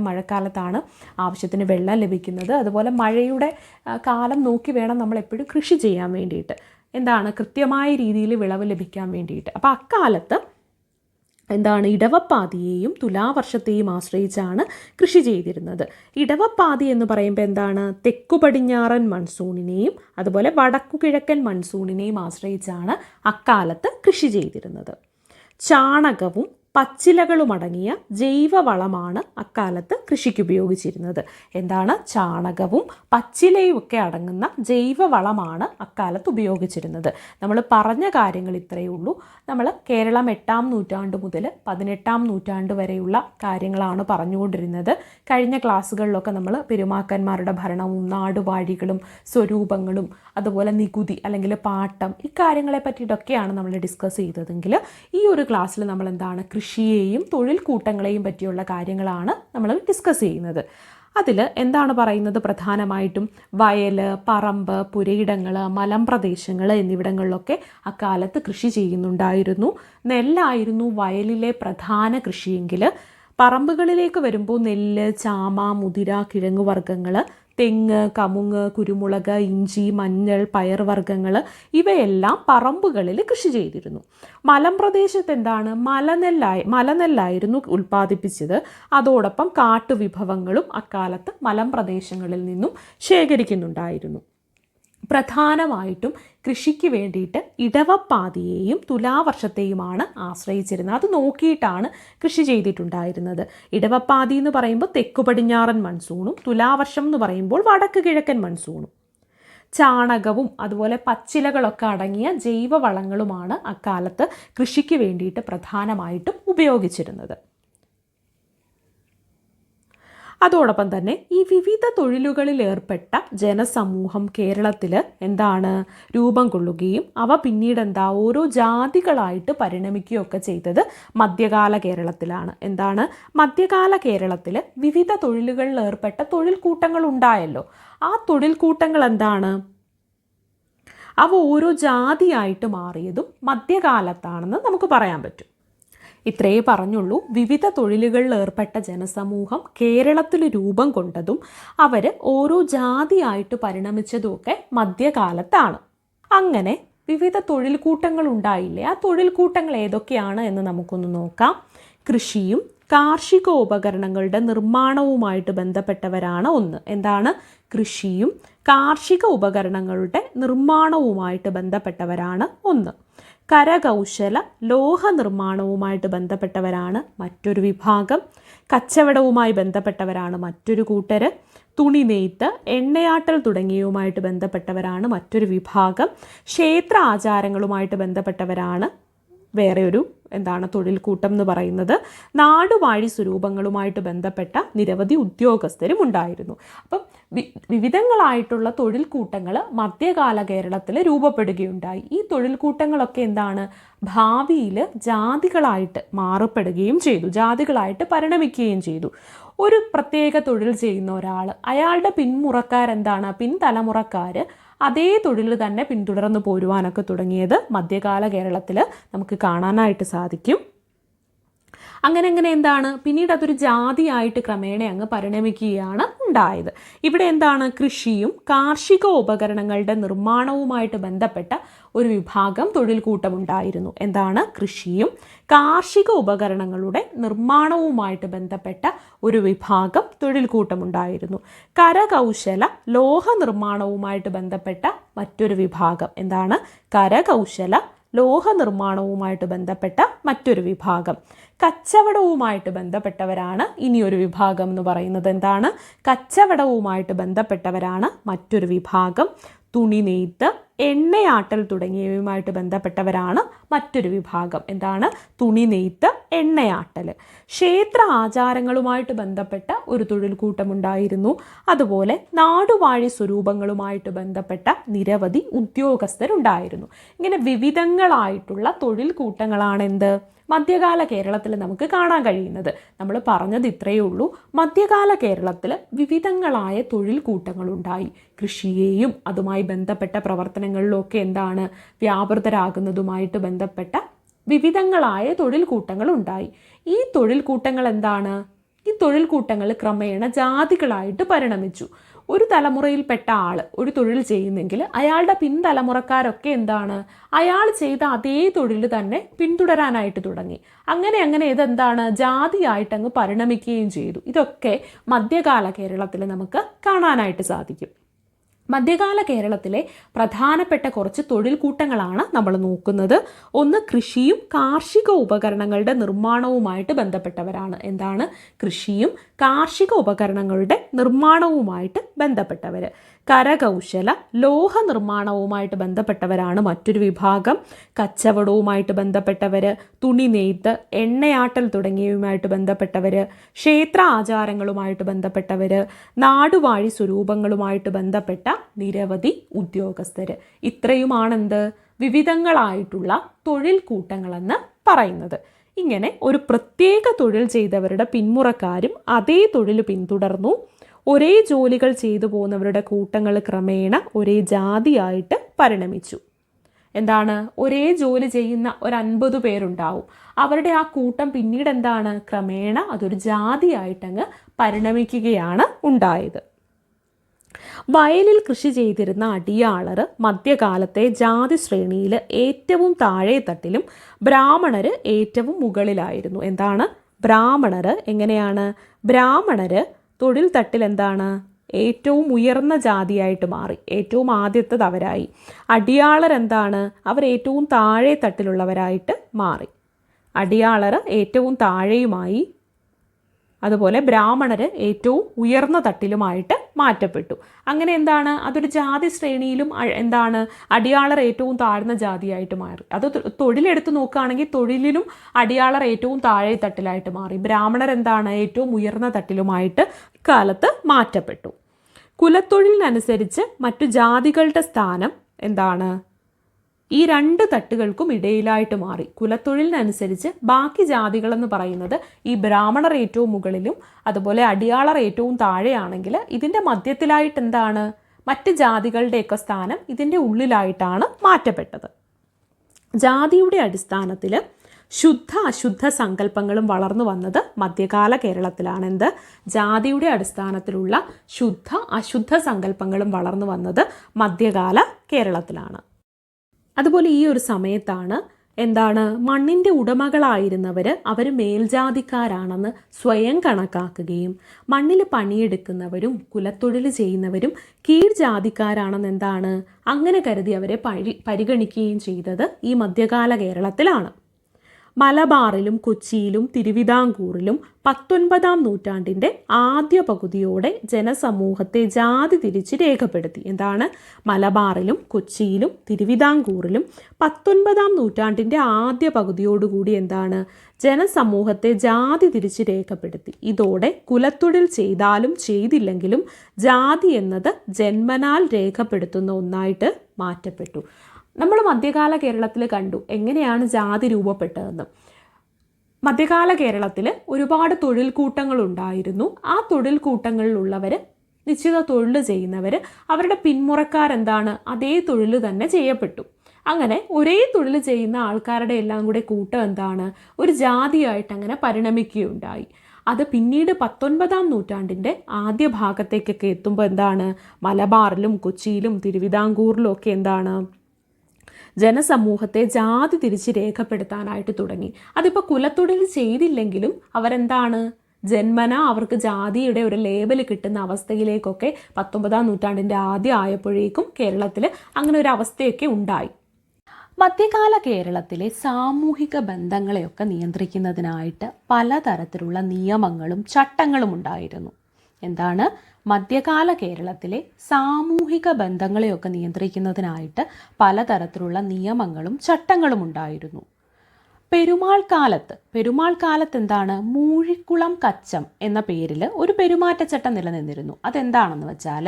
മഴക്കാലത്താണ് ആവശ്യത്തിന് വെള്ളം ലഭിക്കുന്നത്. അതുപോലെ മഴയുടെ കാലം നോക്കി വേണം നമ്മൾ എപ്പോഴും കൃഷി ചെയ്യാൻ വേണ്ടിയിട്ട്. കൃത്യമായ രീതിയിൽ വിളവ് ലഭിക്കാൻ വേണ്ടിയിട്ട്. അപ്പോൾ അക്കാലത്ത് ഇടവപ്പാതിയെയും തുലാവർഷത്തെയും ആശ്രയിച്ചാണ് കൃഷി ചെയ്തിരുന്നത്. ഇടവപ്പാതി എന്ന് പറയുമ്പോൾ തെക്കു പടിഞ്ഞാറൻ മൺസൂണിനെയും അതുപോലെ വടക്കു കിഴക്കൻ മൺസൂണിനെയും ആശ്രയിച്ചാണ് അക്കാലത്ത് കൃഷി ചെയ്തിരുന്നത്. ചാണകവും പച്ചിലകളുമടങ്ങിയ ജൈവവളമാണ് അക്കാലത്ത് കൃഷിക്ക് ഉപയോഗിച്ചിരുന്നത്. ചാണകവും പച്ചിലയും ഒക്കെ അടങ്ങുന്ന ജൈവവളമാണ് അക്കാലത്ത് ഉപയോഗിച്ചിരുന്നത്. നമ്മൾ പറഞ്ഞ കാര്യങ്ങൾ ഇത്രയേ ഉള്ളൂ. നമ്മൾ കേരളം 8-ാം നൂറ്റാണ്ട് മുതൽ 18-ാം നൂറ്റാണ്ട് വരെയുള്ള കാര്യങ്ങളാണ് പറഞ്ഞുകൊണ്ടിരുന്നത്. കഴിഞ്ഞ ക്ലാസ്സുകളിലൊക്കെ നമ്മൾ പെരുമാക്കന്മാരുടെ ഭരണവും നാടുവാഴികളും സ്വരൂപങ്ങളും അതുപോലെ നികുതി അല്ലെങ്കിൽ പാട്ടം ഇക്കാര്യങ്ങളെ പറ്റിയിട്ടൊക്കെയാണ് നമ്മൾ ഡിസ്കസ് ചെയ്തതെങ്കിൽ ഈ ഒരു ക്ലാസ്സിൽ നമ്മൾ കൃഷിയെയും തൊഴിൽ കൂട്ടങ്ങളെയും പറ്റിയുള്ള കാര്യങ്ങളാണ് നമ്മൾ ഡിസ്കസ് ചെയ്യുന്നത്. അതിൽ പറയുന്നത് പ്രധാനമായിട്ടും വയൽ, പറമ്പ്, പുരയിടങ്ങൾ, മലമ്പ്രദേശങ്ങൾ എന്നിവിടങ്ങളിലൊക്കെ അക്കാലത്ത് കൃഷി ചെയ്യുന്നുണ്ടായിരുന്നു. നെല്ലായിരുന്നു വയലിലെ പ്രധാന കൃഷിയെങ്കിൽ പറമ്പുകളിലേക്ക് വരുമ്പോൾ നെല്ല്, ചാമ, മുതിര, കിഴങ്ങുവർഗ്ഗങ്ങൾ, തെങ്ങ്, കമുങ്ങ്, കുരുമുളക്, ഇഞ്ചി, മഞ്ഞൾ, പയർവർഗ്ഗങ്ങൾ ഇവയെല്ലാം പറമ്പുകളിൽ കൃഷി ചെയ്തിരുന്നു. മലമ്പ്രദേശത്ത് മലനെല്ലായിരുന്നു ഉൽപ്പാദിപ്പിച്ചത്. അതോടൊപ്പം കാട്ടുവിഭവങ്ങളും അക്കാലത്ത് മലമ്പ്രദേശങ്ങളിൽ നിന്നും ശേഖരിക്കുന്നുണ്ടായിരുന്നു. പ്രധാനമായിട്ടും കൃഷിക്ക് വേണ്ടിയിട്ട് ഇടവപ്പാതിയെയും തുലാവർഷത്തെയുമാണ് ആശ്രയിച്ചിരുന്നത്. അത് നോക്കിയിട്ടാണ് കൃഷി ചെയ്തിട്ടുണ്ടായിരുന്നത്. ഇടവപ്പാതി എന്ന് പറയുമ്പോൾ തെക്കു പടിഞ്ഞാറൻ മൺസൂണും തുലാവർഷം എന്ന് പറയുമ്പോൾ വടക്ക് കിഴക്കൻ മൺസൂണും. ചാണകവും അതുപോലെ പച്ചിലകളൊക്കെ അടങ്ങിയ ജൈവവളങ്ങളുമാണ് അക്കാലത്ത് കൃഷിക്ക് വേണ്ടിയിട്ട് പ്രധാനമായിട്ടും ഉപയോഗിച്ചിരുന്നത്. അതോടൊപ്പം തന്നെ ഈ വിവിധ തൊഴിലുകളിൽ ഏർപ്പെട്ട ജനസമൂഹം കേരളത്തിൽ രൂപം കൊള്ളുകയും അവ പിന്നീട് ഓരോ ജാതികളായിട്ട് പരിണമിക്കുകയൊക്കെ ചെയ്തത് മധ്യകാല കേരളത്തിലാണ്. മധ്യകാല കേരളത്തിൽ വിവിധ തൊഴിലുകളിൽ ഏർപ്പെട്ട തൊഴിൽ കൂട്ടങ്ങൾ ഉണ്ടായല്ലോ. ആ തൊഴിൽ കൂട്ടങ്ങൾ അവ ഓരോ ജാതിയായിട്ട് മാറിയതും മധ്യകാലത്താണെന്ന് നമുക്ക് പറയാൻ പറ്റും. ഇത്രയേ പറഞ്ഞുള്ളൂ. വിവിധ തൊഴിലുകളിൽ ഏർപ്പെട്ട ജനസമൂഹം കേരളത്തിൽ രൂപം കൊണ്ടതും അവർ ഓരോ ജാതിയായിട്ട് പരിണമിച്ചതുമൊക്കെ മധ്യകാലത്താണ്. അങ്ങനെ വിവിധ തൊഴിൽ കൂട്ടങ്ങൾ ഉണ്ടായില്ലേ? ആ തൊഴിൽ കൂട്ടങ്ങൾ ഏതൊക്കെയാണ് എന്ന് നമുക്കൊന്ന് നോക്കാം. കൃഷിയും കാർഷികോപകരണങ്ങളുടെ നിർമ്മാണവുമായിട്ട് ബന്ധപ്പെട്ടവരാണ് ഒന്ന്. എന്താണ്? കൃഷിയും കാർഷിക ഉപകരണങ്ങളുടെ നിർമ്മാണവുമായിട്ട് ബന്ധപ്പെട്ടവരാണ് ഒന്ന്. കരകൗശല ലോഹ നിർമ്മാണവുമായിട്ട് ബന്ധപ്പെട്ടവരാണ് മറ്റൊരു വിഭാഗം. കച്ചവടവുമായി ബന്ധപ്പെട്ടവരാണ് മറ്റൊരു കൂട്ടർ. തുണി നെയ്ത്ത്, എണ്ണയാട്ടൽ തുടങ്ങിയവുമായിട്ട് ബന്ധപ്പെട്ടവരാണ് മറ്റൊരു വിഭാഗം. ക്ഷേത്ര ആചാരങ്ങളുമായിട്ട് ബന്ധപ്പെട്ടവരാണ് വേറെ ഒരു തൊഴിൽ കൂട്ടം എന്ന് പറയുന്നത്. നാടുവാഴി സ്വരൂപങ്ങളുമായിട്ട് ബന്ധപ്പെട്ട നിരവധി ഉദ്യോഗസ്ഥരും ഉണ്ടായിരുന്നു. അപ്പം വിവിധങ്ങളായിട്ടുള്ള തൊഴിൽ കൂട്ടങ്ങൾ മധ്യകാല കേരളത്തിൽ രൂപപ്പെടുകയുണ്ടായി. ഈ തൊഴിൽ കൂട്ടങ്ങളൊക്കെ ഭാവിയിൽ ജാതികളായിട്ട് മാറപ്പെടുകയും ചെയ്തു, ജാതികളായിട്ട് പരിണമിക്കുകയും ചെയ്തു. ഒരു പ്രത്യേക തൊഴിൽ ചെയ്യുന്ന ഒരാൾ, അയാളുടെ പിൻതലമുറക്കാർ അതേ തൊഴിൽ തന്നെ പിന്തുടർന്ന് പോരുവാനൊക്കെ തുടങ്ങിയത് മധ്യകാല കേരളത്തിൽ നമുക്ക് കാണാനായിട്ട് സാധിക്കും. അങ്ങനെ പിന്നീട് അതൊരു ജാതിയായിട്ട് ക്രമേണ അങ്ങ് പരിണമിക്കുകയാണ് ഉണ്ടായത്. ഇവിടെ കൃഷിയും കാർഷിക ഉപകരണങ്ങളുടെ നിർമ്മാണവുമായിട്ട് ബന്ധപ്പെട്ട ഒരു വിഭാഗം തൊഴിൽ കൂട്ടമുണ്ടായിരുന്നു. കൃഷിയും കാർഷിക ഉപകരണങ്ങളുടെ നിർമ്മാണവുമായിട്ട് ബന്ധപ്പെട്ട ഒരു വിഭാഗം തൊഴിൽ കൂട്ടമുണ്ടായിരുന്നു. കരകൗശല ലോഹ നിർമ്മാണവുമായിട്ട് ബന്ധപ്പെട്ട മറ്റൊരു വിഭാഗം. കരകൗശല ലോഹ നിർമ്മാണവുമായിട്ട് ബന്ധപ്പെട്ട മറ്റൊരു വിഭാഗം. കച്ചവടവുമായിട്ട് ബന്ധപ്പെട്ടവരാണ് ഇനിയൊരു വിഭാഗം എന്ന് പറയുന്നത്. കച്ചവടവുമായിട്ട് ബന്ധപ്പെട്ടവരാണ് മറ്റൊരു വിഭാഗം. തുണി നെയ്ത്ത്, എണ്ണയാട്ടൽ തുടങ്ങിയവയുമായിട്ട് ബന്ധപ്പെട്ടവരാണ് മറ്റൊരു വിഭാഗം. തുണി നെയ്ത്ത്, എണ്ണയാട്ടൽ. ക്ഷേത്ര ആചാരങ്ങളുമായിട്ട് ബന്ധപ്പെട്ട ഒരു തൊഴിൽ കൂട്ടമുണ്ടായിരുന്നു. അതുപോലെ നാടുവാഴി സ്വരൂപങ്ങളുമായിട്ട് ബന്ധപ്പെട്ട നിരവധി ഉദ്യോഗസ്ഥരുണ്ടായിരുന്നു. ഇങ്ങനെ വിവിധങ്ങളായിട്ടുള്ള തൊഴിൽ കൂട്ടങ്ങളാണ് മധ്യകാല കേരളത്തിൽ നമുക്ക് കാണാൻ കഴിയുന്നത്. നമ്മൾ പറഞ്ഞത് ഇത്രയേ ഉള്ളൂ. മധ്യകാല കേരളത്തിൽ വിവിധങ്ങളായ തൊഴിൽ കൂട്ടങ്ങളുണ്ടായി. കൃഷിയെയും അതുമായി ബന്ധപ്പെട്ട പ്രവർത്തനങ്ങളിലൊക്കെ വ്യാപൃതരാകുന്നതുമായിട്ട് ബന്ധപ്പെട്ട വിവിധങ്ങളായ തൊഴിൽ കൂട്ടങ്ങളുണ്ടായി. ഈ തൊഴിൽ കൂട്ടങ്ങൾ ഈ തൊഴിൽ കൂട്ടങ്ങൾ ക്രമേണ ജാതികളായിട്ട് പരിണമിച്ചു. ഒരു തലമുറയിൽപ്പെട്ട ആൾ ഒരു തൊഴിൽ ചെയ്യുന്നെങ്കിൽ അയാളുടെ പിൻതലമുറക്കാരൊക്കെ അയാൾ ചെയ്ത അതേ തൊഴിൽ തന്നെ പിന്തുടരാനായിട്ട് തുടങ്ങി. അങ്ങനെ ജാതിയായിട്ട് അങ്ങ് പരിണമിക്കുകയും ചെയ്തു. ഇതൊക്കെ മധ്യകാല കേരളത്തിൽ നമുക്ക് കാണാനായിട്ട് സാധിക്കും. മധ്യകാല കേരളത്തിലെ പ്രധാനപ്പെട്ട കുറച്ച് തൊഴിൽ കൂട്ടങ്ങളാണ് നമ്മൾ നോക്കുന്നത്. ഒന്ന്, കൃഷിയും കാർഷിക ഉപകരണങ്ങളുടെ നിർമ്മാണവുമായിട്ട് ബന്ധപ്പെട്ടവരാണ്. കൃഷിയും കാർഷിക ഉപകരണങ്ങളുടെ നിർമ്മാണവുമായിട്ട് ബന്ധപ്പെട്ടവർ. കരകൗശല ലോഹ നിർമ്മാണവുമായിട്ട് ബന്ധപ്പെട്ടവരാണ് മറ്റൊരു വിഭാഗം. കച്ചവടവുമായിട്ട് ബന്ധപ്പെട്ടവർ, തുണി നെയ്ത്ത്, എണ്ണയാട്ടൽ തുടങ്ങിയവയുമായിട്ട് ബന്ധപ്പെട്ടവർ, ക്ഷേത്ര ആചാരങ്ങളുമായിട്ട് ബന്ധപ്പെട്ടവർ, നാടുവാഴി സ്വരൂപങ്ങളുമായിട്ട് ബന്ധപ്പെട്ട നിരവധി ഉദ്യോഗസ്ഥർ. ഇത്രയുമാണ് വിവിധങ്ങളായിട്ടുള്ള തൊഴിൽ കൂട്ടങ്ങളെന്ന് പറയുന്നത്. ഇങ്ങനെ ഒരു പ്രത്യേക തൊഴിൽ ചെയ്തവരുടെ പിന്മുറക്കാരും അതേ തൊഴിൽ പിന്തുടർന്നു. ഒരേ ജോലികൾ ചെയ്തു പോകുന്നവരുടെ കൂട്ടങ്ങൾ ക്രമേണ ഒരേ ജാതിയായിട്ട് പരിണമിച്ചു. ഒരേ ജോലി ചെയ്യുന്ന ഒരു 50 പേരുണ്ടാവും. അവരുടെ ആ കൂട്ടം പിന്നീട് ക്രമേണ അതൊരു ജാതിയായിട്ടങ്ങ് പരിണമിക്കുകയാണ് ഉണ്ടായത്. വയലിൽ കൃഷി ചെയ്തിരുന്ന അടിയാളർ മധ്യകാലത്തെ ജാതി ശ്രേണിയിൽ ഏറ്റവും താഴെ തട്ടിലും ബ്രാഹ്മണർ ഏറ്റവും മുകളിലായിരുന്നു. ബ്രാഹ്മണർ എങ്ങനെയാണ്? ബ്രാഹ്മണർ തൊഴിൽ തട്ടിൽ ഏറ്റവും ഉയർന്ന ജാതിയായിട്ട് മാറി. ഏറ്റവും ആദ്യത്തത് അവരായി. അടിയാളർ അവർ ഏറ്റവും താഴെ തട്ടിലുള്ളവരായിട്ട് മാറി. അടിയാളർ ഏറ്റവും താഴെയുമായി, അതുപോലെ ബ്രാഹ്മണർ ഏറ്റവും ഉയർന്ന തട്ടിലുമായിട്ട് മാറ്റപ്പെട്ടു. അങ്ങനെ അതൊരു ജാതി ശ്രേണിയിലും അടിയാളർ ഏറ്റവും താഴ്ന്ന ജാതിയായിട്ട് മാറി. അത് തൊഴിലെടുത്ത് നോക്കുകയാണെങ്കിൽ തൊഴിലിലും അടിയാളർ ഏറ്റവും താഴെ തട്ടിലായിട്ട് മാറി. ബ്രാഹ്മണർ ഏറ്റവും ഉയർന്ന തട്ടിലുമായിട്ട് കാലത്ത് മാറ്റപ്പെട്ടു. കുലത്തൊഴിലിനനുസരിച്ച് മറ്റു ജാതികളുടെ സ്ഥാനം ഈ 2 തട്ടുകൾക്കും ഇടയിലായിട്ട് മാറി. കുലത്തൊഴിലിനനുസരിച്ച് ബാക്കി ജാതികളെന്ന് പറയുന്നത് ഈ ബ്രാഹ്മണർ ഏറ്റവും മുകളിലും അതുപോലെ അടിയാളർ ഏറ്റവും താഴെയാണെങ്കിൽ ഇതിൻ്റെ മധ്യത്തിലായിട്ട് മറ്റ് ജാതികളുടെയൊക്കെ സ്ഥാനം ഇതിൻ്റെ ഉള്ളിലായിട്ടാണ് മാറ്റപ്പെട്ടത്. ജാതിയുടെ അടിസ്ഥാനത്തിൽ ശുദ്ധ അശുദ്ധ സങ്കല്പങ്ങളും വളർന്നു വന്നത് മധ്യകാല കേരളത്തിലാണ്. ജാതിയുടെ അടിസ്ഥാനത്തിലുള്ള ശുദ്ധ അശുദ്ധ സങ്കല്പങ്ങളും വളർന്നു വന്നത് മധ്യകാല കേരളത്തിലാണ്. അതുപോലെ ഈ ഒരു സമയത്താണ് എന്താണ്, മണ്ണിൻ്റെ ഉടമകളായിരുന്നവർ അവർ മേൽജാതിക്കാരാണെന്ന് സ്വയം കണക്കാക്കുകയും മണ്ണിൽ പണിയെടുക്കുന്നവരും കുലത്തൊഴിൽ ചെയ്യുന്നവരും കീഴ്ജാതിക്കാരാണെന്ന് എന്താണ് അങ്ങനെ കരുതി അവരെ പരിഗണിക്കുകയും ചെയ്തത് ഈ മധ്യകാല കേരളത്തിലാണ്. മലബാറിലും കൊച്ചിയിലും തിരുവിതാംകൂറിലും 19-ാം നൂറ്റാണ്ടിൻ്റെ ആദ്യ പകുതിയോടെ ജനസമൂഹത്തെ ജാതി തിരിച്ച് രേഖപ്പെടുത്തി. എന്താണ്, മലബാറിലും കൊച്ചിയിലും തിരുവിതാംകൂറിലും 19-ാം നൂറ്റാണ്ടിൻ്റെ ആദ്യ പകുതിയോടുകൂടി എന്താണ് ജനസമൂഹത്തെ ജാതി തിരിച്ച് രേഖപ്പെടുത്തി. ഇതോടെ കുലത്തൊഴിൽ ചെയ്താലും ചെയ്തില്ലെങ്കിലും ജാതി എന്നത് ജന്മനാൽ രേഖപ്പെടുത്തുന്ന ഒന്നായിട്ട് മാറ്റപ്പെട്ടു. നമ്മൾ മധ്യകാല കേരളത്തിൽ കണ്ടു എങ്ങനെയാണ് ജാതി രൂപപ്പെട്ടതെന്ന്. മധ്യകാല കേരളത്തിൽ ഒരുപാട് തൊഴിൽ കൂട്ടങ്ങളുണ്ടായിരുന്നു. ആ തൊഴിൽ കൂട്ടങ്ങളിലുള്ളവർ, നിശ്ചിത തൊഴിൽ ചെയ്യുന്നവർ, അവരുടെ പിന്മുറക്കാരെന്താണ് അതേ തൊഴിൽ തന്നെ ചെയ്യപ്പെട്ടു. അങ്ങനെ ഒരേ തൊഴിൽ ചെയ്യുന്ന ആൾക്കാരുടെ എല്ലാം കൂടെ കൂട്ടം എന്താണ് ഒരു ജാതിയായിട്ട് അങ്ങനെ പരിണമിക്കുകയുണ്ടായി. അത് പിന്നീട് 19-ാം നൂറ്റാണ്ടിൻ്റെ ആദ്യ ഭാഗത്തേക്കൊക്കെ എത്തുമ്പോൾ എന്താണ് മലബാറിലും കൊച്ചിയിലും തിരുവിതാംകൂറിലും ഒക്കെ എന്താണ് ജനസമൂഹത്തെ ജാതി തിരിച്ച് രേഖപ്പെടുത്താനായിട്ട് തുടങ്ങി. അതിപ്പോൾ കുലത്തൊഴിൽ ചെയ്തില്ലെങ്കിലും അവരെന്താണ് ജന്മന അവർക്ക് ജാതിയുടെ ഒരു ലേബൽ കിട്ടുന്ന അവസ്ഥയിലേക്കൊക്കെ 19-ാം നൂറ്റാണ്ടിൻ്റെ ആദ്യം ആയപ്പോഴേക്കും കേരളത്തിൽ അങ്ങനെ ഒരു അവസ്ഥയൊക്കെ ഉണ്ടായി. മധ്യകാല കേരളത്തിലെ സാമൂഹിക ബന്ധങ്ങളെയൊക്കെ നിയന്ത്രിക്കുന്നതിനായിട്ട് പലതരത്തിലുള്ള നിയമങ്ങളും ചട്ടങ്ങളും ഉണ്ടായിരുന്നു. എന്താണ്, മധ്യകാല കേരളത്തിലെ സാമൂഹിക ബന്ധങ്ങളെയൊക്കെ നിയന്ത്രിക്കുന്നതിനായിട്ട് പലതരത്തിലുള്ള നിയമങ്ങളും ചട്ടങ്ങളും ഉണ്ടായിരുന്നു. പെരുമാൾ കാലത്ത് എന്താണ് മൂഴിക്കുളം കച്ചം എന്ന പേരിൽ ഒരു പെരുമാറ്റച്ചട്ടം നിലനിന്നിരുന്നു. അതെന്താണെന്ന് വെച്ചാൽ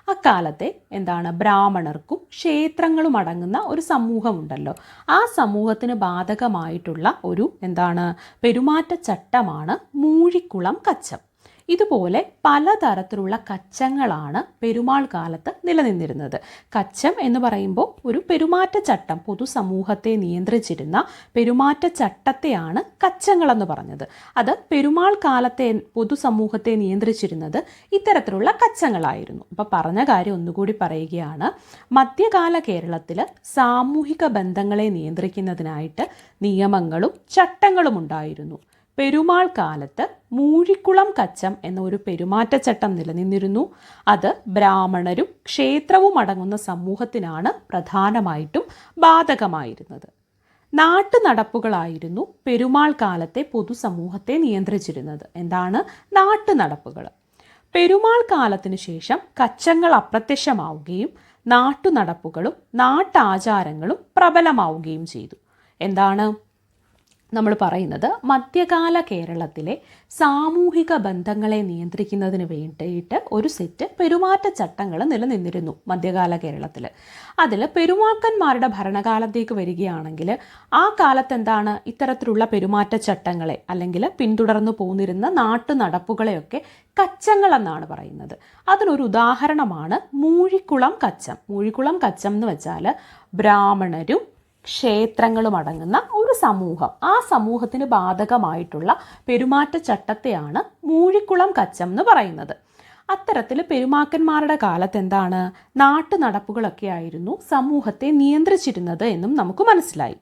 അക്കാലത്തെ എന്താണ് ബ്രാഹ്മണർക്കും ക്ഷേത്രങ്ങളും അടങ്ങുന്ന ഒരു സമൂഹമുണ്ടല്ലോ, ആ സമൂഹത്തിന് ബാധകമായിട്ടുള്ള ഒരു എന്താണ് പെരുമാറ്റച്ചട്ടമാണ് മൂഴിക്കുളം കച്ചം. ഇതുപോലെ പലതരത്തിലുള്ള കച്ചങ്ങളാണ് പെരുമാൾ കാലത്ത് നിലനിന്നിരുന്നത്. കച്ചം എന്ന് പറയുമ്പോൾ ഒരു പെരുമാറ്റച്ചട്ടം, പൊതുസമൂഹത്തെ നിയന്ത്രിച്ചിരുന്ന പെരുമാറ്റച്ചട്ടത്തെയാണ് കച്ചങ്ങളെന്ന് പറഞ്ഞത്. അത് പെരുമാൾ കാലത്തെ പൊതുസമൂഹത്തെ നിയന്ത്രിച്ചിരുന്നത് ഇത്തരത്തിലുള്ള കച്ചങ്ങളായിരുന്നു. അപ്പോൾ പറഞ്ഞ കാര്യം ഒന്നുകൂടി പറയുകയാണ്. മധ്യകാല കേരളത്തിൽ സാമൂഹിക ബന്ധങ്ങളെ നിയന്ത്രിക്കുന്നതിനായിട്ട് നിയമങ്ങളും ചട്ടങ്ങളും ഉണ്ടായിരുന്നു. പെരുമാൾ കാലത്ത് മൂഴിക്കുളം കച്ചം എന്ന ഒരു പെരുമാറ്റച്ചട്ടം നിലനിന്നിരുന്നു. അത് ബ്രാഹ്മണരും ക്ഷേത്രവും അടങ്ങുന്ന സമൂഹത്തിനാണ് പ്രധാനമായിട്ടും ബാധകമായിരുന്നത്. നാട്ടുനടപ്പുകളായിരുന്നു പെരുമാൾ കാലത്തെ പൊതുസമൂഹത്തെ നിയന്ത്രിച്ചിരുന്നത്. എന്താണ് നാട്ടുനടപ്പുകൾ? പെരുമാൾ കാലത്തിനു ശേഷം കച്ചങ്ങൾ അപ്രത്യക്ഷമാവുകയും നാട്ടുനടപ്പുകളും നാട്ടാചാരങ്ങളും പ്രബലമാവുകയും ചെയ്തു. എന്താണ് നമ്മൾ പറയുന്നത്? മധ്യകാല കേരളത്തിലെ സാമൂഹിക ബന്ധങ്ങളെ നിയന്ത്രിക്കുന്നതിന് വേണ്ടിയിട്ട് ഒരു സെറ്റ് പെരുമാറ്റച്ചട്ടങ്ങൾ നിലനിന്നിരുന്നു മധ്യകാല കേരളത്തിൽ. അതിൽ പെരുമാക്കന്മാരുടെ ഭരണകാലത്തേക്ക് വരികയാണെങ്കിൽ ആ കാലത്ത് എന്താണ് ഇത്തരത്തിലുള്ള പെരുമാറ്റച്ചട്ടങ്ങളെ അല്ലെങ്കിൽ പിന്തുടർന്നു പോന്നിരുന്ന നാട്ടു നടപ്പുകളെയൊക്കെ കച്ചങ്ങളെന്നാണ് പറയുന്നത്. അതിനൊരു ഉദാഹരണമാണ് മൂഴിക്കുളം കച്ചം. മൂഴിക്കുളം കച്ചം എന്ന് വെച്ചാൽ ബ്രാഹ്മണരും ക്ഷേത്രങ്ങളും അടങ്ങുന്ന ഒരു സമൂഹം, ആ സമൂഹത്തിന് ബാധകമായിട്ടുള്ള പെരുമാറ്റച്ചട്ടത്തെയാണ് മൂഴിക്കുളം കച്ചം എന്ന് പറയുന്നത്. അത്തരത്തിൽ പെരുമാക്കന്മാരുടെ കാലത്ത് എന്താണ് നാട്ടു നടപ്പുകളൊക്കെ ആയിരുന്നു സമൂഹത്തെ നിയന്ത്രിച്ചിരുന്നത് എന്നും നമുക്ക് മനസ്സിലായി.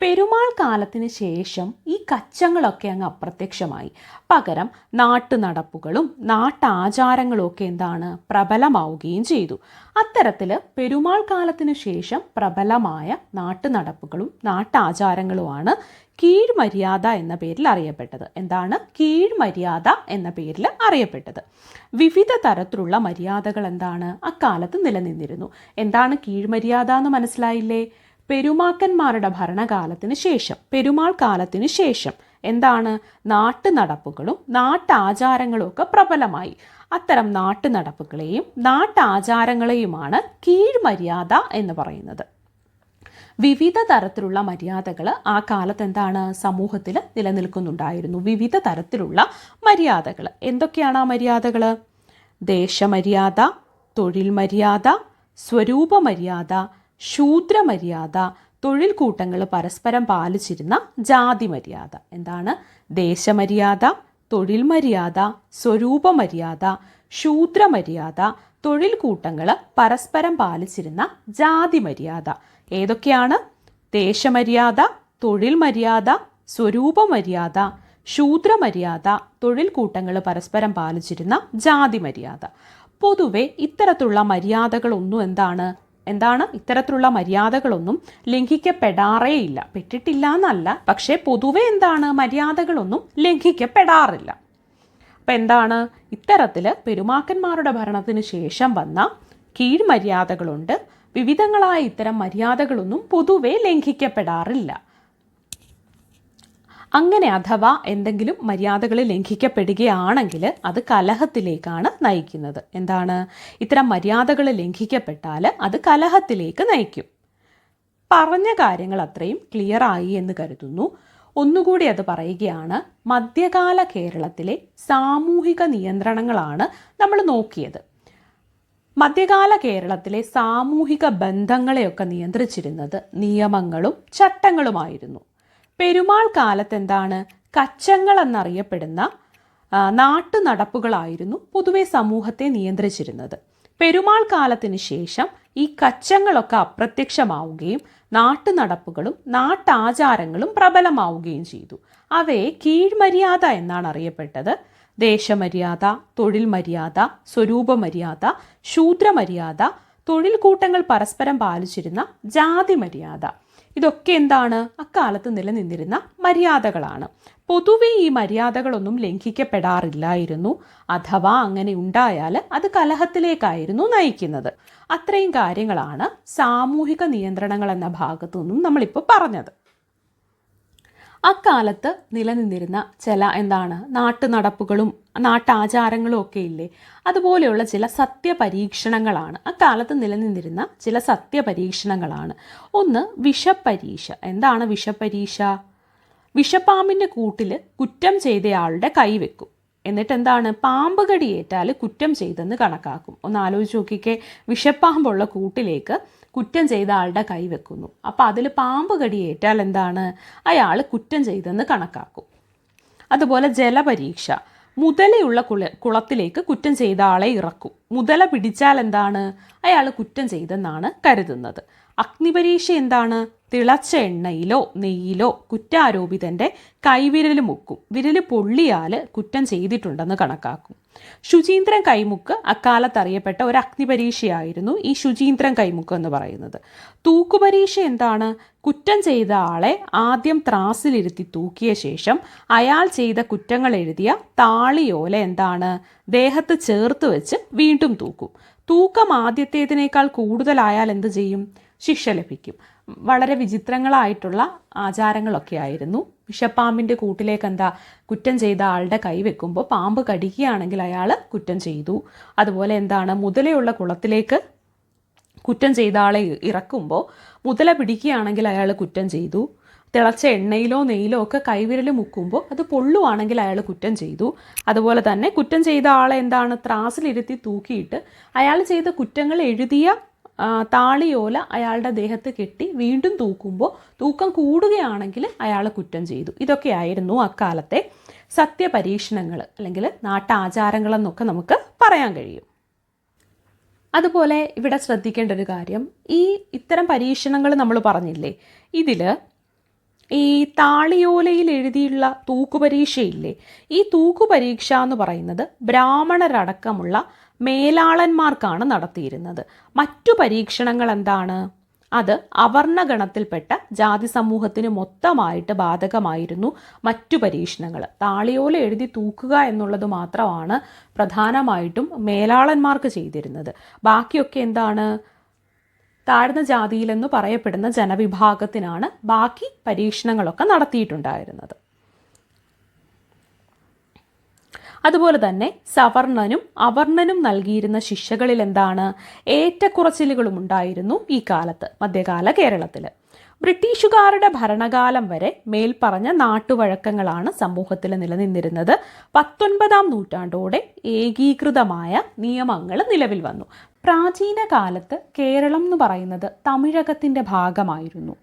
പെരുമാൾ കാലത്തിന് ശേഷം ഈ കച്ചങ്ങളൊക്കെ അങ്ങ് അപ്രത്യക്ഷമായി. പകരം നാട്ടു നടപ്പുകളും നാട്ടാചാരങ്ങളും ഒക്കെ എന്താണ് പ്രബലമാവുകയും ചെയ്തു. അത്തരത്തിൽ പെരുമാൾ കാലത്തിന് ശേഷം പ്രബലമായ നാട്ടു നടപ്പുകളും നാട്ടാചാരങ്ങളുമാണ് കീഴ്മര്യാദ എന്ന പേരിൽ അറിയപ്പെട്ടത്. എന്താണ് കീഴ്മര്യാദ എന്ന പേരിൽ അറിയപ്പെട്ടത്? വിവിധ തരത്തിലുള്ള മര്യാദകൾ എന്താണ് അക്കാലത്ത് നിലനിന്നിരുന്നു. എന്താണ് കീഴ്മര്യാദ എന്ന് മനസ്സിലായില്ലേ? പെരുമാക്കന്മാരുടെ ഭരണകാലത്തിന് ശേഷം, പെരുമാൾ കാലത്തിന് ശേഷം എന്താണ് നാട്ടു നടപ്പുകളും നാട്ടാചാരങ്ങളും ഒക്കെ പ്രബലമായി. അത്തരം നാട്ടു നടപ്പുകളെയും നാട്ടാചാരങ്ങളെയുമാണ് കീഴ്മര്യാദ എന്ന് പറയുന്നത്. വിവിധ തരത്തിലുള്ള മര്യാദകൾ ആ കാലത്ത് എന്താണ് സമൂഹത്തിൽ നിലനിൽക്കുന്നുണ്ടായിരുന്നു. വിവിധ തരത്തിലുള്ള മര്യാദകൾ എന്തൊക്കെയാണ് ആ മര്യാദകൾ? ദേശമര്യാദ, തൊഴിൽ മര്യാദ, സ്വരൂപ മര്യാദ, ശൂദ്രമര്യാദ, തൊഴിൽ കൂട്ടങ്ങൾ പരസ്പരം പാലിച്ചിരുന്ന ജാതി മര്യാദ. എന്താണ് ദേശമര്യാദ, തൊഴിൽ മര്യാദ, സ്വരൂപ മര്യാദ, ശൂദ്രമര്യാദ, തൊഴിൽ കൂട്ടങ്ങൾ പരസ്പരം പാലിച്ചിരുന്ന ജാതി മര്യാദ. ഏതൊക്കെയാണ്? ദേശമര്യാദ, തൊഴിൽ മര്യാദ, സ്വരൂപമര്യാദ, ശൂദ്രമര്യാദ, തൊഴിൽ കൂട്ടങ്ങൾ പരസ്പരം പാലിച്ചിരുന്ന ജാതി മര്യാദ. പൊതുവെ ഇത്തരത്തിലുള്ള മര്യാദകളൊന്നും എന്താണ് ഇത്തരത്തിലുള്ള മര്യാദകളൊന്നും ലംഘിക്കപ്പെടാറേയില്ല. പെട്ടിട്ടില്ല എന്നല്ല, പക്ഷേ പൊതുവെ മര്യാദകളൊന്നും ലംഘിക്കപ്പെടാറില്ല. അപ്പം ഇത്തരത്തിൽ പെരുമാക്കന്മാരുടെ ഭരണത്തിന് ശേഷം വന്ന കീഴ്മര്യാദകളുണ്ട്. വിവിധങ്ങളായ ഇത്തരം മര്യാദകളൊന്നും പൊതുവെ ലംഘിക്കപ്പെടാറില്ല. അങ്ങനെ അഥവാ എന്തെങ്കിലും മര്യാദകൾ ലംഘിക്കപ്പെടുകയാണെങ്കിൽ അത് കലഹത്തിലേക്കാണ് നയിക്കുന്നത്. ഇത്തരം മര്യാദകൾ ലംഘിക്കപ്പെട്ടാൽ അത് കലഹത്തിലേക്ക് നയിക്കും. പറഞ്ഞ കാര്യങ്ങൾ അത്രയും ക്ലിയർ ആയി എന്ന് കരുതുന്നു. ഒന്നുകൂടി അത് പറയുകയാണ്. മധ്യകാല കേരളത്തിലെ സാമൂഹിക നിയന്ത്രണങ്ങളാണ് നമ്മൾ നോക്കിയത്. മധ്യകാല കേരളത്തിലെ സാമൂഹിക ബന്ധങ്ങളെയൊക്കെ നിയന്ത്രിച്ചിരുന്നത് നിയമങ്ങളും ചട്ടങ്ങളുമായിരുന്നു. പെരുമാൾ കാലത്ത് കച്ചങ്ങൾ എന്നറിയപ്പെടുന്ന നാട്ടുനടപ്പുകളായിരുന്നു പൊതുവെ സമൂഹത്തെ നിയന്ത്രിച്ചിരുന്നത്. പെരുമാൾ കാലത്തിന് ശേഷം ഈ കച്ചങ്ങളൊക്കെ അപ്രത്യക്ഷമാവുകയും നാട്ടുനടപ്പുകളും നാട്ടാചാരങ്ങളും പ്രബലമാവുകയും ചെയ്തു. അവയെ കീഴ്മര്യാദ എന്നാണ് അറിയപ്പെട്ടത്. ദേശമര്യാദ, തൊഴിൽ മര്യാദ, സ്വരൂപമര്യാദ, ശൂദ്രമര്യാദ, തൊഴിൽ കൂട്ടങ്ങൾ പരസ്പരം പാലിച്ചിരുന്ന ജാതി മര്യാദ, ഇതൊക്കെ അക്കാലത്ത് നിലനിന്നിരുന്ന മര്യാദകളാണ്. പൊതുവെ ഈ മര്യാദകളൊന്നും ലംഘിക്കപ്പെടാറില്ലായിരുന്നു. അഥവാ അങ്ങനെ ഉണ്ടായാൽ അത് കലഹത്തിലേക്കായിരുന്നു നയിക്കുന്നത്. അത്രയും കാര്യങ്ങളാണ് സാമൂഹിക നിയന്ത്രണങ്ങൾ എന്ന ഭാഗത്തു നിന്നും നമ്മളിപ്പോൾ പറഞ്ഞത്. അക്കാലത്ത് നിലനിന്നിരുന്ന ചില നാട്ടുനടപ്പുകളും നാട്ടാചാരങ്ങളും ഒക്കെ ഇല്ലേ, അതുപോലെയുള്ള ചില സത്യപരീക്ഷണങ്ങളാണ്. അക്കാലത്ത് നിലനിന്നിരുന്ന ചില സത്യപരീക്ഷണങ്ങളാണ്. ഒന്ന് വിഷപ്പരീക്ഷ. എന്താണ് വിഷപ്പരീക്ഷ? വിഷപ്പാമ്പിൻ്റെ കൂട്ടിൽ കുറ്റം ചെയ്തയാളുടെ കൈവെക്കും. എന്നിട്ട് പാമ്പ് കടിയേറ്റാൽ കുറ്റം ചെയ്തെന്ന് കണക്കാക്കും. ഒന്ന് ആലോചിച്ച് നോക്കിക്കേ. വിഷപ്പാമ്പുള്ള കൂട്ടിലേക്ക് കുറ്റം ചെയ്ത ആളുടെ കൈവെക്കുന്നു. അപ്പോൾ അതിൽ പാമ്പ് കടിയേറ്റാൽ അയാൾ കുറ്റം ചെയ്തെന്ന് കണക്കാക്കും. അതുപോലെ ജലപരീക്ഷ. മുതലയുള്ള കുളത്തിലേക്ക് കുറ്റം ചെയ്ത ആളെ ഇറക്കും. മുതല പിടിച്ചാൽ അയാൾ കുറ്റം ചെയ്തെന്നാണ് കരുതുന്നത്. അഗ്നിപരീക്ഷ. തിളച്ച എണ്ണയിലോ നെയ്യിലോ കുറ്റാരോപിതൻ്റെ കൈവിരൽ മുക്കും. വിരൽ പൊള്ളിയാൽ കുറ്റം ചെയ്തിട്ടുണ്ടെന്ന് കണക്കാക്കും. ശുചീന്ദ്രൻ കൈമുക്ക് അക്കാലത്ത് അറിയപ്പെട്ട ഒരു അഗ്നിപരീക്ഷയായിരുന്നു ഈ ശുചീന്ദ്രൻ കൈമുക്ക് എന്ന് പറയുന്നത്. തൂക്കുപരീക്ഷ. കുറ്റം ചെയ്ത ആളെ ആദ്യം ത്രാസിലിരുത്തി തൂക്കിയ ശേഷം അയാൾ ചെയ്ത കുറ്റങ്ങൾ എഴുതിയ താളിയോല ദേഹത്ത് ചേർത്ത് വെച്ച് വീണ്ടും തൂക്കും. തൂക്കം ആദ്യത്തേതിനേക്കാൾ കൂടുതലായാൽ എന്ത് ചെയ്യും? ശിക്ഷ ലഭിക്കും. വളരെ വിചിത്രങ്ങളായിട്ടുള്ള ആചാരങ്ങളൊക്കെ ആയിരുന്നു. വിഷപ്പാമ്പിൻ്റെ കൂട്ടിലേക്ക് കുറ്റം ചെയ്ത ആളുടെ കൈ വെക്കുമ്പോൾ പാമ്പ് കടിക്കുകയാണെങ്കിൽ അയാൾ കുറ്റം ചെയ്തു. അതുപോലെ മുതലയുള്ള കുളത്തിലേക്ക് കുറ്റം ചെയ്ത ആളെ ഇറക്കുമ്പോൾ മുതല പിടിക്കുകയാണെങ്കിൽ അയാൾ കുറ്റം ചെയ്തു. തിളച്ച എണ്ണയിലോ നെയ്യിലോ ഒക്കെ കൈവിരൽ മുക്കുമ്പോൾ അത് പൊള്ളുവാണെങ്കിൽ അയാൾ കുറ്റം ചെയ്തു. അതുപോലെ തന്നെ കുറ്റം ചെയ്ത ആളെ ത്രാസിലിരുത്തി തൂക്കിയിട്ട് അയാൾ ചെയ്ത കുറ്റങ്ങൾ എഴുതിയ താളിയോല അയാളുടെ ദേഹത്ത് കെട്ടി വീണ്ടും തൂക്കുമ്പോൾ തൂക്കം കൂടുകയാണെങ്കിൽ അയാൾ കുറ്റം ചെയ്തു. ഇതൊക്കെയായിരുന്നു അക്കാലത്തെ സത്യപരീക്ഷണങ്ങൾ അല്ലെങ്കിൽ നാട്ടാചാരങ്ങളെന്നൊക്കെ നമുക്ക് പറയാൻ കഴിയും. അതുപോലെ ഇവിടെ ശ്രദ്ധിക്കേണ്ട ഒരു കാര്യം, ഇത്തരം പരീക്ഷണങ്ങൾ നമ്മൾ പറഞ്ഞില്ലേ, ഇതിൽ ഈ താളിയോലയിൽ എഴുതിയുള്ള തൂക്കുപരീക്ഷയില്ലേ, ഈ തൂക്കുപരീക്ഷ എന്ന് പറയുന്നത് ബ്രാഹ്മണരടക്കമുള്ള മേലാളന്മാർക്കാണ് നടത്തിയിരുന്നത്. മറ്റു പരീക്ഷണങ്ങൾ അത് അവർണഗണത്തിൽപ്പെട്ട ജാതി സമൂഹത്തിന് മൊത്തമായിട്ട് ബാധകമായിരുന്നു. മറ്റു പരീക്ഷണങ്ങൾ താളിയോല എഴുതി തൂക്കുക എന്നുള്ളത് മാത്രമാണ് പ്രധാനമായിട്ടും മേലാളന്മാർക്ക് ചെയ്തിരുന്നത്. ബാക്കിയൊക്കെ താഴ്ന്ന ജാതിയിലെന്ന് പറയപ്പെടുന്ന ജനവിഭാഗത്തിനാണ് ബാക്കി പരീക്ഷണങ്ങളൊക്കെ നടത്തിയിട്ടുണ്ടായിരുന്നത്. അതുപോലെ തന്നെ സവർണനും അവർണനും നൽകിയിരുന്ന ശിക്ഷകളിൽ ഏറ്റക്കുറച്ചിലുകളും ഉണ്ടായിരുന്നു ഈ കാലത്ത് മധ്യകാല കേരളത്തിൽ. ബ്രിട്ടീഷുകാരുടെ ഭരണകാലം വരെ മേൽപ്പറഞ്ഞ നാട്ടുവഴക്കങ്ങളാണ് സമൂഹത്തിൽ നിലനിന്നിരുന്നത്. 19-ാം നൂറ്റാണ്ടോടെ ഏകീകൃതമായ നിയമങ്ങൾ നിലവിൽ വന്നു. പ്രാചീന കാലത്ത് കേരളം എന്ന് പറയുന്നത് തമിഴകത്തിൻ്റെ ഭാഗമായിരുന്നു.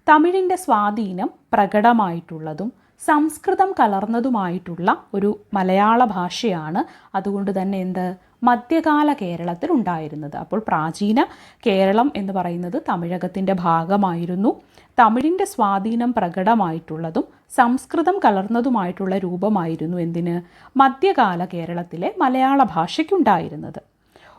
തമിഴിൻ്റെ സ്വാധീനം പ്രകടമായിട്ടുള്ളതും സംസ്കൃതം കലർന്നതുമായിട്ടുള്ള ഒരു മലയാള ഭാഷയാണ്. അതുകൊണ്ട് തന്നെ മധ്യകാല കേരളത്തിൽ ഉണ്ടായിരുന്നത്. അപ്പോൾ പ്രാചീന കേരളം എന്ന് പറയുന്നത് തമിഴകത്തിൻ്റെ ഭാഗമായിരുന്നു. തമിഴിൻ്റെ സ്വാധീനം പ്രകടമായിട്ടുള്ളതും സംസ്കൃതം കലർന്നതുമായിട്ടുള്ള രൂപമായിരുന്നു എന്തിന് മധ്യകാല കേരളത്തിലെ മലയാള ഭാഷയ്ക്കുണ്ടായിരുന്നത്.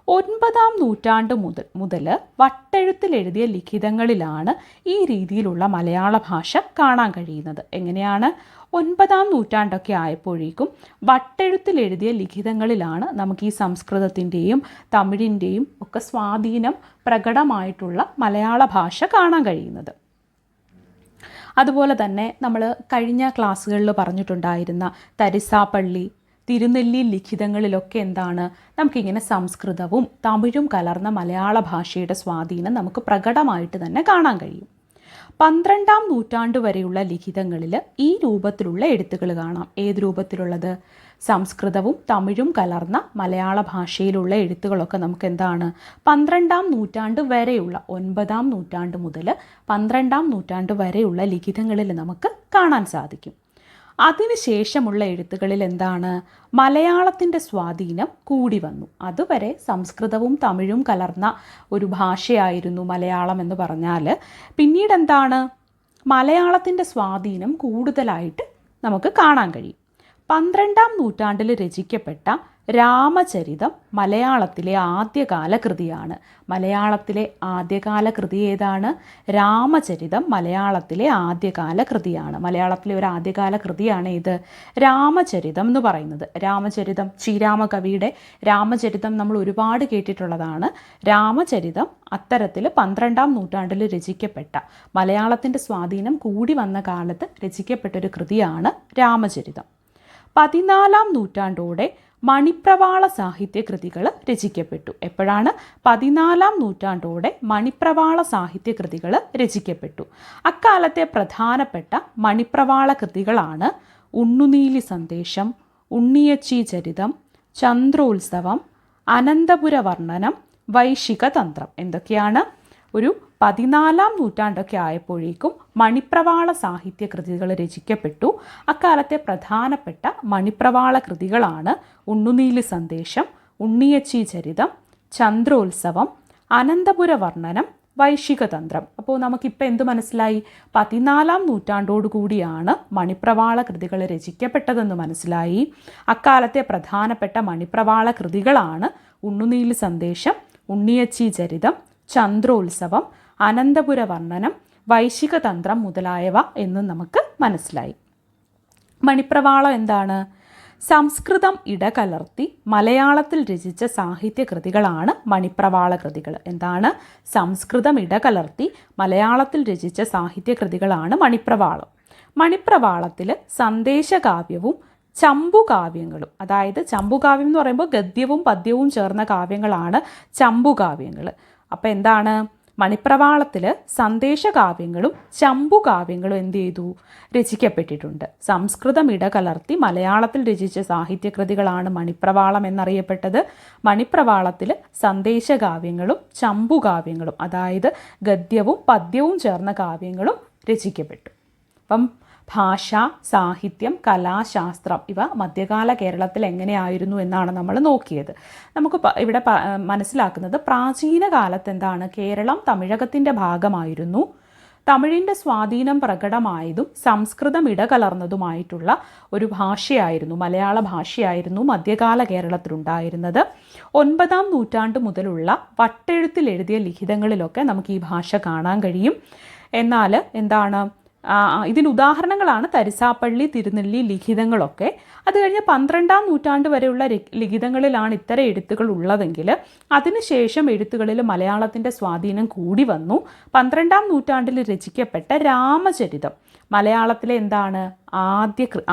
9-ാം നൂറ്റാണ്ട് മുതൽ വട്ടെഴുത്തിൽ എഴുതിയ ലിഖിതങ്ങളിലാണ് ഈ രീതിയിലുള്ള മലയാള ഭാഷ കാണാൻ കഴിയുന്നത്. എങ്ങനെയാണ്? 9-ാം നൂറ്റാണ്ടൊക്കെ ആയപ്പോഴേക്കും വട്ടെഴുത്തിൽ എഴുതിയ ലിഖിതങ്ങളിലാണ് നമുക്ക് ഈ സംസ്കൃതത്തിൻ്റെയും തമിഴിൻ്റെയും ഒക്കെ സ്വാധീനം പ്രകടമായിട്ടുള്ള മലയാള ഭാഷ കാണാൻ കഴിയുന്നത്. അതുപോലെ തന്നെ നമ്മൾ കഴിഞ്ഞ ക്ലാസ്സുകളിൽ പറഞ്ഞിട്ടുണ്ടായിരുന്ന തരിസാപ്പള്ളി, തിരുനെല്ലി ലിഖിതങ്ങളിലൊക്കെ എന്താണ് നമുക്കിങ്ങനെ സംസ്കൃതവും തമിഴും കലർന്ന മലയാള ഭാഷയുടെ സ്വാധീനം നമുക്ക് പ്രകടമായിട്ട് തന്നെ കാണാൻ കഴിയും. 12-ാം നൂറ്റാണ്ട് വരെയുള്ള ലിഖിതങ്ങളിൽ ഈ രൂപത്തിലുള്ള എഴുത്തുകൾ കാണാം. ഏത് രൂപത്തിലുള്ളത്? സംസ്കൃതവും തമിഴും കലർന്ന മലയാള ഭാഷയിലുള്ള എഴുത്തുകളൊക്കെ നമുക്ക് എന്താണ് 12-ാം നൂറ്റാണ്ട് വരെയുള്ള 9-ാം നൂറ്റാണ്ട് മുതൽ 12-ാം നൂറ്റാണ്ട് വരെയുള്ള ലിഖിതങ്ങളിൽ നമുക്ക് കാണാൻ സാധിക്കും. അതിനുശേഷമുള്ള എഴുത്തുകളിൽ എന്താണ് മലയാളത്തിൻ്റെ സ്വാധീനം കൂടി വന്നു. അതുവരെ സംസ്കൃതവും തമിഴും കലർന്ന ഒരു ഭാഷയായിരുന്നു മലയാളം എന്ന് പറഞ്ഞാൽ, പിന്നീട് എന്താണ് മലയാളത്തിൻ്റെ സ്വാധീനം കൂടുതലായിട്ട് നമുക്ക് കാണാൻ കഴിയും. 12-ാം നൂറ്റാണ്ടിൽ രചിക്കപ്പെട്ട രാമചരിതം മലയാളത്തിലെ ആദ്യകാല കൃതിയാണ്. മലയാളത്തിലെ ആദ്യകാല കൃതി ഏതാണ്? രാമചരിതം മലയാളത്തിലെ ആദ്യകാല കൃതിയാണ്. മലയാളത്തിലെ ഒരു ആദ്യകാല കൃതിയാണ് ഇത് രാമചരിതം എന്ന് പറയുന്നത്. രാമചരിതം, ശ്രീരാമ കവിയുടെ രാമചരിതം നമ്മൾ ഒരുപാട് കേട്ടിട്ടുള്ളതാണ്. രാമചരിതം അത്തരത്തിൽ 12-ാം നൂറ്റാണ്ടിൽ രചിക്കപ്പെട്ട, മലയാളത്തിൻ്റെ സ്വാധീനം കൂടി വന്ന കാലത്ത് രചിക്കപ്പെട്ടൊരു കൃതിയാണ് രാമചരിതം. 14-ാം നൂറ്റാണ്ടോടെ മണിപ്രവാള സാഹിത്യ കൃതികൾ രചിക്കപ്പെട്ടു. എപ്പോഴാണ്? 14-ാം നൂറ്റാണ്ടോടെ മണിപ്രവാള സാഹിത്യ കൃതികൾ രചിക്കപ്പെട്ടു. അക്കാലത്തെ പ്രധാനപ്പെട്ട മണിപ്രവാള കൃതികളാണ് ഉണ്ണുനീലി സന്ദേശം, ഉണ്ണിയച്ചി ചരിതം, ചന്ദ്രോത്സവം, അനന്തപുര വർണ്ണനം, വൈശിക തന്ത്രം. എന്തൊക്കെയാണ്? ഒരു 14-ാം നൂറ്റാണ്ടൊക്കെ ആയപ്പോഴേക്കും മണിപ്രവാള സാഹിത്യ കൃതികൾ രചിക്കപ്പെട്ടു. അക്കാലത്തെ പ്രധാനപ്പെട്ട മണിപ്രവാള കൃതികളാണ് ഉണ്ണുനീലി സന്ദേശം, ഉണ്ണിയച്ചി ചരിതം, ചന്ദ്രോത്സവം, അനന്തപുര വർണ്ണനം, വൈശിക തന്ത്രം. അപ്പോൾ നമുക്കിപ്പോൾ എന്ത് മനസ്സിലായി? 14-ാം നൂറ്റാണ്ടോടു കൂടിയാണ് മണിപ്രവാള കൃതികൾ രചിക്കപ്പെട്ടതെന്ന് മനസ്സിലായി. അക്കാലത്തെ പ്രധാനപ്പെട്ട മണിപ്രവാള കൃതികളാണ് ഉണ്ണുനീലി സന്ദേശം, ഉണ്ണിയച്ചി ചരിതം, ചന്ദ്രോത്സവം, അനന്തപുര വർണ്ണനം, വൈശിക തന്ത്രം മുതലായവ എന്ന് നമുക്ക് മനസ്സിലായി. മണിപ്രവാളം എന്താണ്? സംസ്കൃതം ഇടകലർത്തി മലയാളത്തിൽ രചിച്ച സാഹിത്യ കൃതികളാണ് മണിപ്രവാള കൃതികൾ. എന്താണ്? സംസ്കൃതം ഇടകലർത്തി മലയാളത്തിൽ രചിച്ച സാഹിത്യ കൃതികളാണ് മണിപ്രവാളം. മണിപ്രവാളത്തിൽ സന്ദേശകാവ്യവും ചമ്പുകാവ്യങ്ങളും, അതായത് ചമ്പുകാവ്യം എന്ന് പറയുമ്പോൾ ഗദ്യവും പദ്യവും ചേർന്ന കാവ്യങ്ങളാണ് ചമ്പുകാവ്യങ്ങൾ. അപ്പോൾ എന്താണ്? മണിപ്രവാളത്തിൽ സന്ദേശകാവ്യങ്ങളും ചമ്പുകാവ്യങ്ങളും എന്ത് ചെയ്തു? രചിക്കപ്പെട്ടിട്ടുണ്ട്. സംസ്കൃതം ഇടകലർത്തി മലയാളത്തിൽ രചിച്ച സാഹിത്യകൃതികളാണ് മണിപ്രവാളം എന്നറിയപ്പെട്ടത്. മണിപ്രവാളത്തിൽ സന്ദേശകാവ്യങ്ങളും ചമ്പുകാവ്യങ്ങളും, അതായത് ഗദ്യവും പദ്യവും ചേർന്ന കാവ്യങ്ങളും രചിക്കപ്പെട്ടു. അപ്പം ഭാഷ, സാഹിത്യം, കലാശാസ്ത്രം ഇവ മധ്യകാല കേരളത്തിൽ എങ്ങനെയായിരുന്നു എന്നാണ് നമ്മൾ നോക്കിയത്. നമുക്ക് ഇവിടെ മനസ്സിലാക്കുന്നത് പ്രാചീന കാലത്ത് എന്താണ്? കേരളം തമിഴകത്തിൻ്റെ ഭാഗമായിരുന്നു. തമിഴിൻ്റെ സ്വാധീനം പ്രകടമായതും സംസ്കൃതം ഇടകലർന്നതുമായിട്ടുള്ള ഒരു ഭാഷയായിരുന്നു, മലയാള ഭാഷയായിരുന്നു മധ്യകാല കേരളത്തിലുണ്ടായിരുന്നത്. 9-ാം നൂറ്റാണ്ട് മുതലുള്ള വട്ടെഴുത്തിൽ എഴുതിയ ലിഖിതങ്ങളിലൊക്കെ നമുക്ക് ഈ ഭാഷ കാണാൻ കഴിയും. എന്നാൽ എന്താണ്? ഇതിന് ഉദാഹരണങ്ങളാണ് തരിസാപ്പള്ളി, തിരുനെല്ലി ലിഖിതങ്ങളൊക്കെ. അത് കഴിഞ്ഞ് 12-ാം നൂറ്റാണ്ട് വരെയുള്ള ലിഖിതങ്ങളിലാണ് ഇത്തരം എഴുത്തുകൾ ഉള്ളതെങ്കിൽ അതിനുശേഷം എഴുത്തുകളിൽ മലയാളത്തിൻ്റെ സ്വാധീനം കൂടി വന്നു. 12-ാം നൂറ്റാണ്ടിൽ രചിക്കപ്പെട്ട രാമചരിതം മലയാളത്തിലെ എന്താണ്?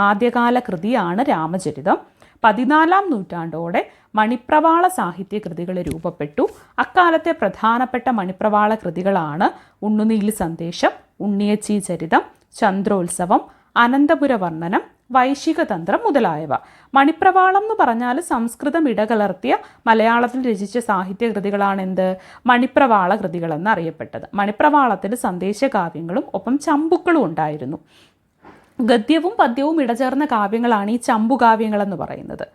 ആദ്യകാല കൃതിയാണ് രാമചരിതം. 14-ാം നൂറ്റാണ്ടോടെ മണിപ്രവാള സാഹിത്യ കൃതികൾ രൂപപ്പെട്ടു. അക്കാലത്തെ പ്രധാനപ്പെട്ട മണിപ്രവാള കൃതികളാണ് ഉണ്ണുനീലി സന്ദേശം, ഉണ്ണിയച്ചി ചരിതം, ചന്ദ്രോത്സവം, അനന്തപുര വർണ്ണനം, വൈശിക തന്ത്രം മുതലായവ. മണിപ്രവാളം എന്ന് പറഞ്ഞാൽ സംസ്കൃതം ഇടകലർത്തിയ മലയാളത്തിൽ രചിച്ച സാഹിത്യകൃതികളാണ് എന്ത്? മണിപ്രവാള കൃതികൾ എന്നറിയപ്പെട്ടത്. മണിപ്രവാളത്തിൽ സന്ദേശകാവ്യങ്ങളും ഒപ്പം ചമ്പുക്കളും ഉണ്ടായിരുന്നു. ഗദ്യവും പദ്യവും ഇടചേർന്ന കാവ്യങ്ങളാണ് ഈ ചമ്പുകാവ്യങ്ങളെന്ന് പറയുന്നത്.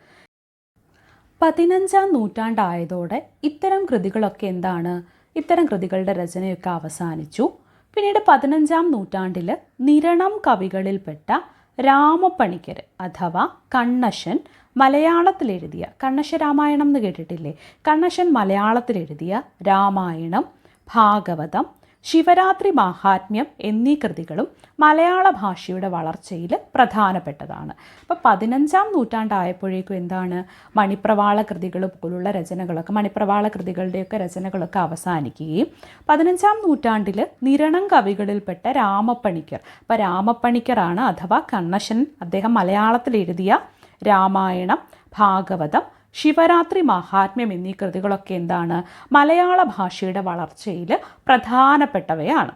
15-ാം നൂറ്റാണ്ടായതോടെ ഇത്തരം കൃതികളൊക്കെ എന്താണ്, ഇത്തരം കൃതികളുടെ രചനയൊക്കെ അവസാനിച്ചു. പിന്നീട് 15-ാം നൂറ്റാണ്ടിൽ നിരണം കവികളിൽപ്പെട്ട രാമപ്പണിക്കർ അഥവാ കണ്ണശൻ മലയാളത്തിലെഴുതിയ, കണ്ണശ രാമായണം എന്ന് കേട്ടിട്ടില്ലേ, കണ്ണശൻ മലയാളത്തിലെഴുതിയ രാമായണം, ഭാഗവതം, ശിവരാത്രി മാഹാത്മ്യം എന്നീ കൃതികളും മലയാള ഭാഷയുടെ വളർച്ചയിൽ പ്രധാനപ്പെട്ടതാണ്. അപ്പോൾ 15-ാം നൂറ്റാണ്ടായപ്പോഴേക്കും എന്താണ്, മണിപ്രവാള കൃതികൾ പോലുള്ള രചനകളൊക്കെ, മണിപ്രവാള കൃതികളുടെയൊക്കെ രചനകളൊക്കെ അവസാനിക്കുകയും 15-ാം നൂറ്റാണ്ടിൽ നിരണം കവികളിൽപ്പെട്ട രാമപ്പണിക്കർ, അപ്പോൾ രാമപ്പണിക്കറാണ് അഥവാ കണ്ണശൻ, അദ്ദേഹം മലയാളത്തിൽ എഴുതിയ രാമായണം, ഭാഗവതം, ശിവരാത്രി മാഹാത്മ്യം എന്നീ കൃതികളൊക്കെ എന്താണ്, മലയാള ഭാഷയുടെ വളർച്ചയിൽ പ്രധാനപ്പെട്ടവയാണ്.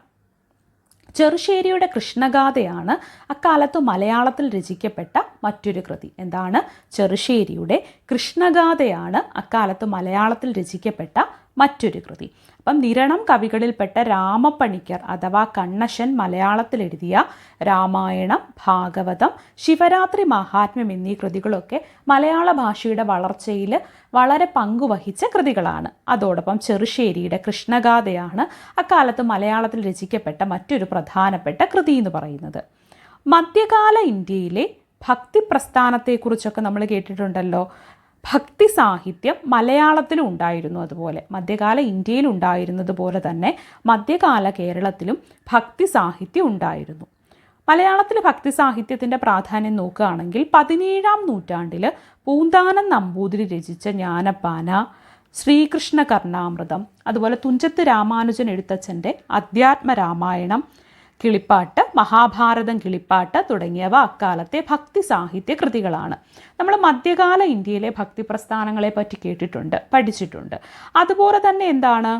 ചെറുശ്ശേരിയുടെ കൃഷ്ണഗാഥയാണ് അക്കാലത്ത് മലയാളത്തിൽ രചിക്കപ്പെട്ട മറ്റൊരു കൃതി. എന്താണ്? ചെറുശ്ശേരിയുടെ കൃഷ്ണഗാഥയാണ് അക്കാലത്ത് മലയാളത്തിൽ രചിക്കപ്പെട്ട മറ്റൊരു കൃതി. അപ്പം നിരണം കവികളിൽപ്പെട്ട രാമപ്പണിക്കർ അഥവാ കണ്ണശൻ മലയാളത്തിൽ എഴുതിയ രാമായണം, ഭാഗവതം, ശിവരാത്രി മാഹാത്മ്യം എന്നീ കൃതികളൊക്കെ മലയാള ഭാഷയുടെ വളർച്ചയിൽ വളരെ പങ്കുവഹിച്ച കൃതികളാണ്. അതോടൊപ്പം ചെറുശ്ശേരിയുടെ കൃഷ്ണഗാഥയാണ് അക്കാലത്ത് മലയാളത്തിൽ രചിക്കപ്പെട്ട മറ്റൊരു പ്രധാനപ്പെട്ട കൃതി എന്ന് പറയുന്നത്. മധ്യകാല ഇന്ത്യയിലെ ഭക്തി പ്രസ്ഥാനത്തെക്കുറിച്ചൊക്കെ നമ്മൾ കേട്ടിട്ടുണ്ടല്ലോ. ഭക്തി സാഹിത്യം മലയാളത്തിലും ഉണ്ടായിരുന്നു. അതുപോലെ മധ്യകാല ഇന്ത്യയിൽ ഉണ്ടായിരുന്നത് പോലെ തന്നെ മധ്യകാല കേരളത്തിലും ഭക്തി സാഹിത്യം ഉണ്ടായിരുന്നു. മലയാളത്തിലെ ഭക്തി സാഹിത്യത്തിൻ്റെ പ്രാധാന്യം നോക്കുകയാണെങ്കിൽ 17-ാം നൂറ്റാണ്ടിൽ പൂന്താനം നമ്പൂതിരി രചിച്ച ജ്ഞാനപ്പാന, ശ്രീകൃഷ്ണ കർണാമൃതം, അതുപോലെ തുഞ്ചത്ത് രാമാനുജൻ എഴുത്തച്ഛൻ്റെ അധ്യാത്മരാമായണം, കിളിപ്പാട്ട്, മഹാഭാരതം കിളിപ്പാട്ട് തുടങ്ങിയവ അക്കാലത്തെ ഭക്തി സാഹിത്യ കൃതികളാണ്. നമ്മൾ മധ്യകാല ഇന്ത്യയിലെ ഭക്തി പ്രസ്ഥാനങ്ങളെ പറ്റി കേട്ടിട്ടുണ്ട്, പഠിച്ചിട്ടുണ്ട്. അതുപോലെ തന്നെ എന്താണ്,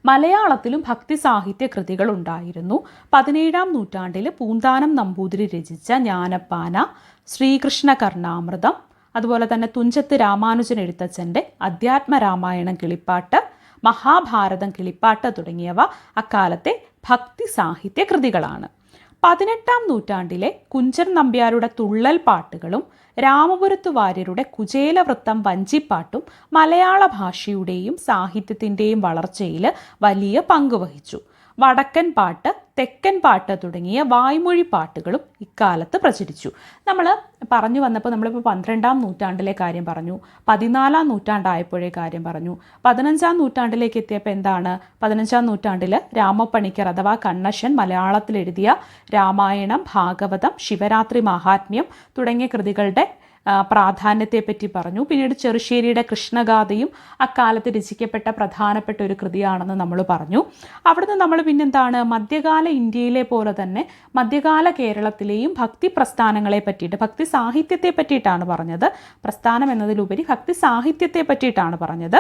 മലയാളത്തിലും ഭക്തി സാഹിത്യ കൃതികൾ ഉണ്ടായിരുന്നു. 17-ാം നൂറ്റാണ്ടിൽ പൂന്താനം നമ്പൂതിരി രചിച്ച ജ്ഞാനപ്പാന, ശ്രീകൃഷ്ണ കർണാമൃതം, അതുപോലെ തന്നെ തുഞ്ചത്ത് രാമാനുജൻ എഴുത്തച്ഛൻ്റെ അധ്യാത്മരാമായണം കിളിപ്പാട്ട്, മഹാഭാരതം കിളിപ്പാട്ട് തുടങ്ങിയവ അക്കാലത്തെ ഭക്തി സാഹിത്യ കൃതികളാണ്. 18-ാം നൂറ്റാണ്ടിലെ കുഞ്ചൻ നമ്പ്യാരുടെ തുള്ളൽ പാട്ടുകളും രാമപുരത്തു വാര്യരുടെ കുചേലവൃത്തം വഞ്ചിപ്പാട്ടും മലയാള ഭാഷയുടെയും സാഹിത്യത്തിൻ്റെയും വളർച്ചയിൽ വലിയ പങ്കുവഹിച്ചു. വടക്കൻ പാട്ട്, തെക്കൻ പാട്ട് തുടങ്ങിയ വായ്മൊഴി പാട്ടുകളും ഇക്കാലത്ത് പ്രചരിച്ചു. നമ്മൾ പറഞ്ഞു വന്നപ്പോൾ നമ്മളിപ്പോൾ 12-ാം നൂറ്റാണ്ടിലെ കാര്യം പറഞ്ഞു, 14-ാം നൂറ്റാണ്ടായപ്പോഴേ കാര്യം പറഞ്ഞു, 15-ാം നൂറ്റാണ്ടിലേക്ക് എത്തിയപ്പോൾ എന്താണ്, 15-ാം നൂറ്റാണ്ടിൽ രാമപ്പണിക്കർ അഥവാ കണ്ണശൻ മലയാളത്തിൽ എഴുതിയ രാമായണം, ഭാഗവതം, ശിവരാത്രി മാഹാത്മ്യം തുടങ്ങിയ കൃതികളുടെ പ്രാധാന്യത്തെപ്പറ്റി പറഞ്ഞു. പിന്നീട് ചെറുശ്ശേരിയുടെ കൃഷ്ണഗാഥയും അക്കാലത്ത് രചിക്കപ്പെട്ട പ്രധാനപ്പെട്ട ഒരു കൃതിയാണെന്ന് നമ്മൾ പറഞ്ഞു. അവിടുന്ന് നമ്മൾ പിന്നെന്താണ്, മധ്യകാല ഇന്ത്യയിലെ പോലെ തന്നെ മധ്യകാല കേരളത്തിലെയും ഭക്തി പ്രസ്ഥാനങ്ങളെ പറ്റിയിട്ട്, ഭക്തി സാഹിത്യത്തെ പറ്റിയിട്ടാണ് പറഞ്ഞത്. പ്രസ്ഥാനം എന്നതിലുപരി ഭക്തി സാഹിത്യത്തെ പറ്റിയിട്ടാണ് പറഞ്ഞത്.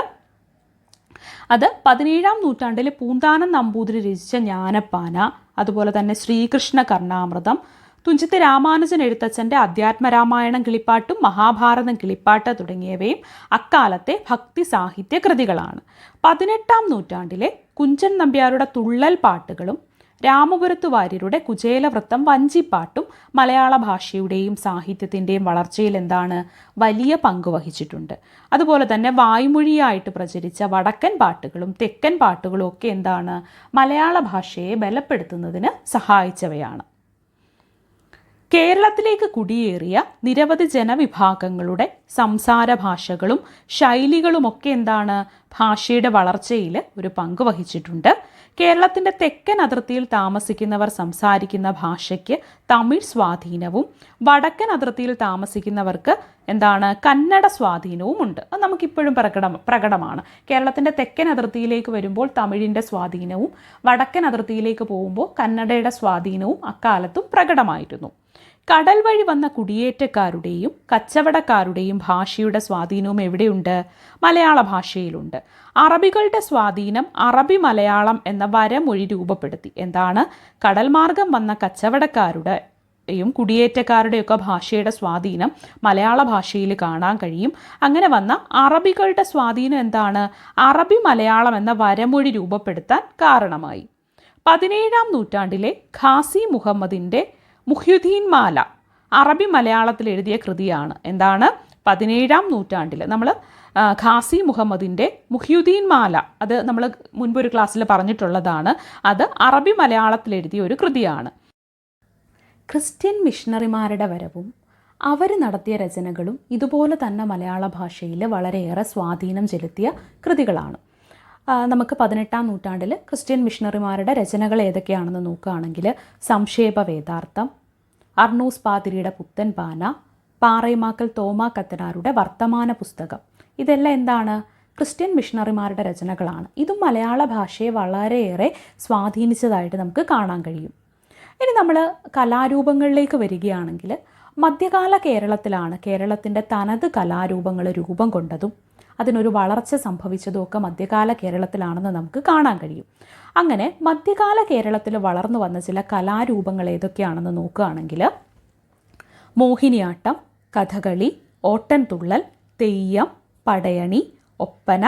അത് 17-ാം നൂറ്റാണ്ടിൽ പൂന്താനം നമ്പൂതിരി രചിച്ച ജ്ഞാനപ്പാന, അതുപോലെ തന്നെ ശ്രീകൃഷ്ണ കർണാമൃതം, തുഞ്ചത്ത് രാമാനുജൻ എഴുത്തച്ഛൻ്റെ അധ്യാത്മരാമായണം കിളിപ്പാട്ടും മഹാഭാരതം കിളിപ്പാട്ട് തുടങ്ങിയവയും അക്കാലത്തെ ഭക്തി സാഹിത്യ കൃതികളാണ്. 18-ാം നൂറ്റാണ്ടിലെ കുഞ്ചൻ നമ്പ്യാരുടെ തുള്ളൽ പാട്ടുകളും രാമപുരത്തു വാര്യരുടെ കുചേലവൃത്തം വഞ്ചിപ്പാട്ടും മലയാള ഭാഷയുടെയും സാഹിത്യത്തിൻ്റെയും വളർച്ചയിൽ എന്താണ്, വലിയ പങ്ക് വഹിച്ചിട്ടുണ്ട്. അതുപോലെ തന്നെ വായ്മൊഴിയായിട്ട് പ്രചരിച്ച വടക്കൻ പാട്ടുകളും തെക്കൻ പാട്ടുകളും ഒക്കെ എന്താണ്, മലയാള ഭാഷയെ ബലപ്പെടുത്തുന്നതിന് സഹായിച്ചവയാണ്. കേരളത്തിലേക്ക് കുടിയേറിയ നിരവധി ജനവിഭാഗങ്ങളുടെ സംസാര ഭാഷകളും ശൈലികളുമൊക്കെ എന്താണ്, ഭാഷയുടെ വളർച്ചയിൽ ഒരു പങ്ക് വഹിച്ചിട്ടുണ്ട്. കേരളത്തിൻ്റെ തെക്കൻ അതിർത്തിയിൽ താമസിക്കുന്നവർ സംസാരിക്കുന്ന ഭാഷയ്ക്ക് തമിഴ് സ്വാധീനവും വടക്കൻ അതിർത്തിയിൽ താമസിക്കുന്നവർക്ക് എന്താണ്, കന്നഡ സ്വാധീനവും ഉണ്ട്. അത് നമുക്കിപ്പോഴും പ്രകടമാണ്. കേരളത്തിൻ്റെ തെക്കൻ അതിർത്തിയിലേക്ക് വരുമ്പോൾ തമിഴിൻ്റെ സ്വാധീനവും വടക്കൻ അതിർത്തിയിലേക്ക് പോകുമ്പോൾ കന്നഡയുടെ സ്വാധീനവും അക്കാലത്തും പ്രകടമായിരുന്നു. കടൽ വഴി വന്ന കുടിയേറ്റക്കാരുടെയും കച്ചവടക്കാരുടെയും ഭാഷയുടെ സ്വാധീനവും എവിടെയുണ്ട്, മലയാള ഭാഷയിലുണ്ട്. അറബികളുടെ സ്വാധീനം അറബി മലയാളം എന്ന വരമൊഴി രൂപപ്പെടുത്തി. എന്താണ്, കടൽ മാർഗം വന്ന കച്ചവടക്കാരുടെയും കുടിയേറ്റക്കാരുടെയൊക്കെ ഭാഷയുടെ സ്വാധീനം മലയാള ഭാഷയിൽ കാണാൻ കഴിയും. അങ്ങനെ വന്ന അറബികളുടെ സ്വാധീനം എന്താണ്, അറബി മലയാളം എന്ന വരമൊഴി രൂപപ്പെടുത്താൻ കാരണമായി. 17-ാം നൂറ്റാണ്ടിലെ ഖാസി മുഹമ്മദിൻ്റെ മുഹ്യുദ്ദീൻ മാല അറബി മലയാളത്തിൽ എഴുതിയ കൃതിയാണ്. എന്താണ്, 17-ാം നൂറ്റാണ്ടിൽ നമ്മൾ ഖാസി മുഹമ്മദിൻ്റെ മുഹ്യുദ്ദീൻ മാല, അത് നമ്മൾ മുൻപൊരു ക്ലാസ്സിൽ പറഞ്ഞിട്ടുള്ളതാണ്, അത് അറബി മലയാളത്തിൽ എഴുതിയ ഒരു കൃതിയാണ്. ക്രിസ്ത്യൻ മിഷണറിമാരുടെ വരവും അവർ നടത്തിയ രചനകളും ഇതുപോലെ തന്നെ മലയാള ഭാഷയിൽ വളരെയേറെ സ്വാധീനം ചെലുത്തിയ കൃതികളാണ്. നമുക്ക് 18-ാം നൂറ്റാണ്ടിൽ ക്രിസ്ത്യൻ മിഷണറിമാരുടെ രചനകൾ ഏതൊക്കെയാണെന്ന് നോക്കുകയാണെങ്കിൽ സംക്ഷേപ വേദാർത്ഥം, അർണൂസ് പാതിരിയുടെ പുത്തൻ പാന, പാറേമാക്കൽ തോമാ കത്തനാരുടെ വർത്തമാന പുസ്തകം, ഇതെല്ലാം എന്താണ്? ക്രിസ്ത്യൻ മിഷണറിമാരുടെ രചനകളാണ്. ഇതും മലയാള ഭാഷയെ വളരെയേറെ സ്വാധീനിച്ചതായിട്ട് നമുക്ക് കാണാൻ കഴിയും. ഇനി നമ്മൾ കലാരൂപങ്ങളിലേക്ക് വരികയാണെങ്കിൽ മധ്യകാല കേരളത്തിലാണ് കേരളത്തിൻ്റെ തനത് കലാരൂപങ്ങൾ രൂപം കൊണ്ടതും അതിനൊരു വളർച്ച സംഭവിച്ചതും ഒക്കെ മധ്യകാല കേരളത്തിലാണെന്ന് നമുക്ക് കാണാൻ കഴിയും. അങ്ങനെ മധ്യകാല കേരളത്തിൽ വളർന്നു വന്ന ചില കലാരൂപങ്ങൾ ഏതൊക്കെയാണെന്ന് നോക്കുകയാണെങ്കിൽ മോഹിനിയാട്ടം, കഥകളി, ഓട്ടൻതുള്ളൽ, തെയ്യം, പടയണി, ഒപ്പന,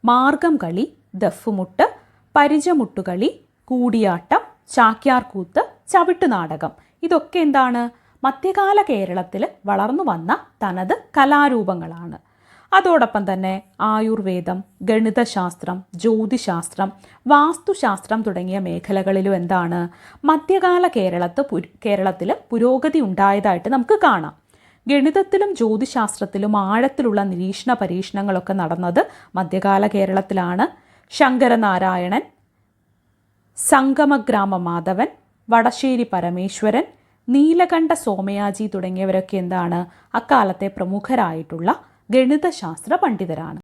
മാർഗം കളി, ദഫ്മുട്ട്, പരിചമുട്ടുകളി, കൂടിയാട്ടം, ചാക്യാർകൂത്ത്, ചവിട്ടുനാടകം, ഇതൊക്കെ എന്താണ്? മധ്യകാല കേരളത്തിൽ വളർന്നു വന്ന തനത് കലാരൂപങ്ങളാണ്. അതോടൊപ്പം തന്നെ ആയുർവേദം, ഗണിതശാസ്ത്രം, ജ്യോതിശാസ്ത്രം, വാസ്തുശാസ്ത്രം തുടങ്ങിയ മേഖലകളിലും എന്താണ്? മധ്യകാല കേരളത്തിൽ പുരോഗതി ഉണ്ടായതായിട്ട് നമുക്ക് കാണാം. ഗണിതത്തിലും ജ്യോതിശാസ്ത്രത്തിലും ആഴത്തിലുള്ള നിരീക്ഷണ പരീക്ഷണങ്ങളൊക്കെ നടന്നത് മധ്യകാല കേരളത്തിലാണ്. ശങ്കരനാരായണൻ, സംഗമഗ്രാമ മാധവൻ, വടശ്ശേരി പരമേശ്വരൻ, നീലകണ്ഠ സോമയാജി തുടങ്ങിയവരൊക്കെ എന്താണ്? അക്കാലത്തെ പ്രമുഖരായിട്ടുള്ള ഗണിതശാസ്ത്ര പണ്ഡിതരാണ്.